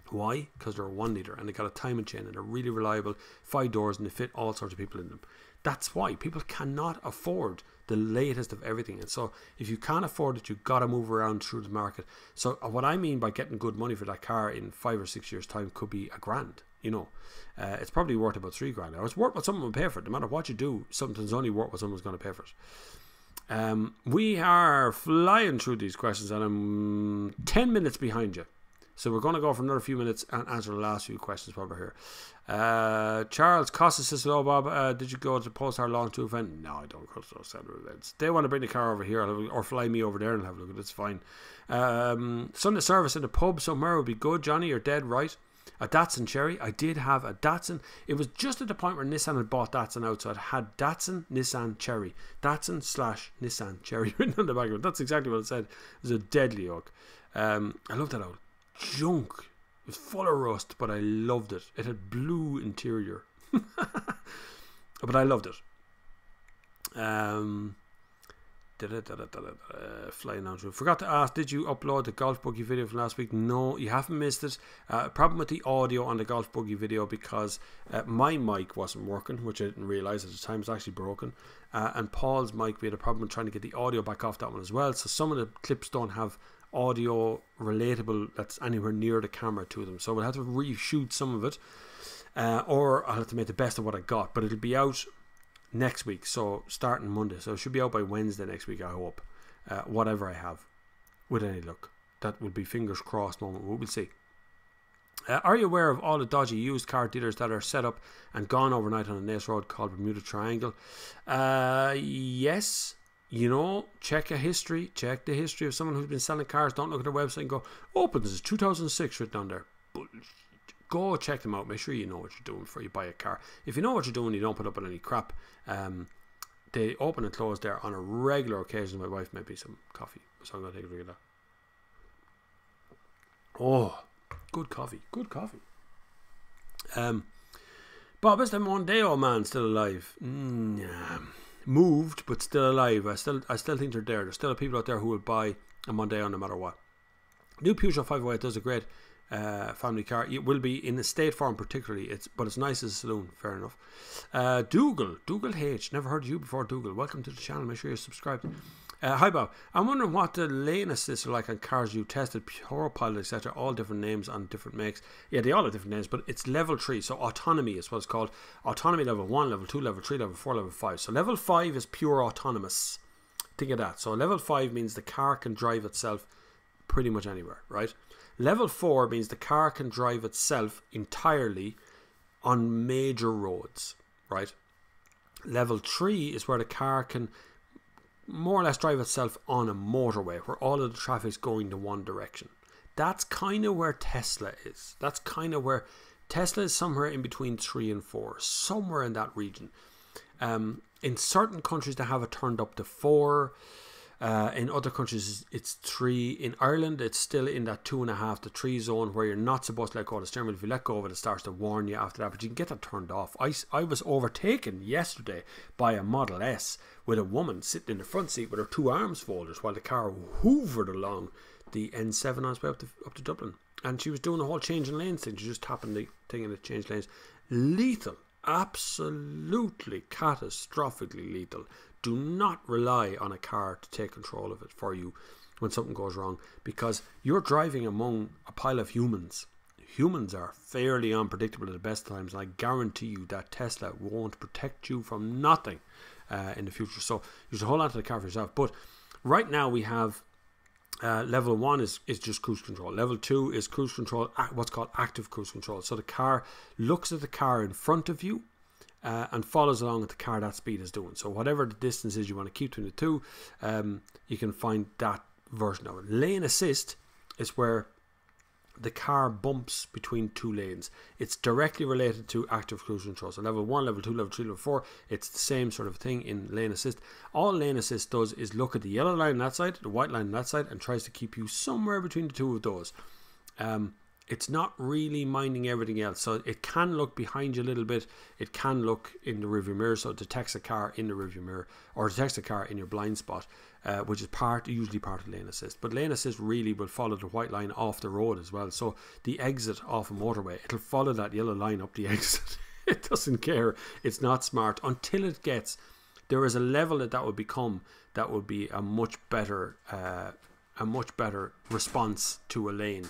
Why? Because they're a 1 litre and they got a timing chain and they're really reliable, 5 doors, and they fit all sorts of people in them. That's why people cannot afford the latest of everything. And so if you can't afford it, you've got to move around through the market. So what I mean by getting good money for that car in 5 or 6 years time could be $1,000, you know. It's probably worth about $3,000. Now, it's worth what someone will pay for it. No matter what you do, something's only worth what someone's going to pay for it. We are flying through these questions and I'm 10 minutes behind you. So we're going to go for another few minutes and answer the last few questions while we're here. Charles Costa says, hello Bob, did you go to the Polestar Launch 2 event? No, I don't go to those seller events. They want to bring the car over here or fly me over there and have a look at it. It's fine. Sunday service in a pub somewhere would be good. Johnny, you're dead right. A Datsun Cherry. I did have a Datsun. It was just at the point where Nissan had bought Datsun out, so it had Datsun, Nissan, Cherry. Datsun / Nissan Cherry written on the back of it. That's exactly what it said. It was a deadly oak. I love that old junk. It was full of rust, but I loved it. It had blue interior. But I loved it. Flying down through. Forgot to ask, did you upload the golf buggy video from last week? No, you haven't missed it. Problem with the audio on the golf buggy video because my mic wasn't working, which I didn't realise at the time. It's actually broken. And Paul's mic, we had a problem trying to get the audio back off that one as well. So some of the clips don't have audio relatable that's anywhere near the camera to them. So we'll have to reshoot some of it. Or I'll have to make the best of what I got. But it'll be out next week, so starting Monday, so it should be out by Wednesday next week, I hope. Whatever I have, with any luck, that will be fingers crossed moment. We'll see. Are you aware of all the dodgy used car dealers that are set up and gone overnight on a nice road called Bermuda Triangle? Yes. You know, check the history of someone who's been selling cars. Don't look at their website and go, open, this is 2006 written down there. Go check them out. Make sure you know what you're doing before you buy a car. If you know what you're doing, you don't put up with any crap. They open and close there on a regular occasion. My wife made me some coffee, so I'm going to take a drink of that. Oh, good coffee. Bob, is them one day, old man, still alive? Moved, but still alive. I still think they're there. There's still people out there who will buy a Mondeo no matter what. New Peugeot 508 does a great family car. It will be in the state form particularly, but it's nice as a saloon. Fair enough. Dougal H, never heard of you before. Dougal, welcome to the channel. Make sure you're subscribed. Hi Bob, I'm wondering what the lane assists are like on cars you tested, Pure Pilot, etc. All different names on different makes. Yeah, they all have different names, but it's level 3, so autonomy is what it's called. Autonomy level 1, level 2, level 3, level 4, level 5. So level 5 is pure autonomous. Think of that. So level 5 means the car can drive itself pretty much anywhere, right? Level 4 means the car can drive itself entirely on major roads, right? Level 3 is where the car can more or less drive itself on a motorway where all of the traffic is going to one direction. That's kind of where Tesla is. That's kind of where Tesla is, somewhere in between 3 and 4, somewhere in that region. In certain countries they have it turned up to 4. In other countries it's 3. In Ireland it's still in that 2.5 to 3 zone where you're not supposed to let go of the steering wheel. If you let go of it, it starts to warn you after that, but you can get that turned off. I was overtaken yesterday by a Model S with a woman sitting in the front seat with her 2 arms folded while the car hoovered along the N7 on its way up to Dublin, and she was doing the whole changing lanes thing. She just tapping the thing and it changed lanes. Lethal, absolutely catastrophically lethal. Do not rely on a car to take control of it for you when something goes wrong, because you're driving among a pile of humans. Humans are fairly unpredictable at the best times, and I guarantee you that Tesla won't protect you from nothing in the future. So you should hold on to the car for yourself. But right now we have level 1 is just cruise control. Level 2 is cruise control, what's called active cruise control. So the car looks at the car in front of you and follows along at the car that speed is doing. So whatever the distance is you want to keep between the two, you can find that version of it. Lane assist is where the car bumps between 2 lanes. It's directly related to active cruise control. So level 1, level 2, level 3, level 4, it's the same sort of thing in lane assist. All lane assist does is look at the yellow line on that side, the white line on that side, and tries to keep you somewhere between the two of those. It's not really minding everything else. So it can look behind you a little bit. It can look in the rearview mirror, so it detects a car in the rearview mirror, or detects a car in your blind spot, which is usually part of lane assist. But lane assist really will follow the white line off the road as well. So the exit off a motorway, it'll follow that yellow line up the exit. It doesn't care. It's not smart until it gets. There is a level that would become that would be a much better response to a lane.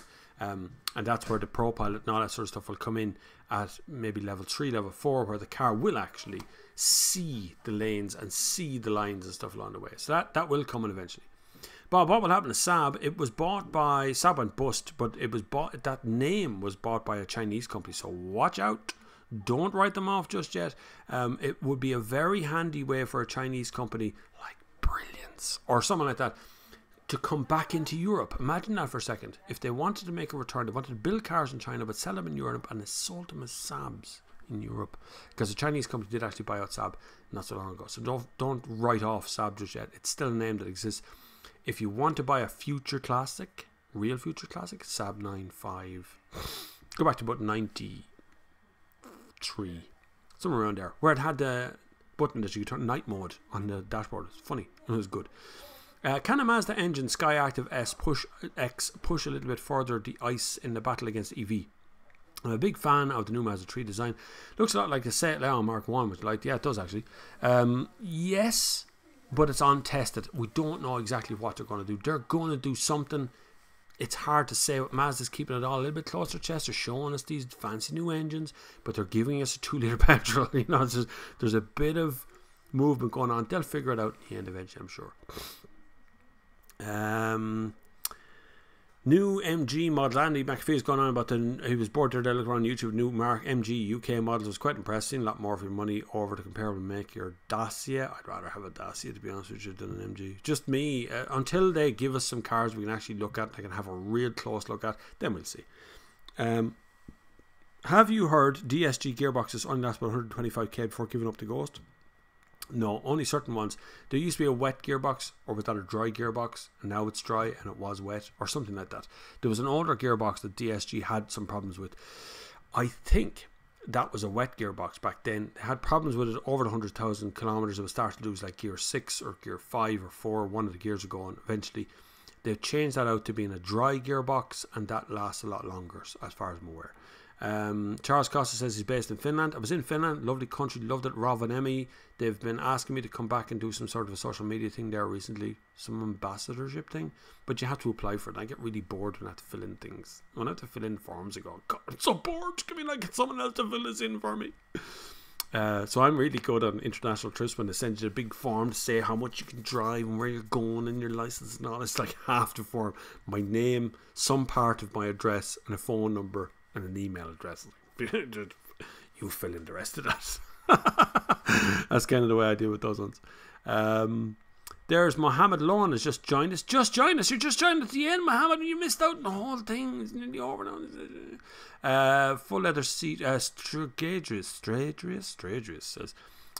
And that's where the ProPilot and all that sort of stuff will come in at maybe level 3, level 4, where the car will actually see the lanes and see the lines and stuff along the way. So that will come in eventually. Bob, what will happen to Saab? It was bought by Saab went bust, but it was bought. That name was bought by a Chinese company. So watch out. Don't write them off just yet. It would be a very handy way for a Chinese company like Brilliance or someone like that to come back into Europe. Imagine that for a second. If they wanted to make a return, they wanted to build cars in China but sell them in Europe, and they sold them as Saabs in Europe, because a Chinese company did actually buy out Saab not so long ago. So don't write off Saab just yet. It's still a name that exists. If you want to buy a future classic, real future classic, Saab 9.5, go back to about 93, somewhere around there, where it had the button that you can turn night mode on the dashboard. It's funny. It was good. Can a Mazda engine Sky Active S push a little bit further the ice in the battle against EV? I'm a big fan of the new Mazda 3 design. Looks a lot like the Seat Leon Mark 1, which yeah, it does actually. Yes, but it's untested. We don't know exactly what they're going to do. They're going to do something. It's hard to say. Mazda's keeping it all a little bit closer to chest. They're showing us these fancy new engines, but they're giving us a 2-litre petrol. You know, there's a bit of movement going on. They'll figure it out in the end eventually, I'm sure. New MG model. Andy McAfee's gone on about he was bored there looking around YouTube. New Mark MG UK models was quite impressed. Seen a lot more for your money over the comparable make your Dacia. I'd rather have a Dacia, to be honest with you, than an MG. Just me. Until they give us some cars we can actually look at, I can have a real close look at, then we'll see. Have you heard DSG gearboxes only last about 125k before giving up the ghost? No, only certain ones. There used to be a wet gearbox, or was that a dry gearbox, and now it's dry and it was wet, or something like that. There was an older gearbox that DSG had some problems with. I think that was a wet gearbox back then. They had problems with it over the 100,000 kilometers. It was starting to lose like gear 6 or gear 5 or 4, one of the gears ago, and eventually they've changed that out to being a dry gearbox, and that lasts a lot longer as far as I'm aware. Charles Costa says he's based in Finland. I was in Finland, lovely country, loved it. Rovaniemi, they've been asking me to come back and do some sort of a social media thing there recently, some ambassadorship thing, but you have to apply for it. I get really bored when I have to fill in things. When I have to fill in forms, I go, God, I'm so bored. Can we like get someone else to fill this in for me? So I'm really good on international trips when they send you a big form to say how much you can drive and where you're going and your license and all. It's like half the form. My name, some part of my address, and a phone number and an email address. You fill in the rest of that. That's kind of the way I deal with those ones. There's Mohammed Lohan has just joined us. Just joined us. You just joined at the end, Mohammed. You missed out on the whole thing. It's nearly over now. Full leather seat. Stradrius says.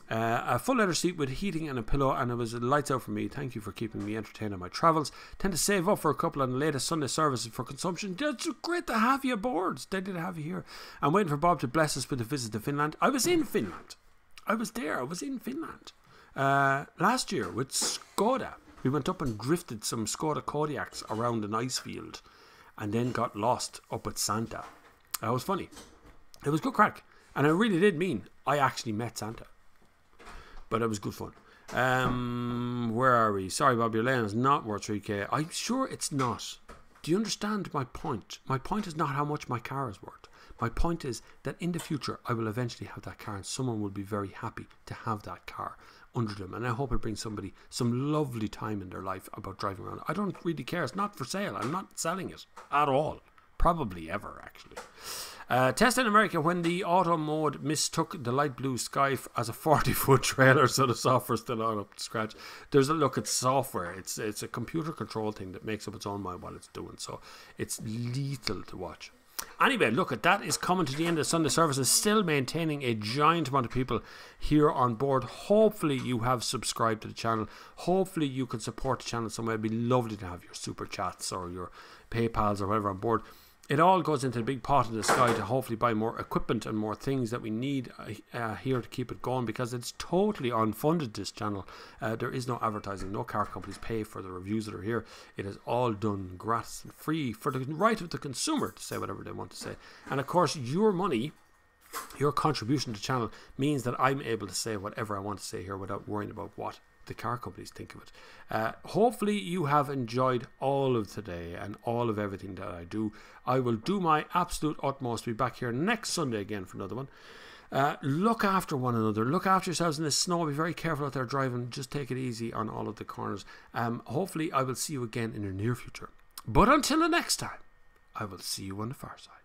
A full leather seat with heating and a pillow, and it was lights out for me. Thank you for keeping me entertained on my travels. Tend to save up for a couple on the latest Sunday services for consumption. It's great to have you aboard. It's deadly to have you here. I'm waiting for Bob to bless us with a visit to Finland. I was in Finland. I was there. I was in Finland last year with Skoda. We went up and drifted some Skoda Kodiaks around an ice field, and then got lost up at Santa. That was funny. It was good crack, and I really did mean I actually met Santa. But it was good fun. Where are we? Sorry, Bob, your lane is not worth 3k. I'm sure it's not. Do you understand my point? My point is not how much my car is worth. My point is that in the future, I will eventually have that car, and someone will be very happy to have that car under them. And I hope it brings somebody some lovely time in their life about driving around. I don't really care. It's not for sale. I'm not selling it at all. Probably ever, actually. Test in America when the auto mode mistook the light blue sky as a 40-foot trailer, so the software's still not up to scratch. There's a look at software. It's a computer control thing that makes up its own mind while it's doing so. It's lethal to watch. Anyway, look at that is coming to the end of Sunday services, still maintaining a giant amount of people here on board. Hopefully you have subscribed to the channel. Hopefully you can support the channel some way. It'd be lovely to have your super chats or your PayPals or whatever on board. It all goes into the big pot in the sky to hopefully buy more equipment and more things that we need here to keep it going, because it's totally unfunded, this channel. There is no advertising. No car companies pay for the reviews that are here. It is all done gratis and free for the right of the consumer to say whatever they want to say. And of course, your money, your contribution to the channel means that I'm able to say whatever I want to say here without worrying about what the car companies think of it. Hopefully you have enjoyed all of today and all of everything that I do. I will do my absolute utmost to be back here next Sunday again for another one. Look after one another. Look after yourselves in this snow. Be very careful out there driving. Just take it easy on all of the corners. Hopefully I will see you again in the near future. But until the next time, I will see you on the far side.